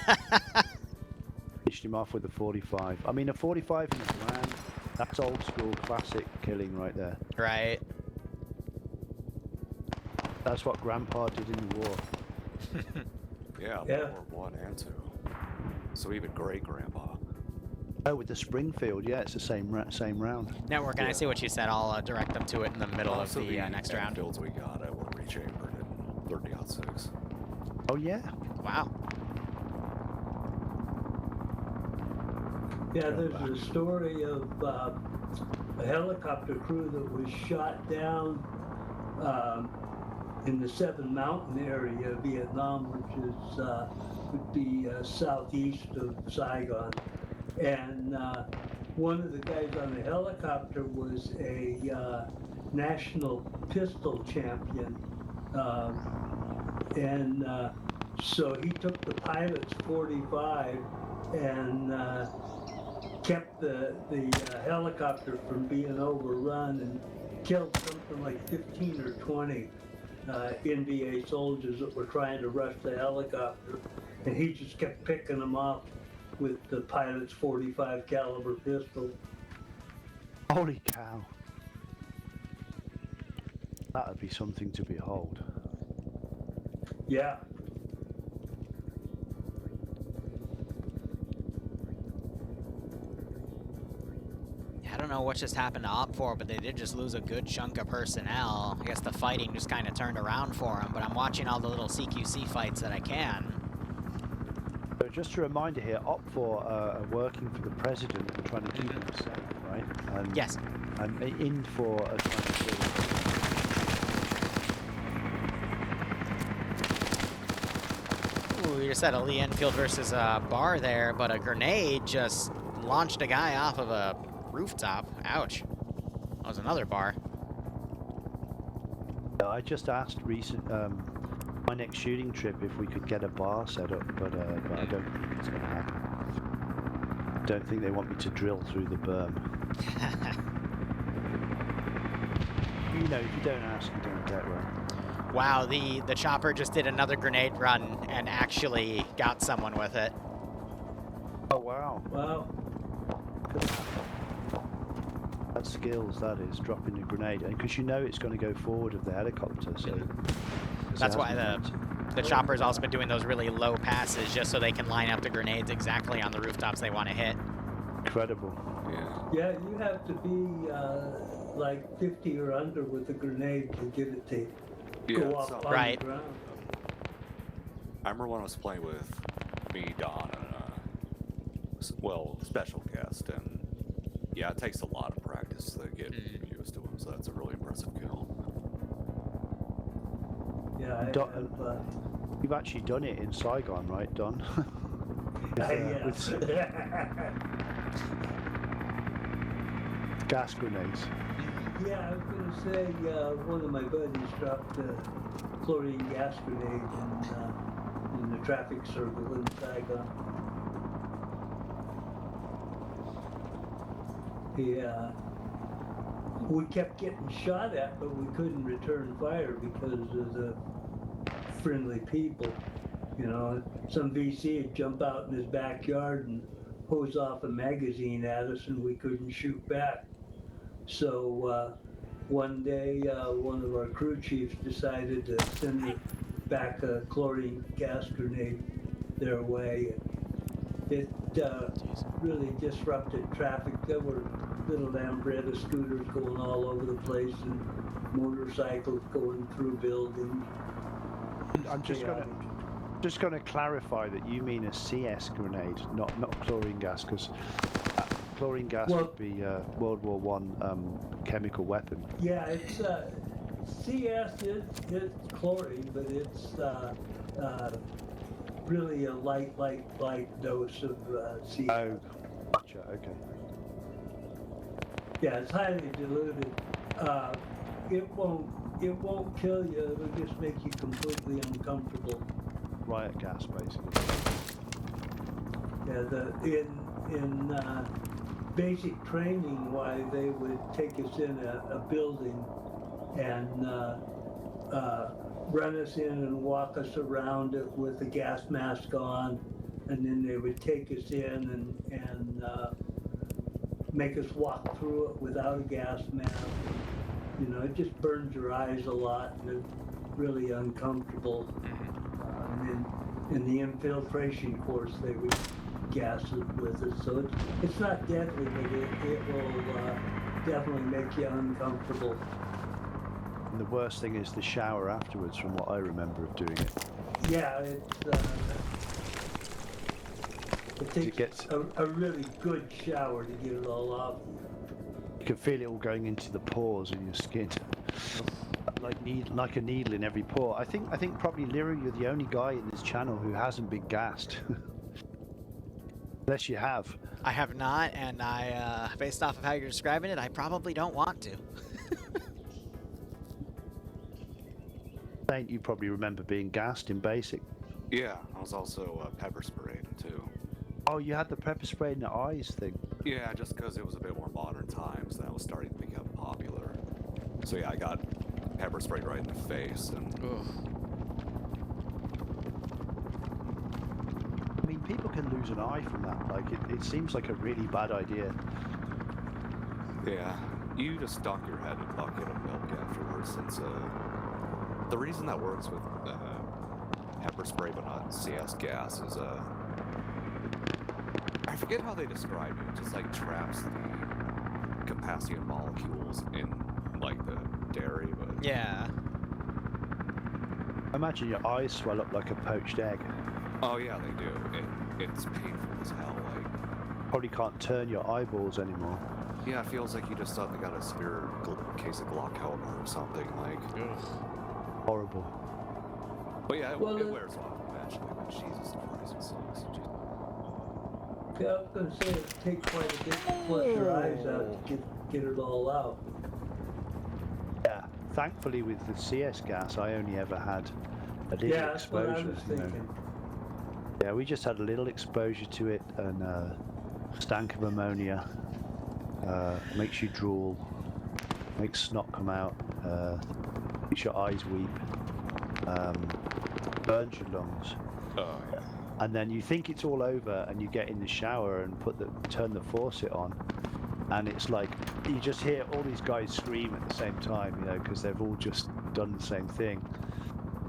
Finished him off with a 45. I mean, a 45 in his hand, that's old school classic killing right there. Right. That's what Grandpa did in the war. Yeah, Yeah. World War 1 and 2. So even great grandpa. Oh, with the Springfield, yeah, it's the same round. Network, and I see what you said. I'll direct them to it in the middle of Also, the next round. fields we got were rechambered in 30-06. Oh yeah. Wow. Yeah, there's a story of a helicopter crew that was shot down in the Seven Mountain area of Vietnam, which is would be southeast of Saigon. And one of the guys on the helicopter was a national pistol champion. So he took the pilot's 45 and kept the helicopter from being overrun and killed something like 15 or 20 NVA soldiers that were trying to rush the helicopter. And he just kept picking them off with the pilot's 45 caliber pistol. Holy cow. That would be something to behold. Yeah. I don't know what just happened to Op4, but they did just lose a good chunk of personnel. I guess the fighting just kind of turned around for them, but I'm watching all the little CQC fights that I can. So just a reminder here, OPFOR are working for the president and trying to keep him safe, right? And, Yes. And INFOR are trying to kill him. Ooh, you just had a Lee Enfield versus a bar there, but a grenade just launched a guy off of a rooftop. Ouch. That was another bar. I just asked my next shooting trip if we could get a bar set up, but I don't think it's going to happen. Don't think they want me to drill through the berm. You know, if you don't ask, you don't get, right? Wow, the chopper just did another grenade run and actually got someone with it. Oh, wow. Wow. Look at that. That's skills, that is, dropping a grenade. And because you know it's going to go forward of the helicopter, so... That's why the chopper's also been doing those really low passes just so they can line up the grenades exactly on the rooftops they want to hit. Incredible. Yeah. Yeah, you have to be like 50 or under with a grenade to get it to Yeah, go it's up not- on Right. the ground. I remember when I was playing with me, Don, and special guest, and yeah, it takes a lot of practice to get used to him. So that's a really impressive kill. Yeah, I Don- have, You've actually done it in Saigon, right, Don? yes. With gas grenades. Yeah, I was going to say, one of my buddies dropped a chlorine gas grenade in the traffic circle in Saigon. We kept getting shot at, but we couldn't return fire because of the friendly people. You know, some VC would jump out in his backyard and hose off a magazine at us, and we couldn't shoot back. So one day, one of our crew chiefs decided to send back a chlorine gas grenade their way. It really disrupted traffic. There were little Lambretta scooters going all over the place and motorcycles going through buildings. I'm just gonna clarify that you mean a CS grenade, not chlorine gas, because chlorine gas would be World War One chemical weapon. Yeah, it's CS is chlorine, but it's really a light dose of CS. Oh, gotcha. Okay. Yeah, it's highly diluted. It won't kill you. It'll just make you completely uncomfortable. Riot gas, basically. Yeah, in basic training, why they would take us in a building and run us in and walk us around it with a gas mask on, and then they would take us in and make us walk through it without a gas mask. You know, it just burns your eyes a lot and it's really uncomfortable. And in the infiltration course, they would gas it with us. So it's not deadly, but it will definitely make you uncomfortable. And the worst thing is the shower afterwards, from what I remember of doing it. Yeah, it takes a really good shower to get it all off. You can feel it all going into the pores in your skin, like a needle in every pore. I think probably Liru, you're the only guy in this channel who hasn't been gassed. Unless you have. I have not, and I, based off of how you're describing it, I probably don't want to. Saint, you probably remember being gassed in basic. Yeah, I was also pepper sprayed too. Oh, you had the pepper spray in the eyes thing. Yeah, just because it was a bit more modern times, that was starting to become popular. So yeah, I got pepper sprayed right in the face, and I mean, people can lose an eye from that. Like, it seems like a really bad idea. yeah, you just dunk your head in a bucket of milk afterwards. Since the reason that works with pepper spray but not CS gas is I forget how they describe it. It just like traps the capacitance molecules in like the dairy, but Yeah. Imagine your eyes swell up like a poached egg. oh yeah, they do. It's painful as hell. Like Probably can't turn your eyeballs anymore. yeah, it feels like you just suddenly got a severe case of glaucoma or something. Like Horrible. but yeah, it Well, wears off eventually. But Jesus Christ, it sucks. Yeah, I was going to say it takes quite a bit to flush your eyes out to get it all out. Yeah. Thankfully, with the CS gas, I only ever had a little Yeah, that's what I exposure. was you know. thinking. Yeah, we just had a little exposure to it, and stank of ammonia. Makes you drool. Makes snot come out. Makes your eyes weep. Burns your lungs. Oh yeah. And then you think it's all over, and you get in the shower and turn the faucet on, and it's like you just hear all these guys scream at the same time, you know, because they've all just done the same thing.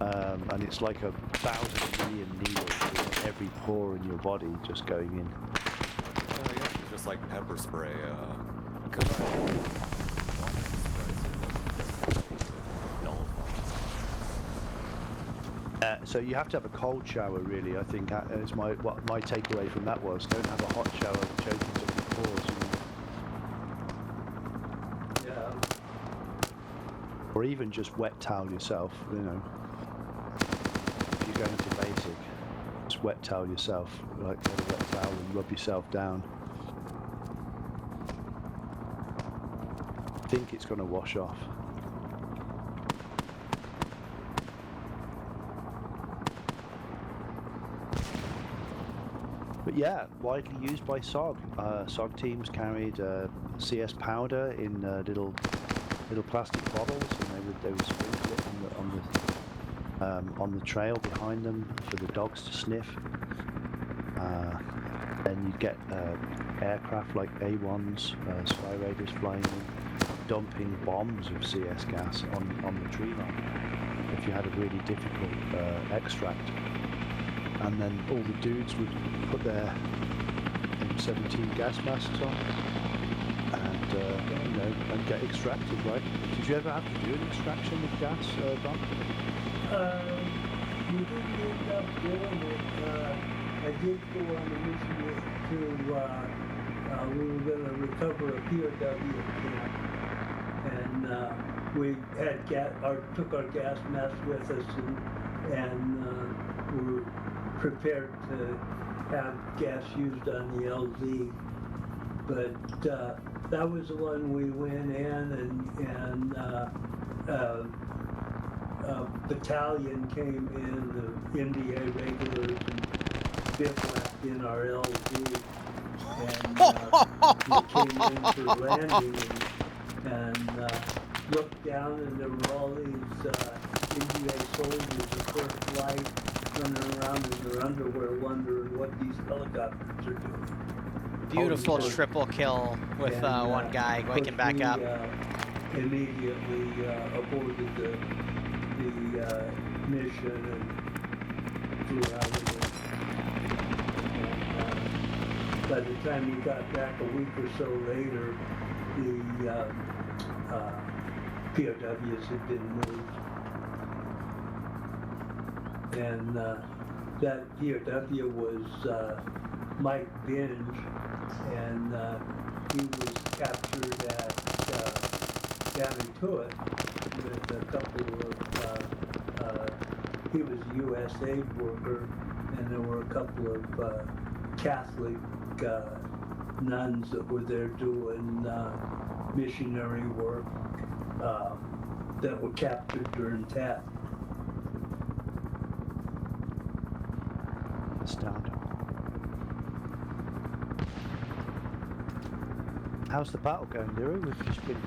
and it's like 1,000 million needles in every pore in your body just going in. Yeah, it's just like pepper spray. So you have to have a cold shower, really. I think is what my takeaway from that was. Don't have a hot shower which opens up your pores. You know? Yeah. Or even just wet towel yourself. You know, if you're going to basic, just wet towel yourself. Like get a wet towel and rub yourself down. I think it's going to wash off. But yeah, widely used by SOG. SOG teams carried CS powder in little plastic bottles, and they would sprinkle it on the trail behind them for the dogs to sniff. Then you'd get aircraft like A1s, Spy Raiders flying in, dumping bombs of CS gas on the tree line if you had a really difficult extract. And then all the dudes would put their M17 gas masks on and you know, and get extracted, right? Did you ever have to do an extraction with gas, Don? We didn't end up doing it. I did go on a mission to, we were going to recover a POW camp. And we had took our gas mask with us and were prepared to have gas used on the LZ. But that was the one we went in and a battalion came in, the MDA regulars, and bivouacked in our LZ. And we came in for landing and looked down, and there were all these MDA soldiers of first light running around in their underwear wondering what these helicopters are doing. Beautiful triple kill with And, one guy waking back up. Immediately aborted the mission and flew out of it. And, by the time we got back a week or so later, the POWs had been moved. And that POW was Mike Binge, and he was captured at down in Tuit with a couple of, he was a U.S. aid worker, and there were a couple of Catholic nuns that were there doing missionary work that were captured during TAP. Astounding. How's the battle going, Liru? We've just been...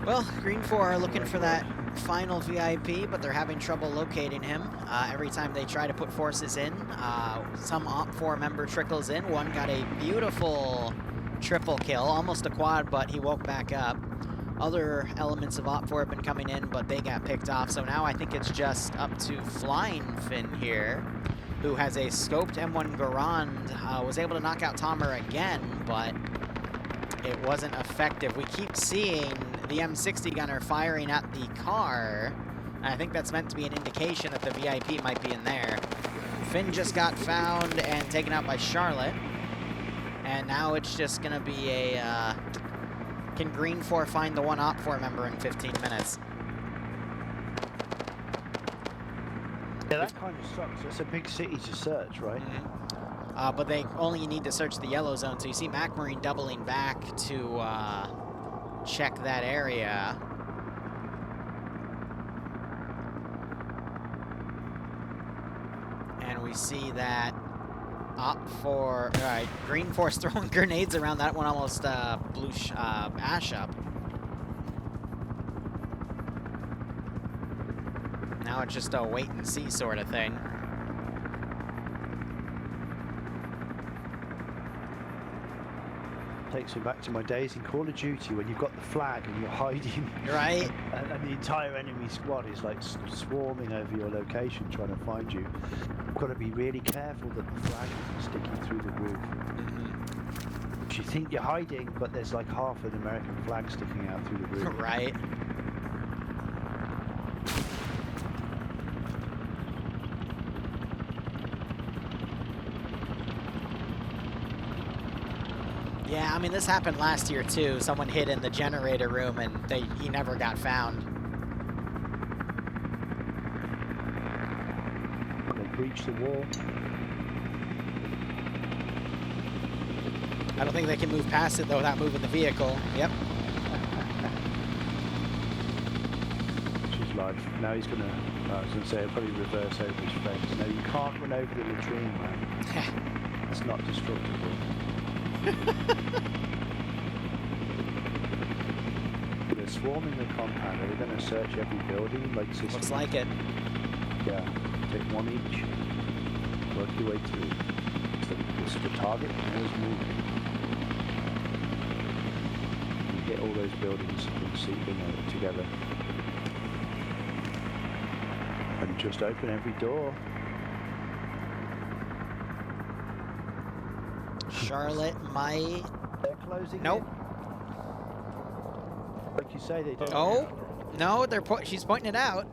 Well, Green 4 are looking for that final VIP, but they're having trouble locating him. Every time they try to put forces in, some Op4 member trickles in. One got a beautiful triple kill, almost a quad, but he woke back up. Other elements of Op4 have been coming in, but they got picked off. So now I think it's just up to Flying Finn here, who has a scoped M1 Garand, was able to knock out Tomer again, but it wasn't effective. We keep seeing the M60 gunner firing at the car, and I think that's meant to be an indication that the VIP might be in there. Finn just got found and taken out by Charlotte, and now it's just gonna be a, can Green 4 find the one Op4 member in 15 minutes? Yeah, that kind of sucks. It's a big city to search, right? Mm-hmm. But they only need to search the yellow zone, so you see Mac Marine doubling back to check that area. And we see that Green 4's throwing grenades around. That one almost blew Ash up. Now it's just a wait and see sort of thing. takes me back to my days in Call of Duty when you've got the flag and you're hiding, Right? and the entire enemy squad is like swarming over your location trying to find you. You've got to be really careful that the flag isn't sticking through the roof. You think you're hiding, but there's like half an American flag sticking out through the roof. Right. Yeah, I mean, this happened last year too. Someone hid in the generator room and he never got found. They breached the wall. I don't think they can move past it though without moving the vehicle. Yep. Which is life. Now he's gonna, I was gonna say, he'll probably reverse over his fence. No, you can't run over the latrine, man. That's not destructible. They're swarming the compound. Are they going to search every building like system? Looks like it. Yeah. Take one each. Work your way through. So this is the target. There's moving. You hit all those buildings and see them together. And just open every door. Charlotte might. They're closing. Nope. In. Like you say, they don't. Oh, no, she's pointing it out.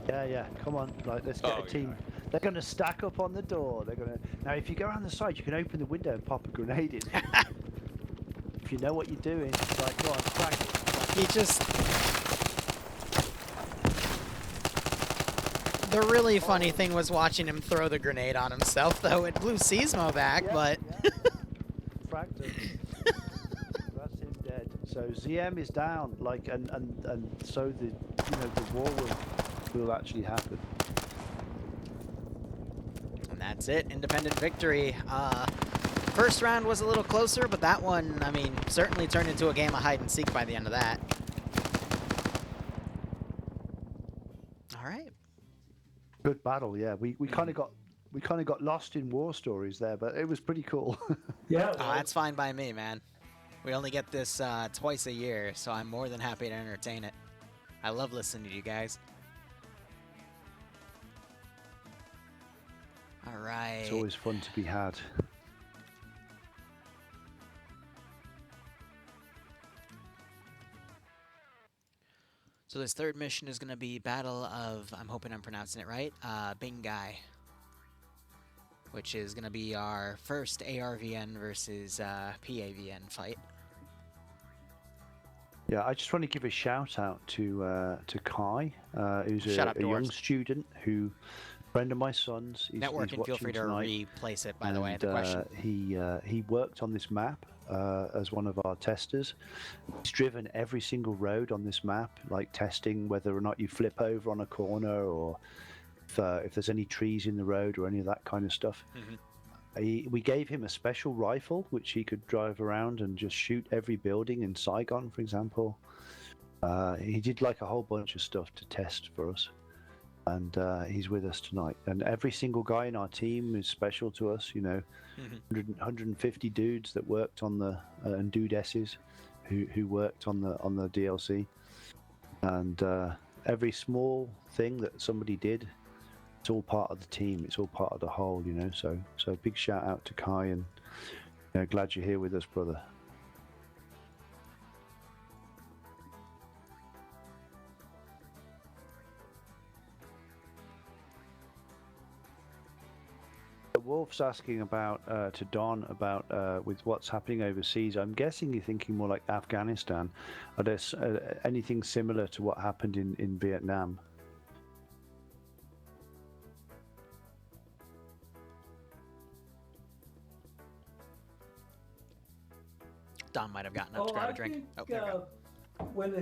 Yeah. Come on, like let's get a team. Yeah. They're going to stack up on the door. They're going to. Now, if you go around the side, you can open the window and pop a grenade in. If you know what you're doing, like go on, crack it. He just. The really funny thing was watching him throw the grenade on himself, though. It blew Seismo back, but... Fragged him. That's him dead. So ZM is down, like, and so the war will actually happen. And that's it. Independent victory. First round was a little closer, but that one, I mean, certainly turned into a game of hide and seek by the end of that. All right. Good battle, yeah. We kind of got lost in war stories there, but it was pretty cool. Yeah. Oh, that's fine by me, man. We only get this twice a year, so I'm more than happy to entertain it. I love listening to you guys. All right. It's always fun to be had. So this third mission is going to be Battle of, I'm hoping I'm pronouncing it right, Bingai, which is going to be our first ARVN versus PAVN fight. Yeah, I just want to give a shout out to Kai, who's a young student who, friend of my son's. Networking, feel free to replace it, by the way, the question. He worked on this map as one of our testers. He's driven every single road on this map, like testing whether or not you flip over on a corner or if there's any trees in the road or any of that kind of stuff. We gave him a special rifle which he could drive around and just shoot every building in Saigon, for example. He did like a whole bunch of stuff to test for us, and he's with us tonight. And every single guy in our team is special to us, you know. 150 dudes that worked on the and dudesses who worked on the DLC, and every small thing that somebody did, it's all part of the team. It's all part of the whole, you know. So big shout out to Kai, and glad you're here with us, brother. Wolf's asking about to Don about with what's happening overseas. I'm guessing you're thinking more like Afghanistan. Are there anything similar to what happened in Vietnam? Don might have gotten up to grab a drink. When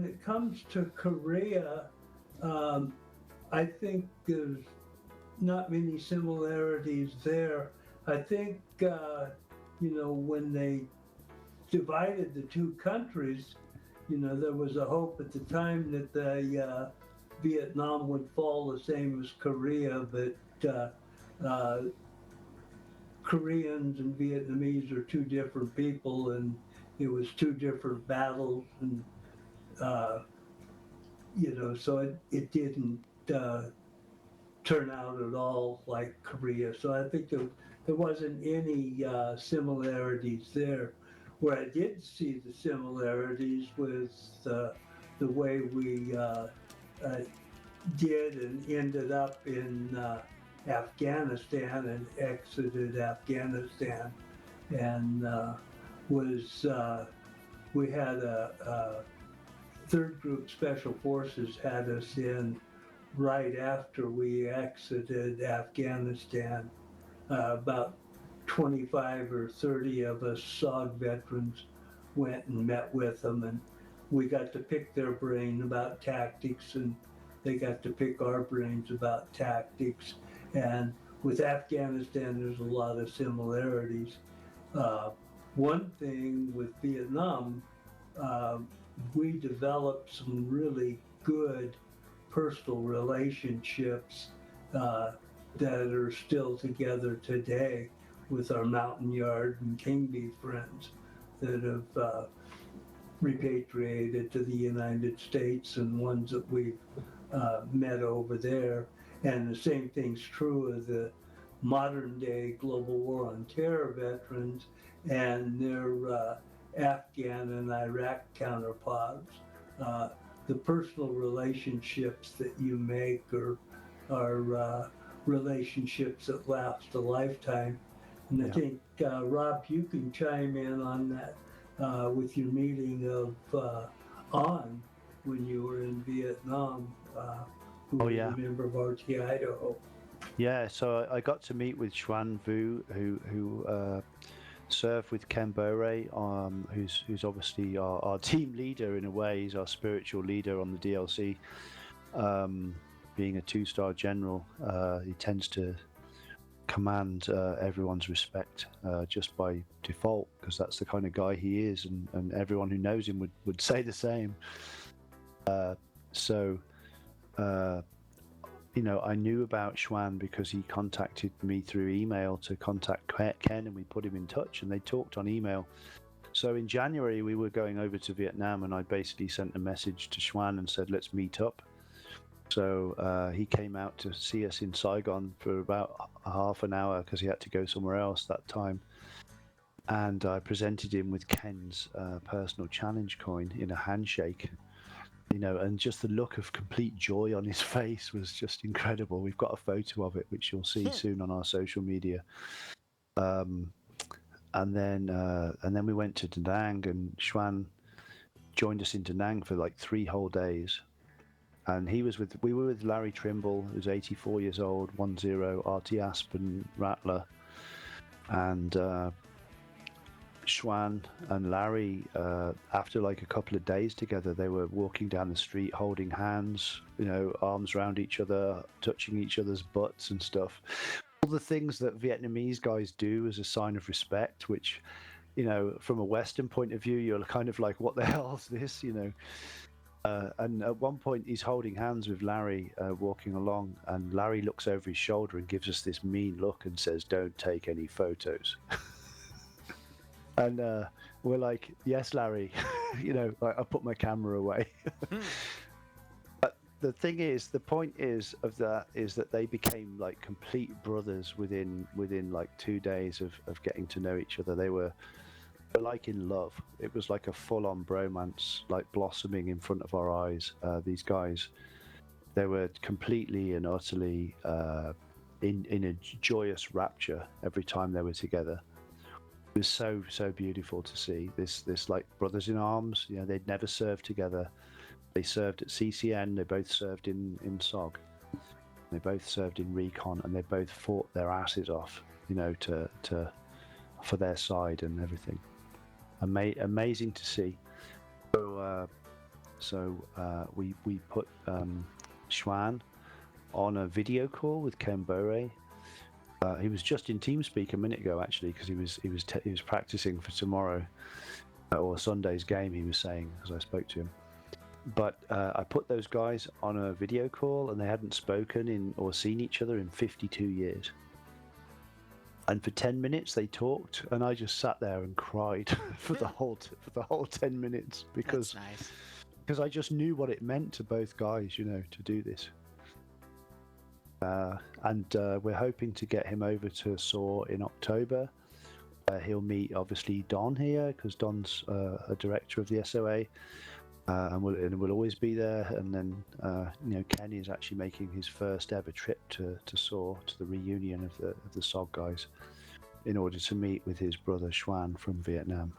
it comes to Korea, I think there's not many similarities there. I think when they divided the two countries, there was a hope at the time that the Vietnam would fall the same as Korea, but Koreans and Vietnamese are two different people, and it was two different battles, and so it didn't turn out at all like Korea. So I think there wasn't any similarities there. Where I did see the similarities was the way we did and ended up in Afghanistan and exited Afghanistan, and we had a third group special forces had us in right after we exited Afghanistan. About 25 or 30 of us SOG veterans went and met with them, and we got to pick their brain about tactics, and they got to pick our brains about tactics. And with Afghanistan, there's a lot of similarities. One thing with Vietnam, we developed some really good personal relationships that are still together today with our Mountain Yard and King Bee friends that have repatriated to the United States, and ones that we've met over there. And the same thing's true of the modern day global war on terror veterans and their Afghan and Iraq counterparts. The personal relationships that you make are relationships that last a lifetime. And I think, Rob, you can chime in on that with your meeting of On when you were in Vietnam, who was a member of RT Idaho. Yeah, so I got to meet with Xuan Vu, who served with Ken Bore, who's obviously our team leader in a way. He's our spiritual leader on the DLC. Being a 2-star general, he tends to command everyone's respect just by default, because that's the kind of guy he is, and everyone who knows him would say the same. I knew about Xuan because he contacted me through email to contact Ken, and we put him in touch, and they talked on email. So in January, we were going over to Vietnam, and I basically sent a message to Xuan and said, let's meet up. So he came out to see us in Saigon for about half an hour because he had to go somewhere else that time. And I presented him with Ken's personal challenge coin in a handshake. And just the look of complete joy on his face was just incredible. We've got a photo of it, which you'll see soon on our social media. And then we went to Da Nang, and Xuan joined us in Da Nang for like 3 whole days. And we were with Larry Trimble, who's 84 years old, 10, RT Aspen Rattler, and Xuan and Larry, after like a couple of days together, they were walking down the street holding hands, arms around each other, touching each other's butts and stuff. All the things that Vietnamese guys do as a sign of respect, which, from a Western point of view, you're kind of like, what the hell is this, And at one point, he's holding hands with Larry, walking along, and Larry looks over his shoulder and gives us this mean look and says, "Don't take any photos." And we're like, "Yes, Larry." I put my camera away. But the point is that they became like complete brothers within like 2 days of getting to know each other. They were like in love. It was like a full-on bromance, like blossoming in front of our eyes. These guys, they were completely and utterly in a joyous rapture every time they were together. It was so beautiful to see this like brothers in arms. They'd never served together. They served at CCN. They both served in SOG. They both served in Recon, and they both fought their asses off, for their side and everything. Amazing to see. So we put Xuan on a video call with Ken Bore. He was just in TeamSpeak a minute ago, actually, because he was practicing for tomorrow or Sunday's game. He was saying, as I spoke to him. But I put those guys on a video call, and they hadn't spoken or seen each other in 52 years. And for 10 minutes they talked, and I just sat there and cried for the whole 10 minutes That's nice. because I just knew what it meant to both guys, you know, to do this. And we're hoping to get him over to SAW in October. He'll meet obviously Don here because Don's a director of the SOA, and we'll always be there. And then you know, Kenny is actually making his first ever trip to SAW, to the reunion of the SOG guys, in order to meet with his brother Xuan from Vietnam.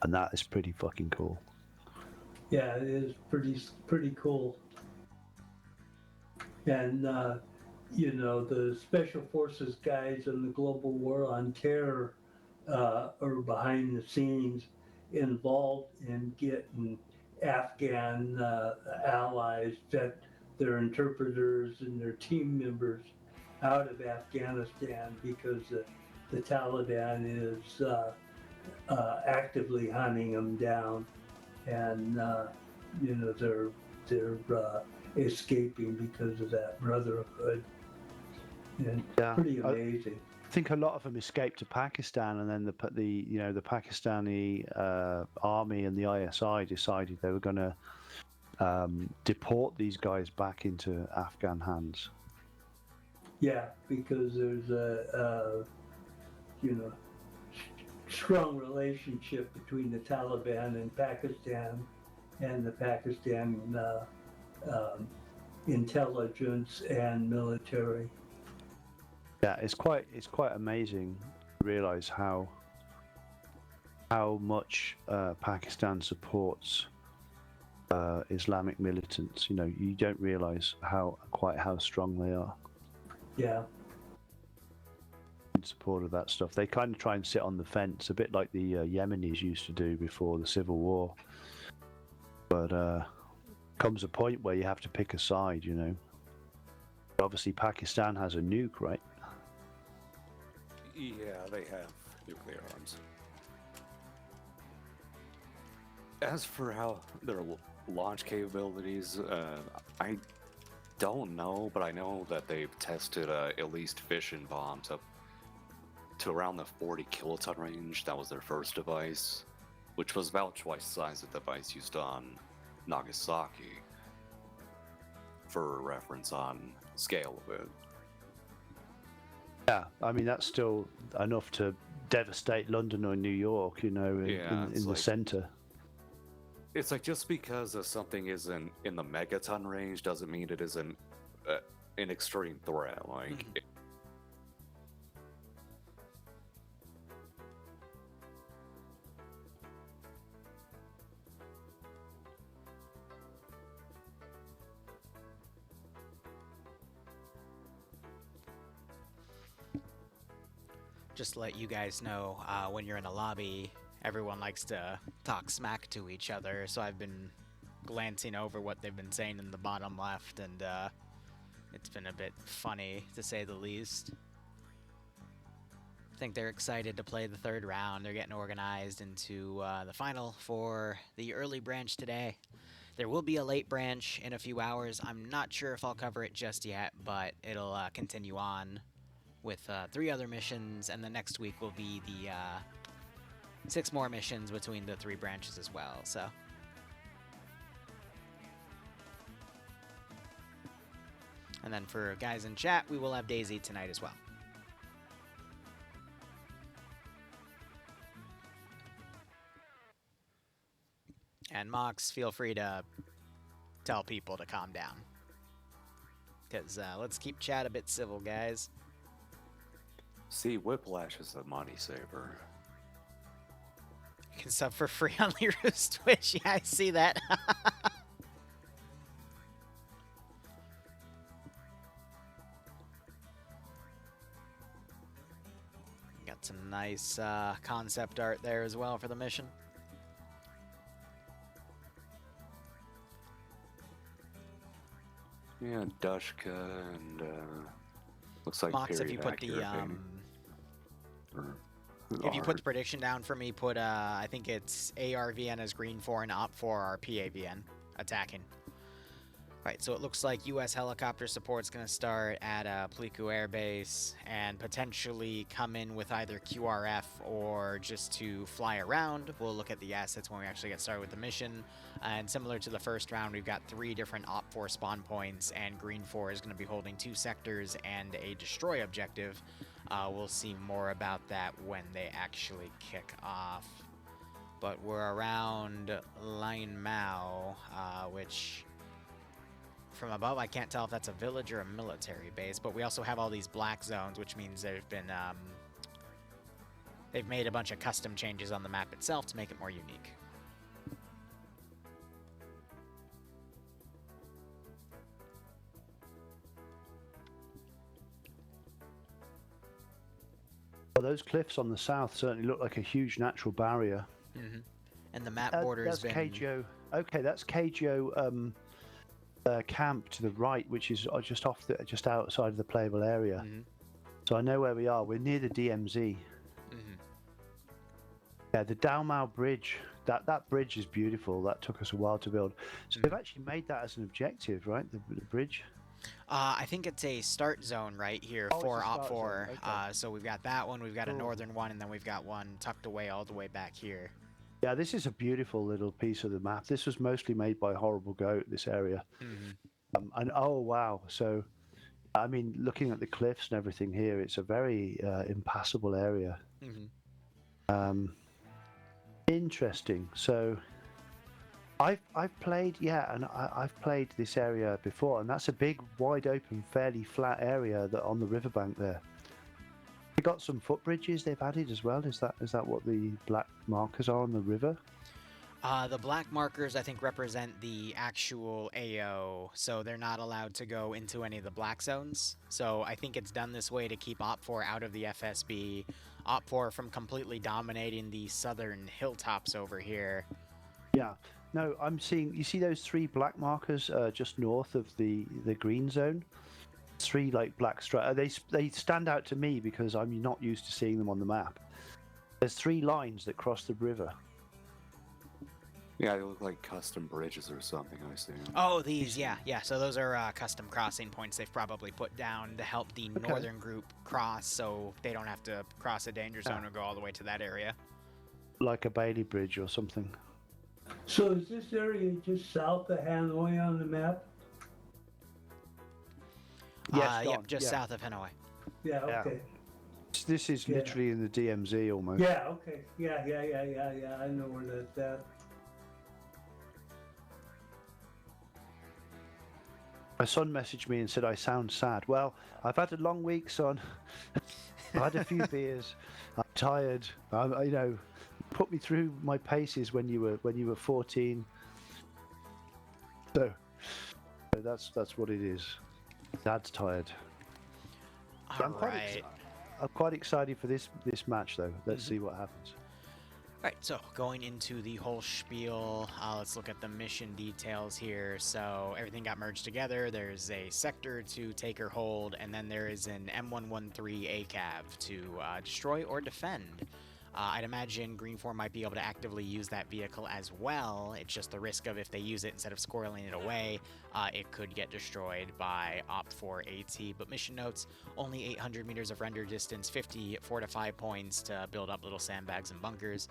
And that is pretty fucking cool. Yeah, it is pretty cool. And you know, the Special Forces guys and the Global War on Terror are behind the scenes involved in getting Afghan allies, that their interpreters and their team members, out of Afghanistan because the Taliban is actively hunting them down, and you know, they're escaping because of that brotherhood. And Yeah, pretty amazing. I think a lot of them escaped to Pakistan, and then the you know, the Pakistani army and the ISI decided they were going to deport these guys back into Afghan hands. Yeah, because there's a you know, strong relationship between the Taliban and Pakistan, and the Pakistan intelligence and military. Yeah, it's quite amazing to realize how much Pakistan supports Islamic militants. You know, you don't realize how strong they are Yeah, in support of that stuff. They kind of try and sit on the fence, a bit like the Yemenis used to do before the civil war. But comes a point where you have to pick a side, you know. Obviously, Pakistan has a nuke, right? Yeah, they have nuclear arms. As for how their launch capabilities, I don't know, but I know that they've tested at least fission bombs up to around the 40 kiloton range. That was their first device, which was about twice the size of the device used on Nagasaki, for reference on scale of it. Yeah, I mean, that's still enough to devastate London or New York, you know, in the like, center. It's like, just because something isn't in the megaton range doesn't mean it isn't an extreme threat. Like, Just to let you guys know, when you're in a lobby, everyone likes to talk smack to each other, so I've been glancing over what they've been saying in the bottom left, and it's been a bit funny, to say the least. I think they're excited to play the third round. They're getting organized into the final for the early branch today. There will be a late branch in a few hours. I'm not sure if I'll cover it just yet, but it'll continue on with 3 other missions, and the next week will be the 6 more missions between the 3 branches as well. So, and then for guys in chat, we will have Daisy tonight as well. And Mox, feel free to tell people to calm down, because let's keep chat a bit civil, guys. see, Whiplash is a money saver. You can sub for free on Liru's Twitch. Yeah, I see that. Got some nice concept art there as well for the mission. Yeah, Dushka and looks like Mox, if you period put the accurate if you put the prediction down for me, put I think it's ARVN as green 4 and Op 4 are PAVN attacking. Right, so it looks like U.S. helicopter support's going to start at Pleiku Air Base and potentially come in with either QRF or just to fly around. We'll look at the assets when we actually get started with the mission. And similar to the first round, we've got 3 different Op4 spawn points, and Green 4 is going to be holding 2 sectors and a destroy objective. We'll see more about that when they actually kick off. But we're around Line Mao, which... From above, I can't tell if that's a village or a military base, but we also have all these black zones, which means they've made a bunch of custom changes on the map itself to make it more unique. Well, those cliffs on the south certainly look like a huge natural barrier. Mm-hmm. And the map border has been... That's KGO. Okay, that's KGO camp to the right, which is just outside of the playable area. Mm-hmm. So I know where we are. We're near the DMZ. Mm-hmm. Yeah, the Dalmau Bridge. That bridge is beautiful. That took us a while to build. So they've actually made that as an objective, right? The bridge. I think it's a start zone right here for Op4. Okay. So we've got that one, we've got a northern one, and then we've got one tucked away all the way back here. Yeah, this is a beautiful little piece of the map. This was mostly made by Horrible Goat, this area. Mm-hmm. And oh, wow. So, I mean, looking at the cliffs and everything here, it's a very impassable area. Mm-hmm. Interesting. So, I've played, and I've played this area before, and that's a big, wide open, fairly flat area that on the riverbank there. We got some footbridges they've added as well. Is that what the black markers are on the river? The black markers, I think, represent the actual AO, so they're not allowed to go into any of the black zones. So I think it's done this way to keep Op4 out of the FSB, Op4 from completely dominating the southern hilltops over here. Yeah. No, I'm seeing... You see those 3 black markers just north of the green zone? 3 like black stripes. They stand out to me because I'm not used to seeing them on the map. There's 3 lines that cross the river. Yeah, they look like custom bridges or something, I assume. Oh, these, yeah. So those are custom crossing points they've probably put down to help the northern group cross, so they don't have to cross a danger zone or go all the way to that area. Like a Bailey Bridge or something. So is this area just south of Hanoi on the map? Yes, yep, just south of Hanoi. Yeah, okay. This is literally in the DMZ almost. Yeah, okay. Yeah. I know where that's at. My son messaged me and said I sound sad. Well, I've had a long week, son. I've had a few beers. I'm tired. Put me through my paces when you were 14. So that's what it is. Dad's tired. I'm quite excited for this match, though. Let's see what happens. Alright, so going into the whole spiel, let's look at the mission details here. So everything got merged together. There's a sector to take or hold, and then there is an M113 ACAV to destroy or defend. I'd imagine Green 4 might be able to actively use that vehicle as well. It's just the risk of if they use it instead of squirreling it away, it could get destroyed by Op4 AT. But mission notes, only 800 meters of render distance, 50 fortify points to build up little sandbags and bunkers.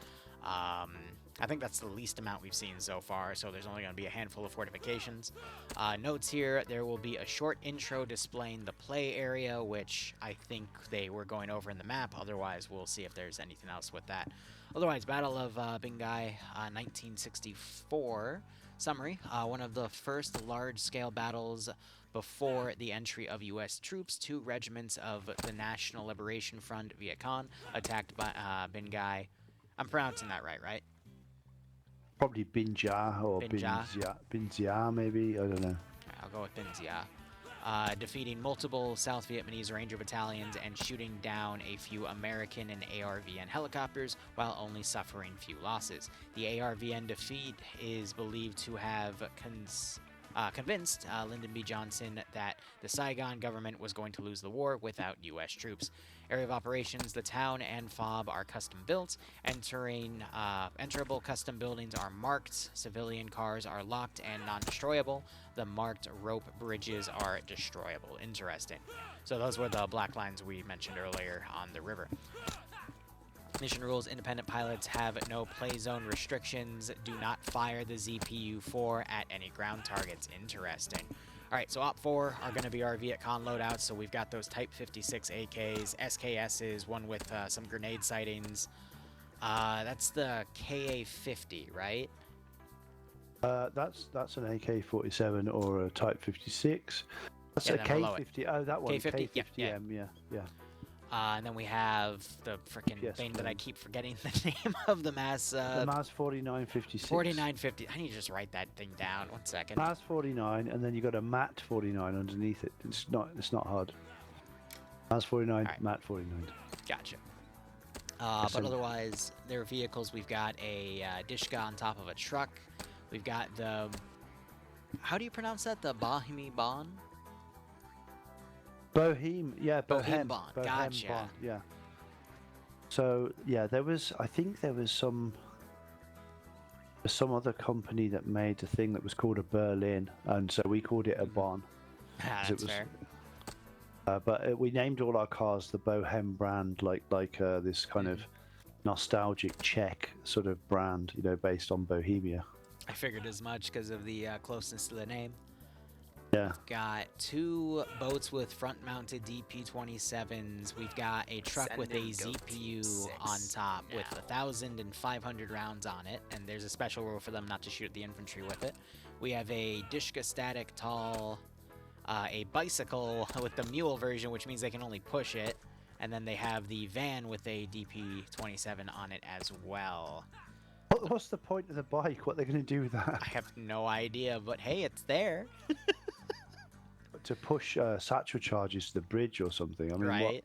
I think that's the least amount we've seen so far, so there's only going to be a handful of fortifications. Notes here, there will be a short intro displaying the play area, which I think they were going over in the map. Otherwise, we'll see if there's anything else with that. Otherwise, Battle of Bingai 1964. Summary, one of the first large-scale battles before the entry of U.S. troops. 2 regiments of the National Liberation Front, Viet Cong, attacked by Bingai. I'm pronouncing that right? Probably Binja or Binjia, maybe. I don't know. I'll go with Binjia. Defeating multiple South Vietnamese Ranger battalions and shooting down a few American and ARVN helicopters while only suffering few losses. The ARVN defeat is believed to have convinced Lyndon B. Johnson that the Saigon government was going to lose the war without U.S. troops. Area of operations, the town and FOB are custom built. Enterable custom buildings are marked. Civilian cars are locked and non-destroyable. The marked rope bridges are destroyable. Interesting. So those were the black lines we mentioned earlier on the river. Mission rules: independent pilots have no play zone restrictions. Do not fire the ZPU-4 at any ground targets. Interesting. All right, so Op 4 are going to be our Viet Cong loadouts. So we've got those Type 56 AKs, SKSs, one with some grenade sightings. That's the KA-50, right? That's an AK-47 or a Type 56. That's a K50. Oh, that one. K50, K50M. Yeah. And then we have the freaking Yes, thing that I keep forgetting the name of, the MAS. The MAS 4956. 4950. I need to just write that thing down. 1 second. MAS 49, and then you got a MAT 49 underneath it. It's not hard. MAS 49, right. MAT 49. Gotcha. But otherwise, their vehicles, we've got a Dishka on top of a truck. We've got the... How do you pronounce that? The Bohemia Bon? Bohem, yeah, Bohem Bon. Gotcha. Bon, yeah. So yeah, I think there was some other company that made a thing that was called a Berlin, and so we called it a Bon. That's fair. But we named all our cars the Bohem brand, like this kind of nostalgic Czech sort of brand, based on Bohemia. I figured as much because of the closeness to the name. Yeah. Got 2 boats with front-mounted DP-27s. We've got a truck with a ZPU on top with 1,500 rounds on it, and there's a special rule for them not to shoot the infantry with it. We have a Dishka static tall, a bicycle with the mule version, which means they can only push it, and then they have the van with a DP-27 on it as well. What's the point of the bike? What are they going to do with that? I have no idea, but hey, it's there. To push satchel charges to the bridge or something. I mean, right.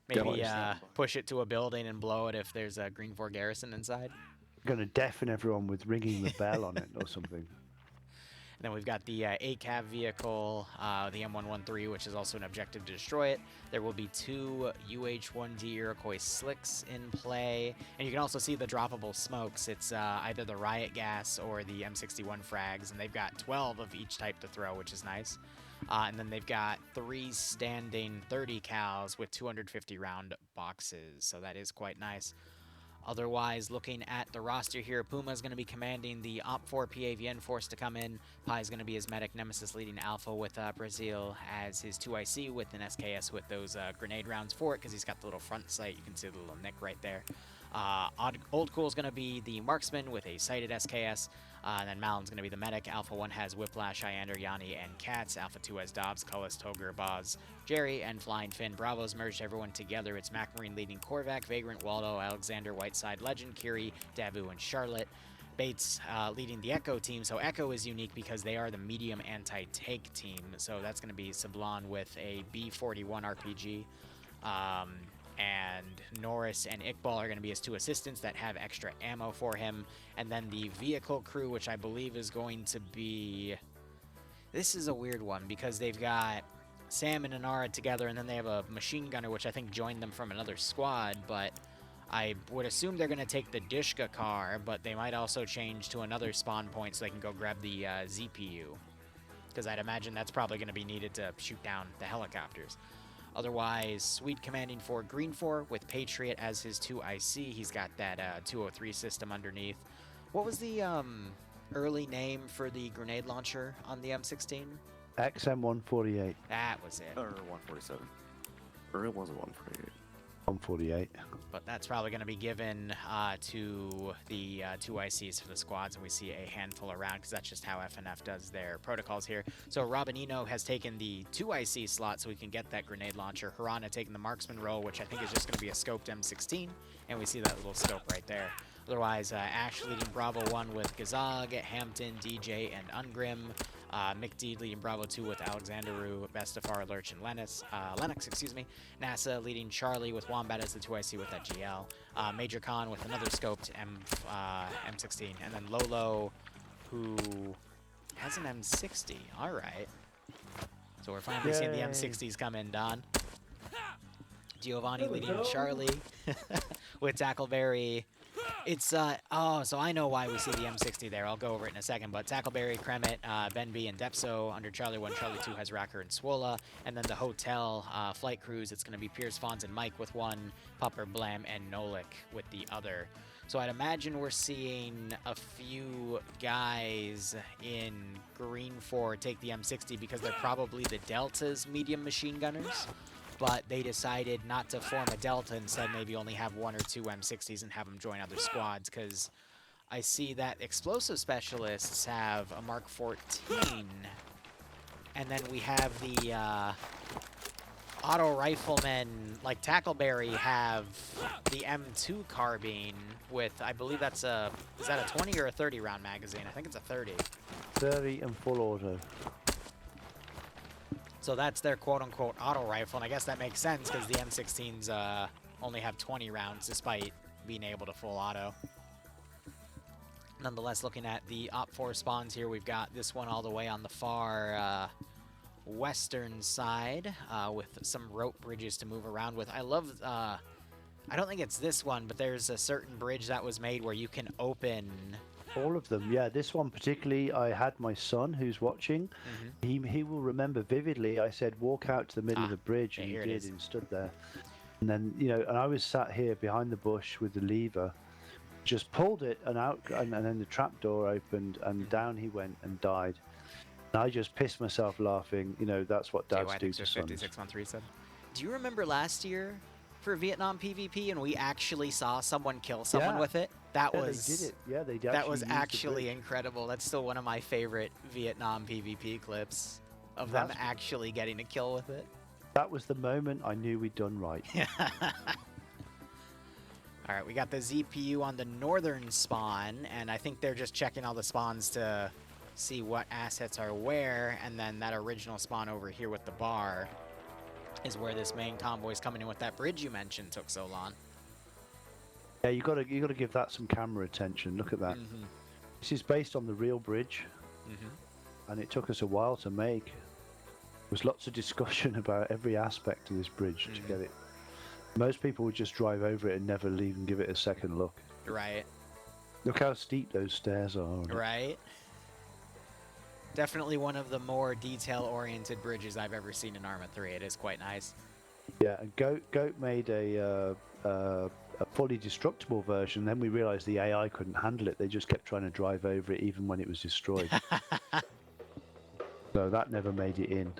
Maybe Yeah, push it to a building and blow it if there's a Green 4 garrison inside. Going to deafen everyone with ringing the bell on it or something. And then we've got the ACAV vehicle, the M113, which is also an objective to destroy it. There will be 2 UH-1D Iroquois slicks in play. And you can also see the droppable smokes. It's either the riot gas or the M61 frags. And they've got 12 of each type to throw, which is nice. And then they've got 3 standing 30 cals with 250 round boxes. So that is quite nice. Otherwise, looking at the roster here, Puma is going to be commanding the Op 4 PAVN force to come in. Pi is going to be his medic, Nemesis leading Alpha with Brazil as his 2IC with an SKS with those grenade rounds for it because he's got the little front sight. You can see the little nick right there. Old Cool is going to be the marksman with a sighted SKS. And then Malon's going to be the medic. Alpha 1 has Whiplash, Iander, Yanni, and Katz. Alpha 2 has Dobbs, Cullis, Toger, Boz, Jerry, and Flying Finn. Bravo's merged everyone together. It's Mac Marine leading Korvac, Vagrant, Waldo, Alexander, Whiteside, Legend, Kiri, Davu, and Charlotte. Bates leading the Echo team. So Echo is unique because they are the medium anti-tank team. So that's going to be Sablon with a B-41 RPG. And Norris and Iqbal are going to be his 2 assistants that have extra ammo for him. And then the vehicle crew, which I believe is going to be... This is a weird one because they've got Sam and Anara together, and then they have a machine gunner, which I think joined them from another squad. But I would assume they're going to take the Dishka car, but they might also change to another spawn point so they can go grab the ZPU. Because I'd imagine that's probably going to be needed to shoot down the helicopters. Otherwise, Sweet commanding for Green 4 with Patriot as his 2IC. He's got that 203 system underneath. What was the early name for the grenade launcher on the M16? XM148. That was it. Or 147. Or it wasn't 148. 148. But that's probably going to be given to the 2ICs for the squads, and we see a handful around because that's just how FNF does their protocols here. So Robinino has taken the 2IC slot so we can get that grenade launcher. Harana taking the marksman role, which I think is just going to be a scoped M16, and we see that little scope right there. Otherwise, Ash leading Bravo 1 with Gazag, Hampton, DJ, and Ungrim. Mick D leading Bravo 2 with Alexanderu, Bestafar, Lurch, and Lennox. NASA leading Charlie with Wombat as the 2IC with that GL. Major Khan with another scoped M16. And then Lolo, who as an M60. All right. So we're finally seeing the Yay. M60s come in, Don. Giovanni There we leading go. Charlie with Tackleberry. It's, oh, so I know why we see the M60 there. I'll go over it in a second. But Tackleberry, Kremet, Ben B, and Depso under Charlie 1. Charlie 2 has Racker and Swola. And then the hotel flight crews, it's going to be Pierce, Fons, and Mike with one, Popper, Blam, and Nolik with the other. So I'd imagine we're seeing a few guys in Green 4 take the M60 because they're probably the Delta's medium machine gunners. But they decided not to form a Delta, instead maybe only have 1 or 2 M60s and have them join other squads, because I see that explosive specialists have a Mark 14, and then we have the auto riflemen, like Tackleberry, have the M2 carbine with, I believe that's a, is that a 20 or a 30 round magazine? I think it's a 30. 30 and full auto. So that's their quote-unquote auto rifle, and I guess that makes sense because the M16s only have 20 rounds despite being able to full auto. Nonetheless, looking at the Op 4 spawns here, we've got this one all the way on the far western side with some rope bridges to move around with. I love, I don't think it's this one, but there's a certain bridge that was made where you can open... All of them, yeah. This one particularly, I had my son who's watching. He will remember vividly. I said, walk out to the middle of the bridge, and he here it did, is. and stood there. And then, you know, and I was sat here behind the bush with the lever, just pulled it and out, and then the trap door opened, and down he went and died. And I just pissed myself laughing. You know, that's what dads do to sons. 5613 Do you remember last year for Vietnam PvP and we actually saw someone kill someone Yeah. with it? That Yeah, was they did it. Yeah, they did. that was used the actually bridge. incredible. That's still one of my favorite Vietnam PvP clips of them That's- actually getting a kill with it. That was the moment I knew we'd done right. All right, we got the ZPU on the northern spawn, and I think they're just checking all the spawns to see what assets are where, and then that original spawn over here with the bar is where this main convoy is coming in with that bridge you mentioned took so long. Yeah, you gotta give that some camera attention. Look at that. This is based on the real bridge, and it took us a while to make. There was lots of discussion about every aspect of this bridge to get it. Most people would just drive over it and never leave and give it a second look. Right, Look how steep those stairs are. right. Definitely one of the more detail-oriented bridges I've ever seen in Arma 3. It is quite nice. Yeah, and Goat made a fully destructible version. Then we realized the AI couldn't handle it. They just kept trying to drive over it even when it was destroyed. So that never made it in.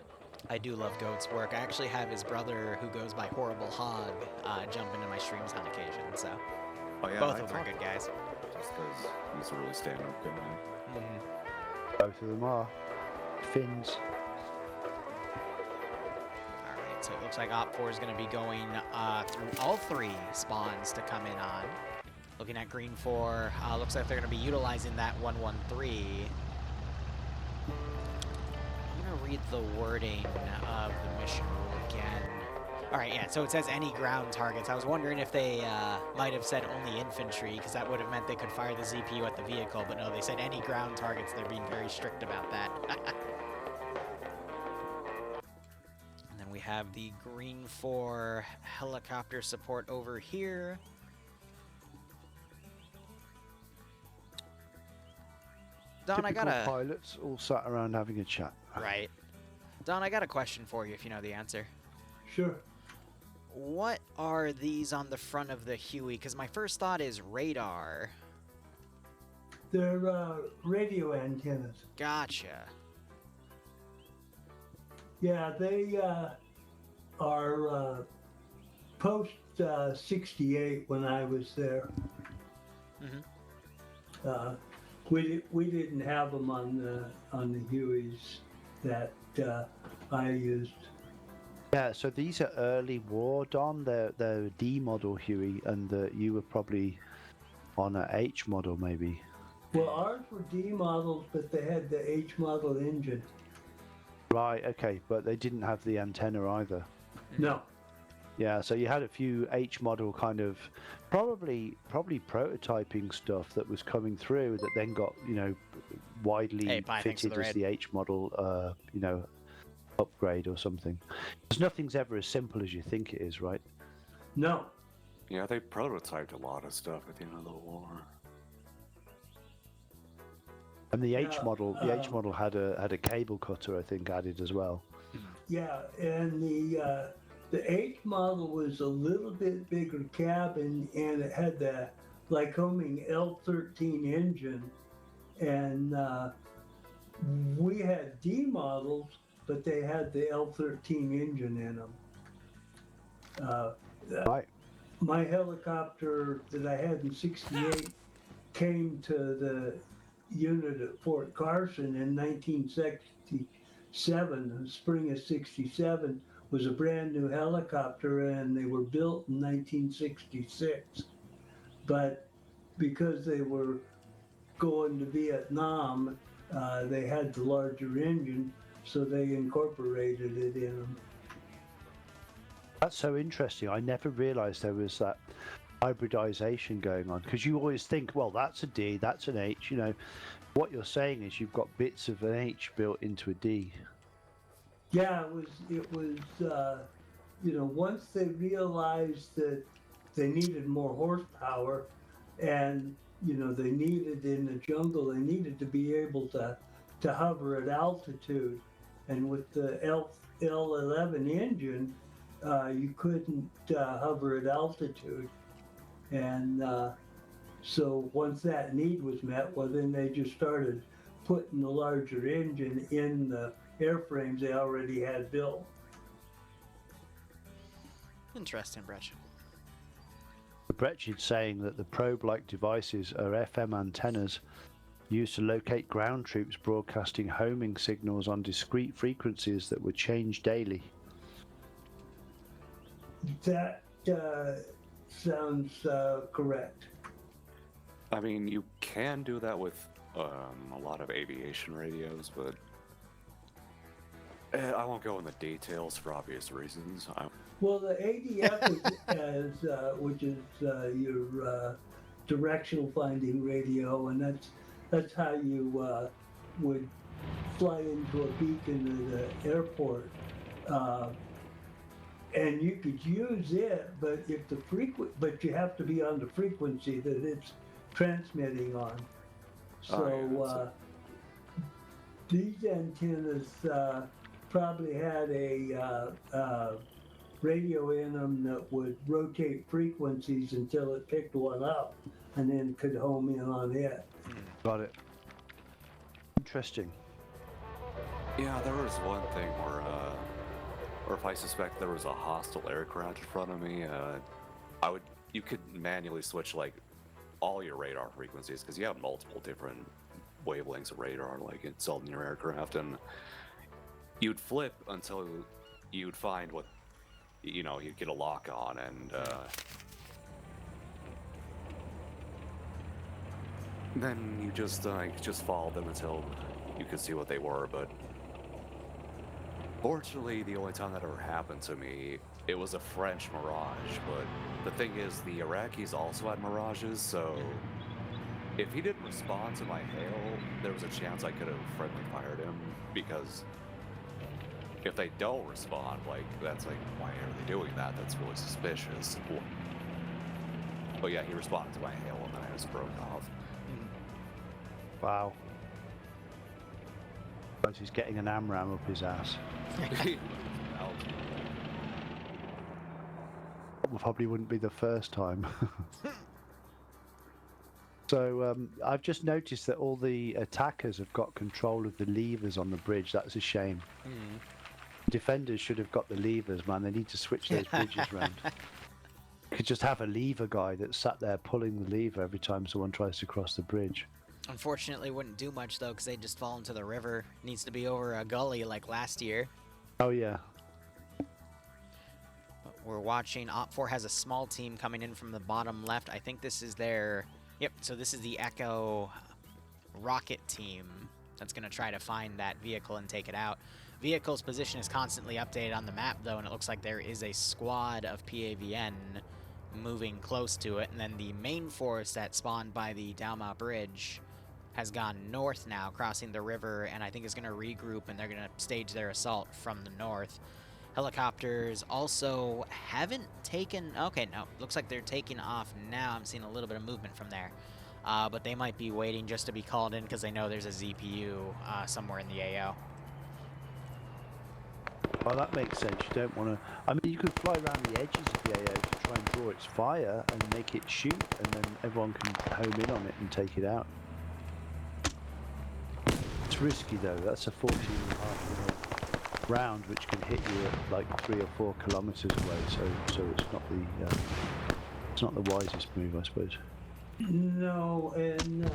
I do love Goat's work. I actually have his brother, who goes by Horrible Hog, jump into my streams on occasion, so Oh yeah, both I of them are thought good guys. just because he's a really stand-up guy. Both of them are. Fins. Alright, so it looks like Op 4 is going to be going through all 3 spawns to come in on. Looking at Green 4, looks like they're going to be utilizing that 113. I'm going to read the wording of the mission rule again. Alright, yeah, so it says any ground targets. I was wondering if they might have said only infantry, because that would have meant they could fire the ZPU at the vehicle, but no, they said any ground targets. They're being very strict about that. And then we have the Green 4 helicopter support over here. Don, I got Typical a... pilots all sat around having a chat. Right. Don, I got a question for you if you know the answer. Sure. What are these on the front of the Huey? Because my first thought is radar. They're radio antennas. Gotcha. Yeah, they are post 68 when I was there. We didn't have them on the Hueys that I used. Yeah, so these are early war, Don. They're D model Huey, and you were probably on a H model, maybe. Well, ours were D models, but they had the H model engine. Right, okay, but they didn't have the antenna either. No. Yeah, so you had a few H model kind of probably prototyping stuff that was coming through that then got, widely Hey, Pi, thanks for fitted the as raid. the H model, upgrade or something. Because nothing's ever as simple as you think it is, right? No. Yeah, they prototyped a lot of stuff at the end of the war. And the H Yeah, model, had a cable cutter, I think, added as well. Yeah, and the H model was a little bit bigger cabin, and it had the Lycoming L13 engine, and we had D models, but they had the L13 engine in them. Right. My helicopter that I had in '68 came to the unit at Fort Carson in 1967. The spring of '67 was a brand new helicopter, and they were built in 1966. But because they were going to Vietnam, they had the larger engine, so they incorporated it in them. That's so interesting. I never realized there was that hybridization going on, because you always think, well, that's a D, that's an H. What you're saying is you've got bits of an H built into a D. Yeah, it was once they realized that they needed more horsepower, and they needed in the jungle, they needed to be able to hover at altitude, and with the L11 engine, you couldn't hover at altitude, and so once that need was met, well, then they just started putting the larger engine in the airframes they already had built. Interesting, Brecht. Brecci's saying that the probe-like devices are FM antennas used to locate ground troops broadcasting homing signals on discrete frequencies that were changed daily. That sounds correct. I mean, you can do that with a lot of aviation radios, but I won't go into details for obvious reasons. Well, the ADF which is your directional finding radio, and that's how you would fly into a beacon at the airport, and you could use it, but but you have to be on the frequency that it's transmitting on. So these antennas probably had a radio in them that would rotate frequencies until it picked one up, and then could home in on it. Got it. Interesting. Yeah, there was one thing where, or if I suspect there was a hostile aircraft in front of me, you could manually switch like all your radar frequencies, because you have multiple different wavelengths of radar like installed in your aircraft, and you'd flip until you'd find what you'd get a lock on, and then you just follow them until you could see what they were. But fortunately, the only time that ever happened to me, it was a French Mirage. But the thing is, the Iraqis also had Mirages, so if he didn't respond to my hail, there was a chance I could have friendly fired him, because if they don't respond, that's why are they doing that? That's really suspicious. But yeah, he responded to my hail, and then I just broke off. Wow. But he's getting an AMRAM up his ass. Probably wouldn't be the first time. So I've just noticed that all the attackers have got control of the levers on the bridge. That's a shame. Defenders should have got the levers, man. They need to switch those bridges around. Could just have a lever guy that sat there pulling the lever every time someone tries to cross the bridge. Unfortunately, wouldn't do much though, because they just fall into the river. Needs to be over a gully like last year. Oh yeah. But we're watching. Op4 has a small team coming in from the bottom left. I think this is their. Yep. So this is the Echo rocket team that's going to try to find that vehicle and take it out. Vehicle's position is constantly updated on the map, though, and it looks like there is a squad of PAVN moving close to it, and then the main force that spawned by the Dalma Bridge has gone north now, crossing the river, and I think is going to regroup, and they're going to stage their assault from the north. Helicopters also haven't taken... Okay, no. Looks like they're taking off now. I'm seeing a little bit of movement from there. But they might be waiting just to be called in because they know there's a ZPU somewhere in the AO. Well, that makes sense. You don't want to... I mean, you could fly around the edges of the AO to try and draw its fire and make it shoot, and then everyone can home in on it and take it out. It's risky, though. That's a 14.5-minute round, which can hit you at like 3 or 4 kilometers away. So it's not the wisest move, I suppose. No, and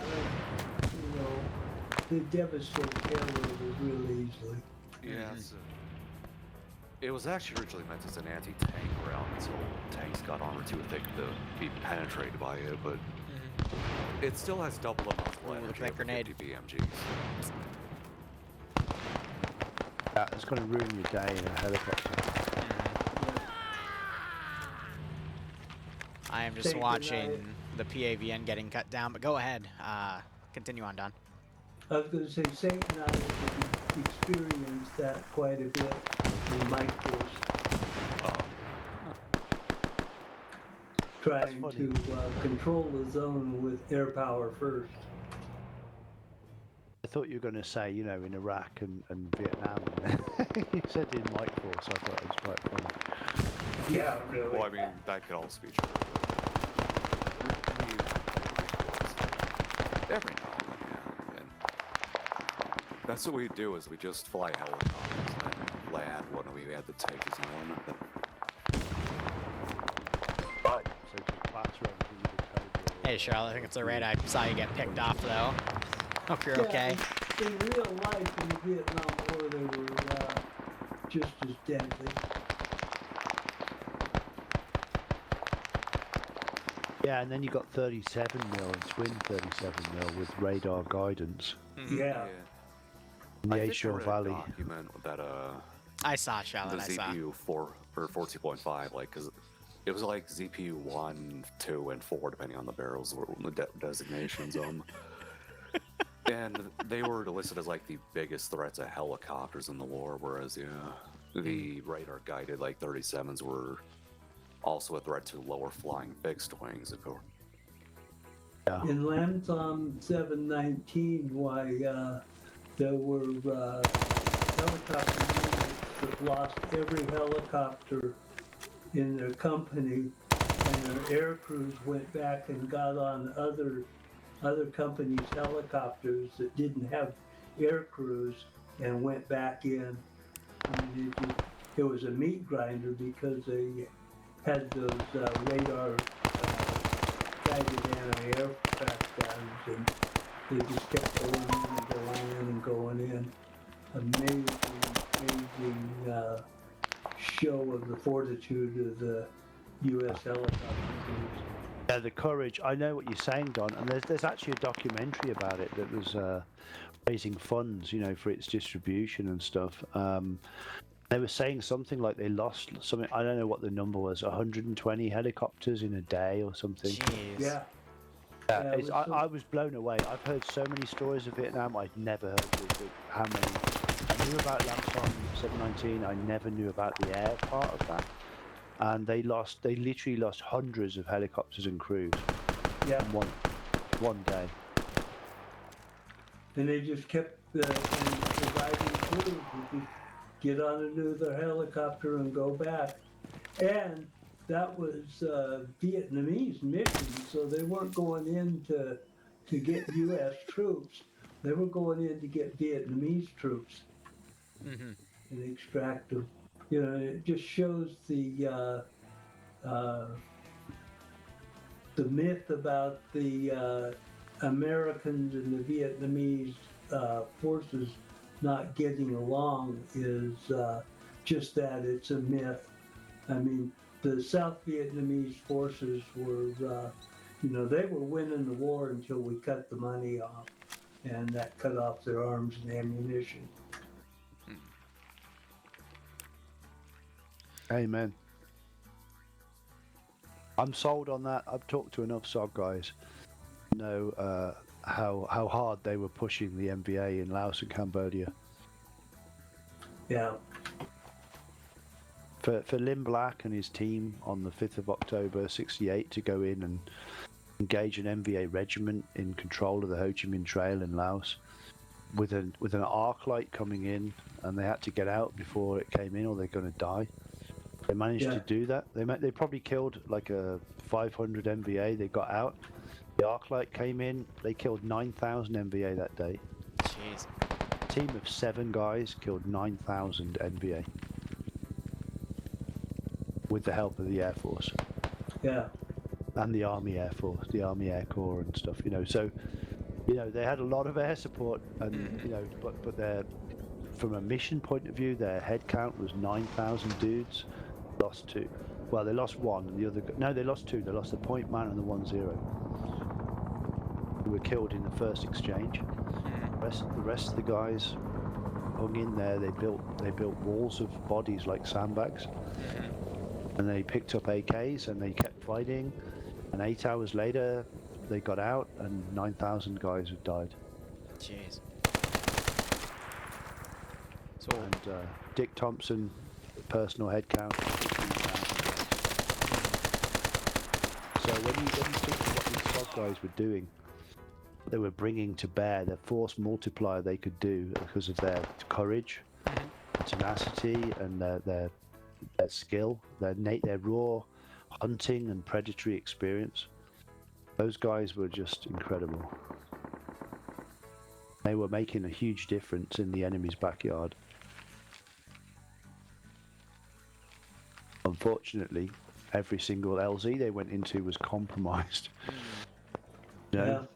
they devastate airloaders real easily. Yeah, it was actually originally meant as an anti-tank round until tanks got armor too thick to be penetrated by it, but it still has double the muzzle energy that of grenade. 50 BMGs. Yeah, it's going to ruin your day in a helicopter. I am just watching the PAVN getting cut down, but go ahead. Continue on, Don. I was going to say, Saint and I have experienced that quite a bit in my course. Trying to control the zone with air power first. I thought you were going to say, in Iraq and Vietnam. You said in Mike Force, I thought it was quite funny. Yeah, really. Well, I mean, that could also be true. Every now and then, yeah. And that's what we do, is we just fly helicopters and land when we had to take his own. Right. So just batter everything with the code. Hey, Charlotte, I think it's the raid. I saw you get picked off, though. Hope you're okay. In real life, in the Vietnam War, they were just as deadly. Yeah, and then you got 37 mil and twin 37 mil with radar guidance Yeah. in the I think I Ashore read a Valley. document that I saw, Charlotte. the I saw. ZPU 4 or 14.5, like, because it was like ZPU 1, 2, and 4, depending on the barrels or the designations. And they were listed as like the biggest threat to helicopters in the war, whereas the radar guided like 37s were also a threat to lower flying fixed wings. In Lamtom 719, why there were helicopter units that lost every helicopter in their company, and their air crews went back and got on other companies' helicopters that didn't have air crews and went back in. I mean, it was a meat grinder because they had those radar guided anti-aircraft guns, and they just kept going in and going in and going in. Amazing show of the fortitude of the U.S. helicopter crews. Yeah, the courage. I know what you're saying, Don, and there's actually a documentary about it that was raising funds, for its distribution and stuff. They were saying something like they lost something. I don't know what the number was. 120 helicopters in a day or something. Jeez. Yeah. I was blown away. I've heard so many stories of Vietnam. I'd never heard how many. I knew about Lamson 719. I never knew about the air part of that. And they literally lost hundreds of helicopters and crews in one day. And they just kept surviving crews to just get on another helicopter and go back. And that was Vietnamese mission, so they weren't going in to get U.S. troops. They were going in to get Vietnamese troops and extract them. It just shows the myth about the Americans and the Vietnamese forces not getting along is just that. It's a myth. I mean, the South Vietnamese forces were, they were winning the war until we cut the money off, and that cut off their arms and ammunition. Amen. I'm sold on that. I've talked to enough SOG guys to know how hard they were pushing the NBA in Laos and Cambodia. Yeah. For Lim Black and his team on the 5th of October 68 to go in and engage an MVA regiment in control of the Ho Chi Minh Trail in Laos with an arc light coming in, and they had to get out before it came in or they're going to die. They managed to do that. They probably killed like a 500 MVA. They got out. The arc light came in. They killed 9,000 MVA that day. Jeez. A team of 7 guys killed 9,000 MVA with the help of the Air Force. Yeah. And the Army Air Force, the Army Air Corps and stuff, you know. So, you know, they had a lot of air support, and you know, but their, from a mission point of view, their head count was 9,000 dudes. Lost 2. Well, they lost 1, and the other. No, they lost 2. They lost the point man and the 1-0. Who were killed in the first exchange. The rest of the guys hung in there. They built walls of bodies like sandbags, and they picked up AKs and they kept fighting. And 8 hours later, they got out, and 9,000 guys had died. Jeez. So. And Dick Thompson, personal head count, 15,000. So when you think of what these SOG guys were doing, they were bringing to bear the force multiplier they could do because of their courage, tenacity, and their skill, their raw hunting and predatory experience. Those guys were just incredible. They were making a huge difference in the enemy's backyard. Unfortunately, every single LZ they went into was compromised. You know? Yeah.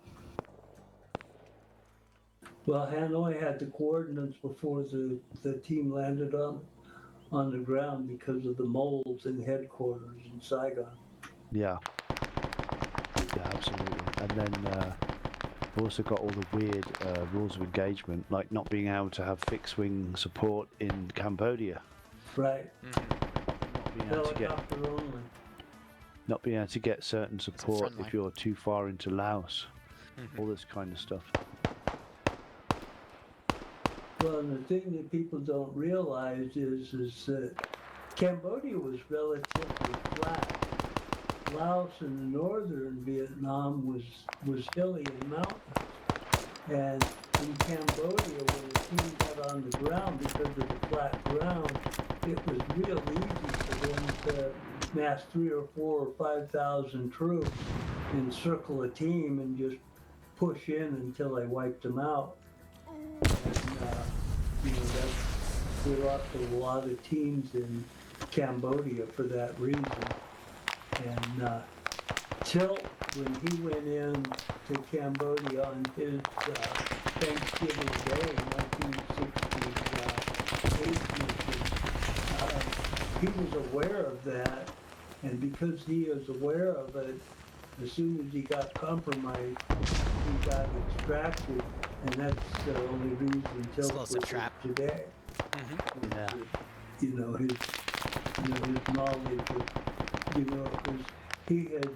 Well, Hanoi had the coordinates before the team landed on the ground because of the moles in headquarters in Saigon. Yeah. Yeah, absolutely. And then we also got all the weird rules of engagement, like not being able to have fixed wing support in Cambodia. Right. Not being able to get, Helicopter only. not being able to get certain support friendly. if you're too far into Laos. All this kind of stuff. Well, and the thing that people don't realize is that Cambodia was relatively flat. Laos and northern Vietnam was hilly and mountainous. And in Cambodia, when the team got on the ground because of the flat ground, it was real easy for them to mass 3,000 or 4,000 or 5,000 troops, encircle a team, and just push in until they wiped them out. And, you know, we lost a lot of teams in Cambodia for that reason. And Tilt, when he went in to Cambodia on his Thanksgiving Day, 1968 mission, he was aware of that, and because he is aware of it, as soon as he got compromised, he got extracted, and that's the only reason Tilt Explosive was trap. today. Yeah. You know, his knowledge of, you know, because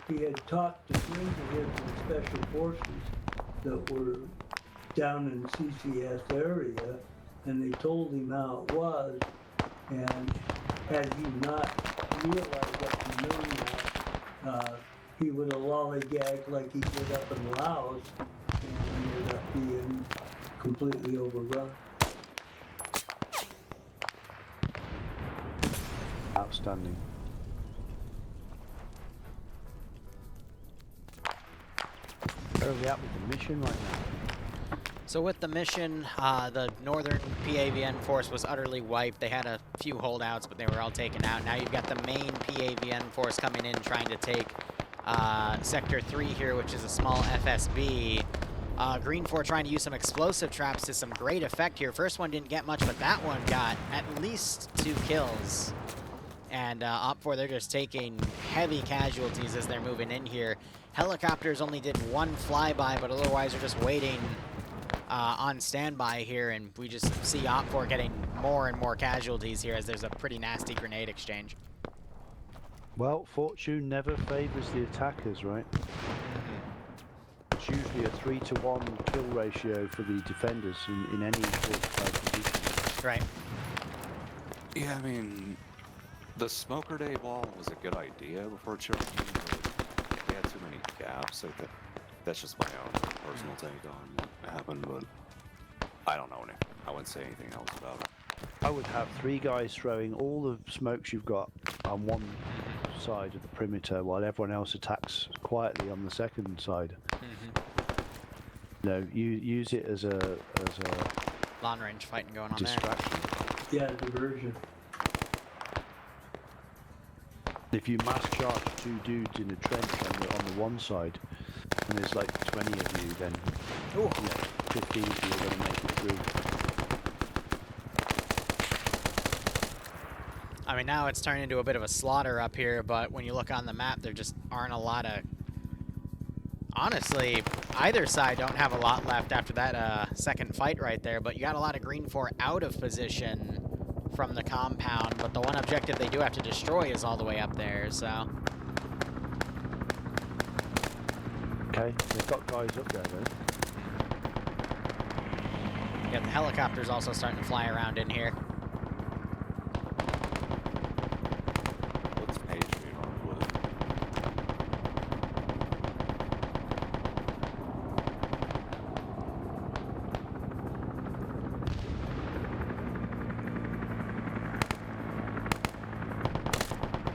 he had talked to friends of his in special forces that were down in CCS area, and they told him how it was, and had he not realized that he knew that, he would have lollygagged like he did up in Laos, and ended up being completely overrun. Outstanding. Where are we at with the mission right now? So with the mission, the northern PAVN force was utterly wiped. They had a few holdouts, but they were all taken out. Now you've got the main PAVN force coming in, trying to take Sector 3 here, which is a small FSB. Green 4 trying to use some explosive traps to some great effect here. First one didn't get much, but that one got at least 2 kills. And Op 4, they're just taking heavy casualties as they're moving in here. Helicopters only did 1 flyby, but otherwise are just waiting on standby here, and we just see Op4 getting more and more casualties here as there's a pretty nasty grenade exchange. Well, fortune never favors the attackers, right? It's usually a 3-to-1 kill ratio for the defenders in any fortified position. Right. Yeah, I mean, the smoker day wall was a good idea before charging, but they had too many gaps. That's just my own personal take on what happened, but I don't know. I wouldn't say anything else about it. I would have 3 guys throwing all the smokes you've got on one side of the perimeter while everyone else attacks quietly on the second side. You know, you use it as a Long range fighting going on distraction. Yeah, diversion. If you mass charge 2 dudes in a trench on the one side, and there's like 20 of you, then Ooh. yeah, 15 of you are going to make it through. I mean, now it's turned into a bit of a slaughter up here, but when you look on the map, there just aren't a lot of... Honestly, either side don't have a lot left after that second fight right there, but you got a lot of Green 4 out of position from the compound, but the one objective they do have to destroy is all the way up there, so... Okay, they've got guys up there though. Yeah, the helicopter's also starting to fly around in here. What's page speed on wood?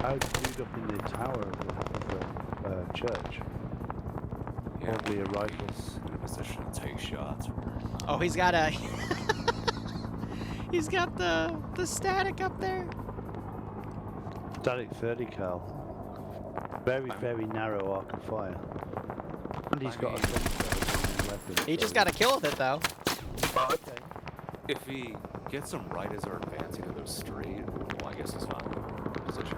How's the dude up in the tower of the church? Yeah, Probably a rifle. he's in a position to take shots. Oh, he's got a... he's got the static up there. Static 30 cal. Very narrow arc of fire. And he's got a 20 weapon. He just got a kill with it, though. Okay. If he gets them right as they're advancing to the street, well, I guess he's fine with position.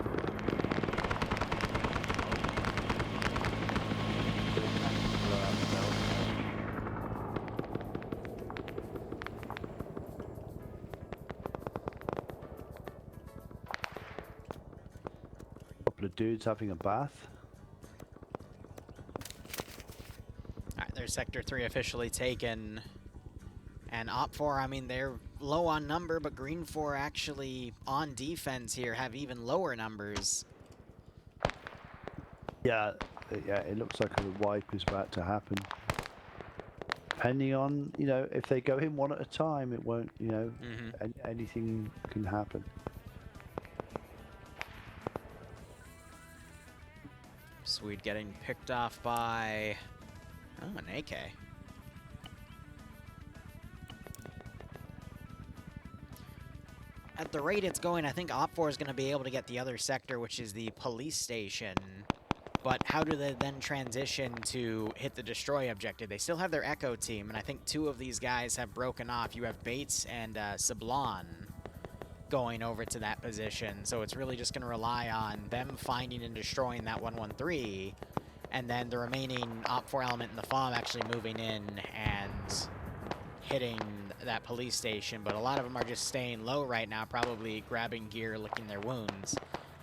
Couple of dudes having a bath. Alright, there's Sector 3 officially taken. And Op 4, I mean, they're low on number, but Green 4 actually on defense here have even lower numbers. Yeah, it looks like a wipe is about to happen. Depending on, you know, if they go in one at a time, it won't, you know, anything can happen. Swede getting picked off by... Oh, an AK. At the rate it's going, I think Op4 is going to be able to get the other sector, which is the police station. But how do they then transition to hit the destroy objective? They still have their Echo team, and I think 2 of these guys have broken off. You have Bates and Sablon going over to that position. So it's really just going to rely on them finding and destroying that 113, and then the remaining Op4 element in the FOB actually moving in and hitting that police station. But a lot of them are just staying low right now, probably grabbing gear, licking their wounds.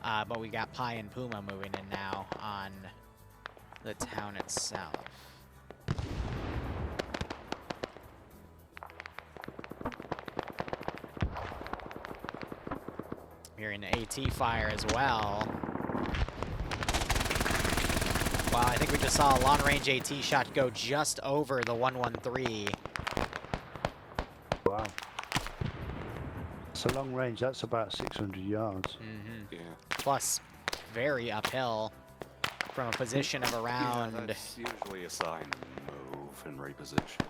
But we got Pi and Puma moving in now on the town itself. Hearing the AT fire as well. Wow, I think we just saw a long-range AT shot go just over the 113. Wow. It's a long range, that's about 600 yards. Yeah. Plus, very uphill from a position of around... Yeah, that's usually a sign to move and reposition.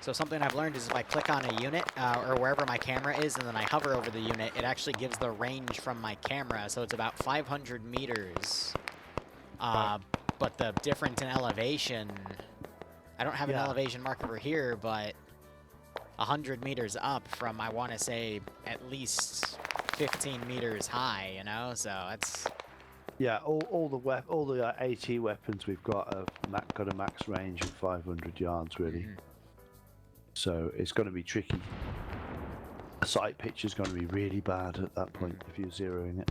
So something I've learned is if I click on a unit, or wherever my camera is, and then I hover over the unit, it actually gives the range from my camera, so it's about 500 meters. But the difference in elevation... I don't have an elevation mark over here, but 100 meters up from, I want to say, at least 15 meters high, you know? So Yeah, all the AT weapons we've got have got a max range of 500 yards, really. Mhm. So it's going to be tricky. The sight picture's going to be really bad at that point if you're zeroing it.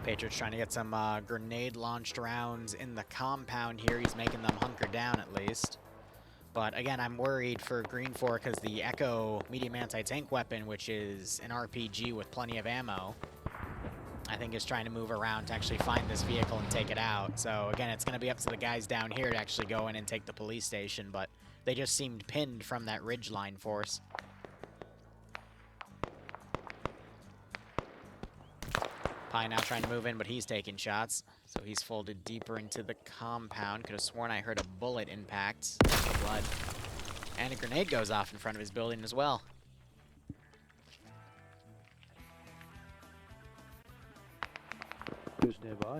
Patriots trying to get some grenade-launched rounds in the compound here. He's making them hunker down at least. But again, I'm worried for Green 4 because the Echo medium anti-tank weapon, which is an RPG with plenty of ammo, I think is trying to move around to actually find this vehicle and take it out. So again, it's going to be up to the guys down here to actually go in and take the police station, but they just seemed pinned from that ridgeline force. Pie now trying to move in, but he's taking shots. So he's folded deeper into the compound. Could have sworn I heard a bullet impact. The blood. And a grenade goes off in front of his building as well. Who's nearby?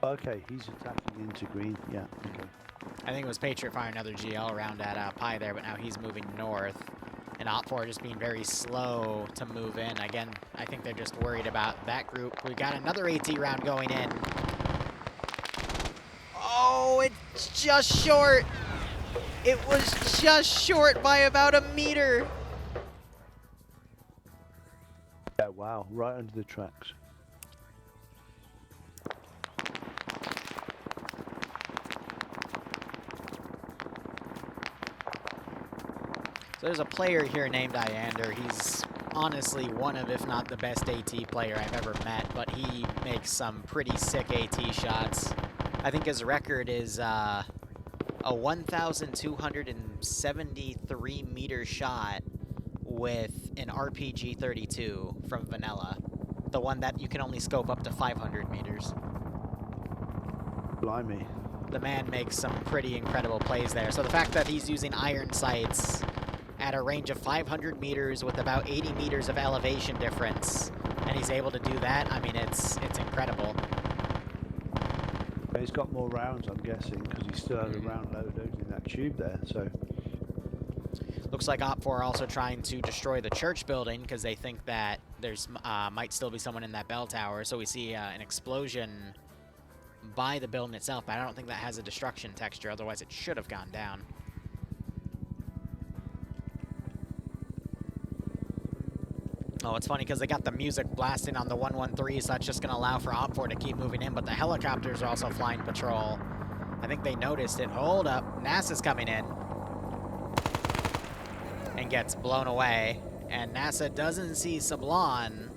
Okay, he's attacking into green. Yeah, okay. I think it was Patriot firing another GL round at Pie there, but now he's moving north. And Op4 just being very slow to move in. Again, I think they're just worried about that group. We got another AT round going in. Oh, it's just short. It was just short by about a meter. Yeah, wow, right under the tracks. So there's a player here named Iander. He's honestly one of, if not the best AT player I've ever met, but he makes some pretty sick AT shots. I think his record is a 1,273 meter shot with an RPG-32 from Vanilla, the one that you can only scope up to 500 meters. Blimey. The man makes some pretty incredible plays there. So the fact that he's using iron sights at a range of 500 meters with about 80 meters of elevation difference, and he's able to do that, I mean, it's incredible. He's got more rounds, I'm guessing, because he still has a round load in that tube there, so... Looks like Op4 are also trying to destroy the church building because they think that there's might still be someone in that bell tower. So we see an explosion by the building itself, but I don't think that has a destruction texture, otherwise it should have gone down. Oh, it's funny because they got the music blasting on the 113, so that's just going to allow for Op4 to keep moving in, but the helicopters are also flying patrol. I think they noticed it. Hold up. NASA's coming in. And gets blown away. And NASA doesn't see Sablon.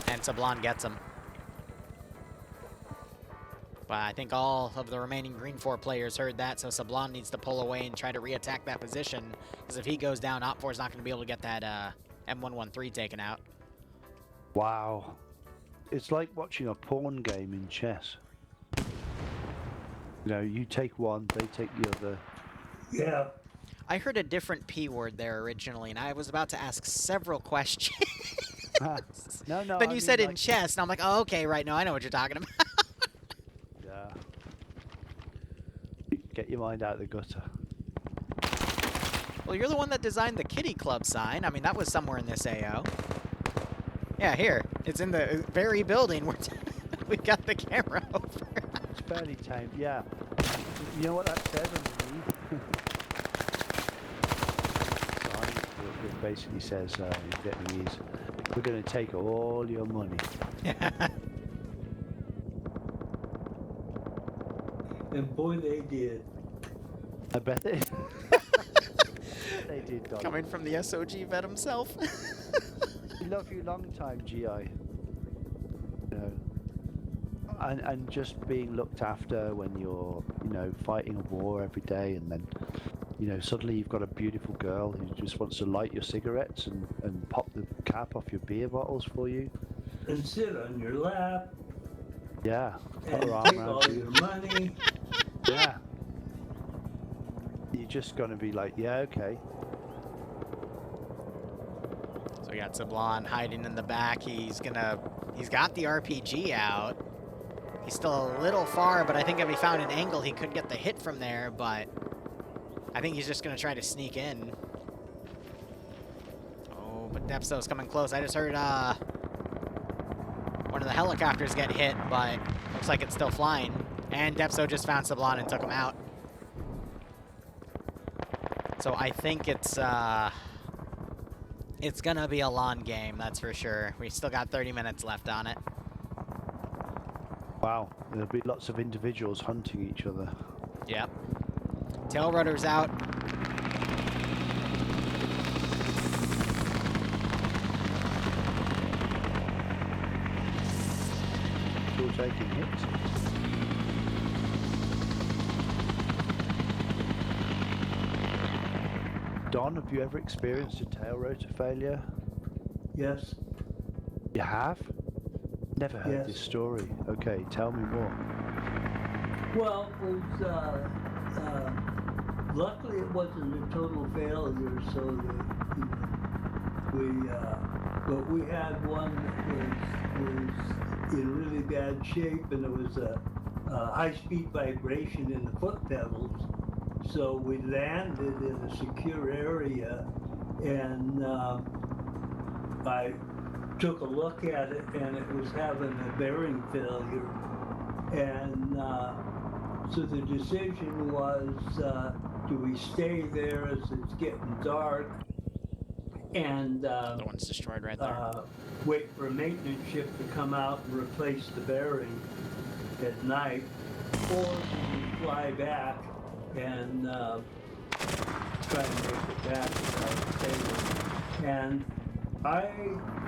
And Sablon gets him. But I think all of the remaining Green 4 players heard that, so Sablon needs to pull away and try to re-attack that position. Because if he goes down, Op4 is not going to be able to get that M113 taken out. Wow. It's like watching a porn game in chess. You know, you take one, they take the other. Yeah. I heard a different P word there originally, and I was about to ask several questions. No, Then I you said mean, in like, chess, and I'm like, oh, okay, right, no, I know what you're talking about. Yeah. Get your mind out of the gutter. Well, you're the one that designed the Kitty Club sign. I mean, that was somewhere in this AO. Yeah, here. It's in the very building where we got the camera over. It's fairly tame, yeah. You know what that says underneath? It basically says in Vietnamese, we're going to take all your money. And boy, they did. I bet they, they did, Don. Coming from the SOG vet himself. We love you long time, GI. You know, and just being looked after when you're, you know, fighting a war every day, and then, you know, suddenly you've got a beautiful girl who just wants to light your cigarettes and pop the cap off your beer bottles for you. And sit on your lap. Yeah. Put And her arm take around all you. your money. Yeah. You're just gonna be like, yeah, okay. So we got Sablon hiding in the back. He's got the RPG out. He's still a little far, but I think if he found an angle, he could get the hit from there, but I think he's just gonna try to sneak in. Oh, but Depsto's coming close. I just heard One of the helicopters get hit, but looks like it's still flying. And Depso just found Sablon and took him out. So I think it's gonna be a long game, that's for sure. We still got 30 minutes left on it. Wow, there'll be lots of individuals hunting each other. Yep. Tail rudder's out. Still taking hits. Don, have you ever experienced a tail rotor failure? Yes. You have? Never heard this Yes. story. Okay, tell me more. Well, it was, luckily it wasn't a total failure, so but we had one that was in really bad shape, and there was a high-speed vibration in the foot pedals. So we landed in a secure area, and I took a look at it, and it was having a bearing failure. And so the decision was, do we stay there as it's getting dark and The one's destroyed right there. wait for a maintenance ship to come out and replace the bearing at night, or do we fly back and try and make it back without failing? And I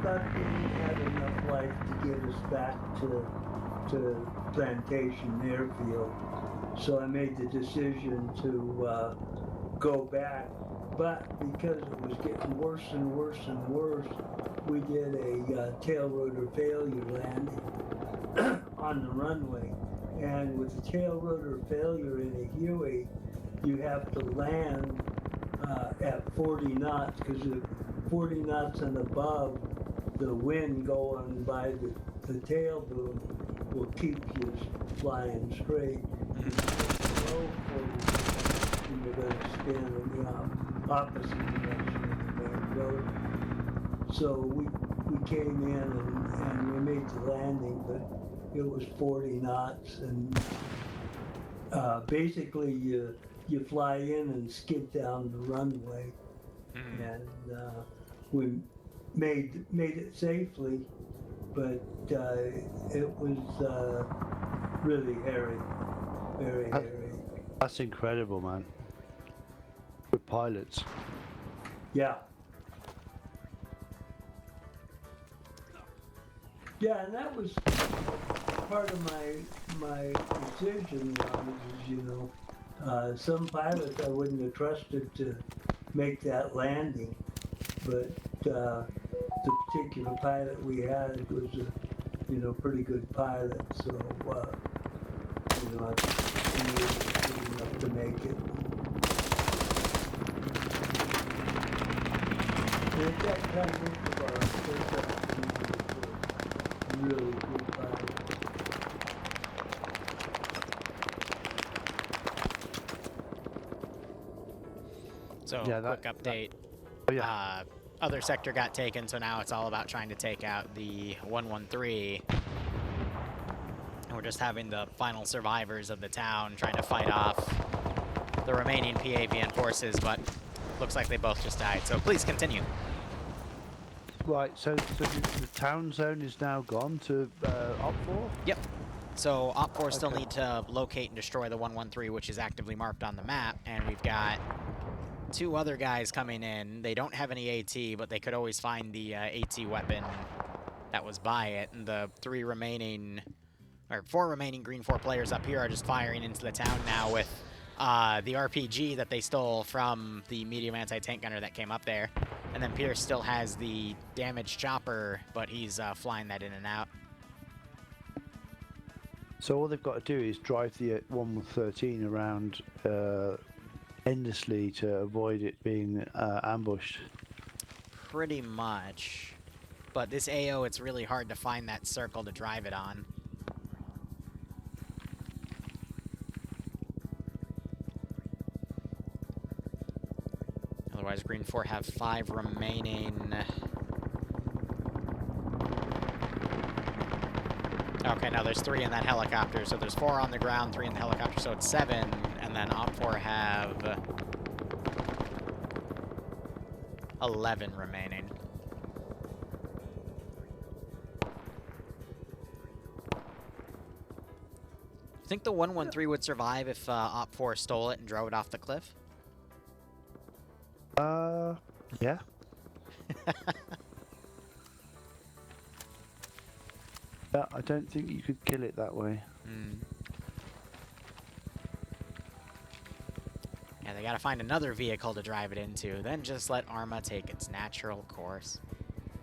thought that we had enough life to get us back to Plantation Airfield. So I made the decision to go back. But because it was getting worse and worse and worse, we did a tail rotor failure landing on the runway. And with the tail rotor failure in a Huey, you have to land at 40 knots, because at 40 knots and above, the wind going by the tail boom will keep you flying straight. Below 40 knots, you're going to spin in the opposite direction of the main rotor. So we came in and we made the landing, but it was 40 knots, and basically you fly in and skid down the runway, and we made it safely, but it was really hairy, very hairy. That's incredible, man. Good pilots. Yeah. Yeah, and that was part of my decision was, you know, some pilots I wouldn't have trusted to make that landing, but the particular pilot we had was a, you know, pretty good pilot, so you know, I was good enough to make it. And at that time, most of our aircraft were really good pilots. So, Yeah, quick update. Oh, yeah. Other sector got taken, so now it's all about trying to take out the 113. And we're just having the final survivors of the town trying to fight off the remaining PAVN forces, but looks like they both just died. So please continue. Right, so the town zone is now gone to Op4? Yep. So Op4 still Okay. need to locate and destroy the 113, which is actively marked on the map, and we've got two other guys coming in. They don't have any AT, but they could always find the AT weapon that was by it, and the four remaining Green 4 players up here are just firing into the town now with the RPG that they stole from the medium anti-tank gunner that came up there. And then Pierce still has the damaged chopper, but he's flying that in and out. So all they've got to do is drive the 113 around endlessly to avoid it being ambushed. Pretty much. But this AO, it's really hard to find that circle to drive it on. Otherwise, Green 4 have 5 remaining. Okay, no, there's 3 in that helicopter, so there's 4 on the ground, 3 in the helicopter, so it's 7, and then Op4 have 11 remaining. You think the 113 would survive if Op4 stole it and drove it off the cliff? Yeah. Yeah, I don't think you could kill it that way. Yeah, they gotta find another vehicle to drive it into, then just let Arma take its natural course.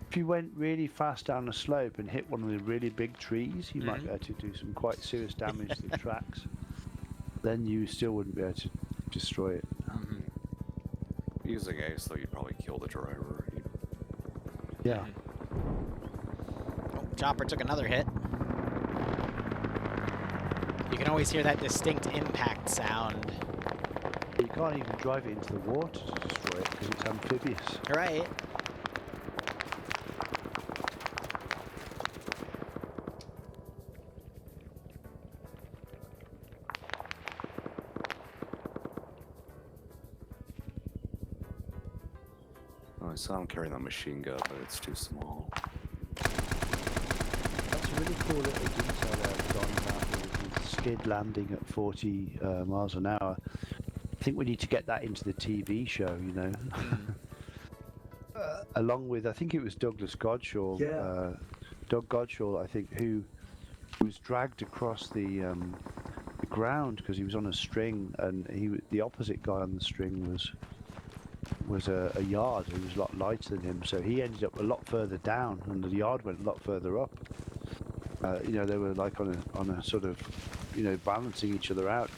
If you went really fast down a slope and hit one of the really big trees, you might be able to do some quite serious damage to the tracks. Then you still wouldn't be able to destroy it. Using Ace, though, you'd probably kill the driver. Yeah. Oh, Chopper took another hit. You can always hear that distinct impact sound. You can't even drive it into the water to destroy it because it's amphibious. Right. Oh, I saw him carrying that machine gun, but it's too small. That's a really cool little detail there, Don, about the skid landing at 40 miles an hour. I think we need to get that into the TV show, you know. Along with, I think it was Douglas Godshaw, Doug Godshaw, I think, who was dragged across the ground because he was on a string, and the opposite guy on the string was a yard who was a lot lighter than him, so he ended up a lot further down, and the yard went a lot further up. You know, they were like on a sort of, you know, balancing each other out.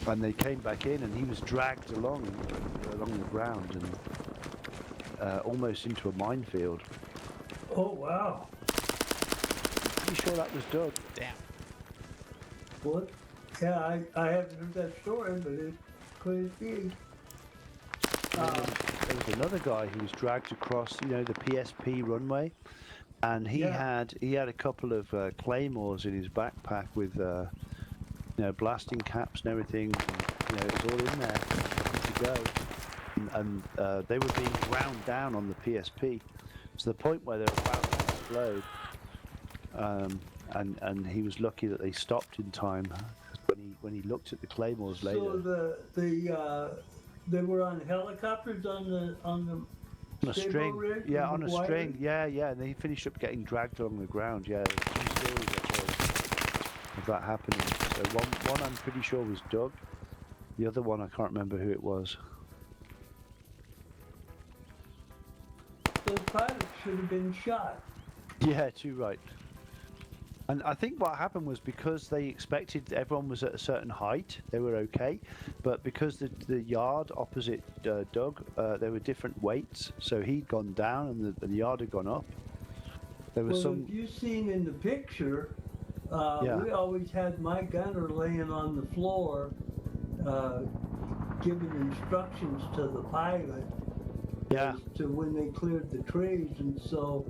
And they came back in, and he was dragged along the ground and almost into a minefield. Oh, wow. I'm pretty sure that was Doug. Damn. What? Yeah, I haven't heard that story, but it could be. There was another guy who was dragged across, you know, the PSP runway, and he had a couple of claymores in his backpack with, you know, blasting caps and everything. And, you know, it was all in there to go, and they were being ground down on the PSP to the point where they were about to explode. And he was lucky that they stopped in time when he looked at the claymores later. So they were on helicopters on a string, yeah, on a string, yeah, and then he finished up getting dragged along the ground. Yeah, there's 2 stories of that happening. So one I'm pretty sure was Doug. The other one I can't remember who it was. Those pilots should have been shot. Yeah, too right. And I think what happened was because they expected everyone was at a certain height, they were okay. But because the yard opposite Doug, there were different weights, so he'd gone down and the yard had gone up. There was some. If you've seen in the picture, we always had my gunner laying on the floor, giving instructions to the pilot. Yeah. To when they cleared the trees, and so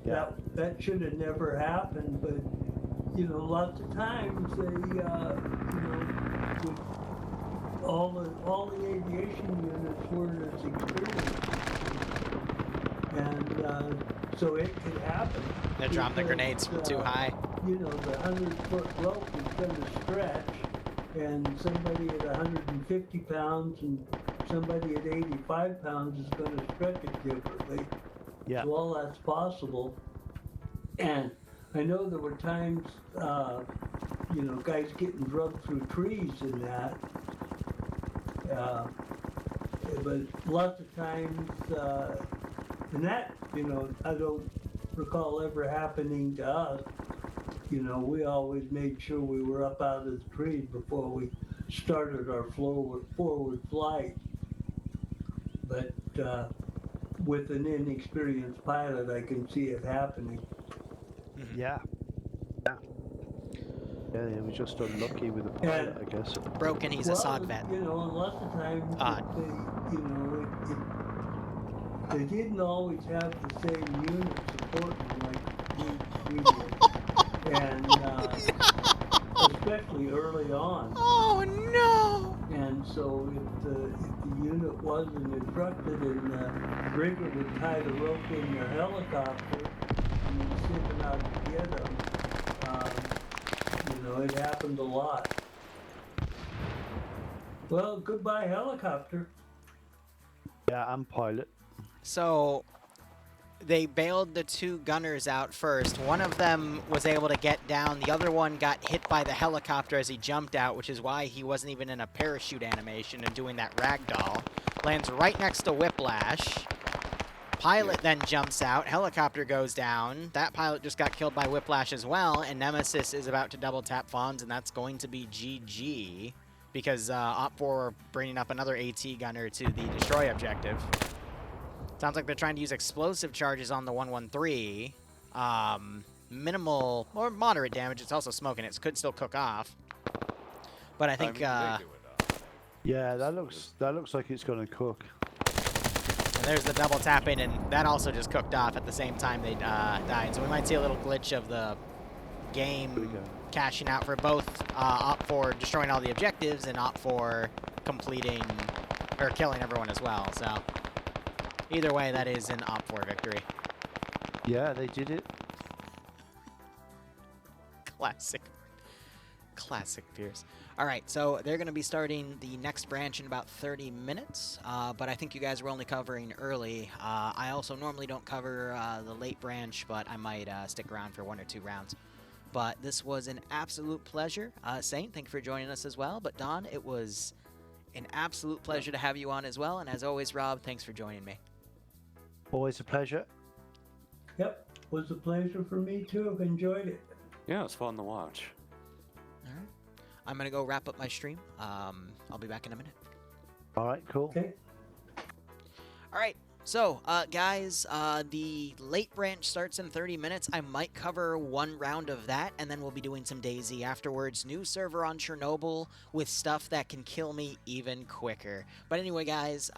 that should have never happened. But you know, lots of times they, you know, with all the aviation units weren't as experienced, and so it could happen. They dropped the grenades from too high. You know, the 100-foot rope is going to stretch, and somebody at 150 pounds and somebody at 85 pounds is going to stretch it differently. Yeah. So all that's possible. And I know there were times, you know, guys getting drugged through trees and that. But lots of times, and that, you know, I don't recall ever happening to us. You know, we always made sure we were up out of the trees before we started our forward flight. But with an inexperienced pilot, I can see it happening. Yeah. Yeah, he was just unlucky with the pilot, I guess. Broken, he's a SOG vet. You know, and lots of times they, you know, they didn't always have the same unit supporting like we did. and especially early on. Oh no! And so if the unit wasn't instructed and the rigger would tie the rope in the helicopter and then send them out to get them, it happened a lot. Well, goodbye helicopter. Yeah, I'm pilot. So they bailed the two gunners out first. One of them was able to get down. The other one got hit by the helicopter as he jumped out, which is why he wasn't even in a parachute animation and doing that ragdoll. Lands right next to Whiplash. Pilot then jumps out. Helicopter goes down. That pilot just got killed by Whiplash as well, and Nemesis is about to double tap Fonz, and that's going to be GG because Op4 bringing up another AT gunner to the destroy objective. Sounds like they're trying to use explosive charges on the 113. Minimal or moderate damage. It's also smoking. It could still cook off. But I think they do it, Yeah, that looks like it's gonna cook. and there's the double tapping, and that also just cooked off at the same time they died. So we might see a little glitch of the game cashing out for both Op4 destroying all the objectives and Op4 completing or killing everyone as well. So either way, that is an Op4 victory. Yeah, they did it. Classic Pierce. All right, so they're going to be starting the next branch in about 30 minutes, but I think you guys were only covering early. I also normally don't cover the late branch, but I might stick around for 1 or 2 rounds. But this was an absolute pleasure. Saint, thank you for joining us as well. But Don, it was an absolute pleasure to have you on as well. And as always, Rob, thanks for joining me. Always a pleasure. Yep, was a pleasure for me too. I've enjoyed it. Yeah, it's fun to watch. All right. I'm going to go wrap up my stream. I'll be back in a minute. All right, cool. Okay. All right. So, guys, the late branch starts in 30 minutes. I might cover 1 round of that, and then we'll be doing some DayZ afterwards. New server on Chernobyl with stuff that can kill me even quicker. But anyway, guys,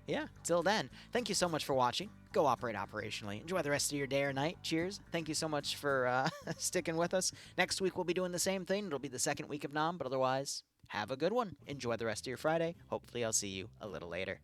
yeah, till then, thank you so much for watching. Go operate operationally. Enjoy the rest of your day or night. Cheers. Thank you so much for sticking with us. Next week, we'll be doing the same thing. It'll be the second week of Nom, but otherwise, have a good one. Enjoy the rest of your Friday. Hopefully, I'll see you a little later.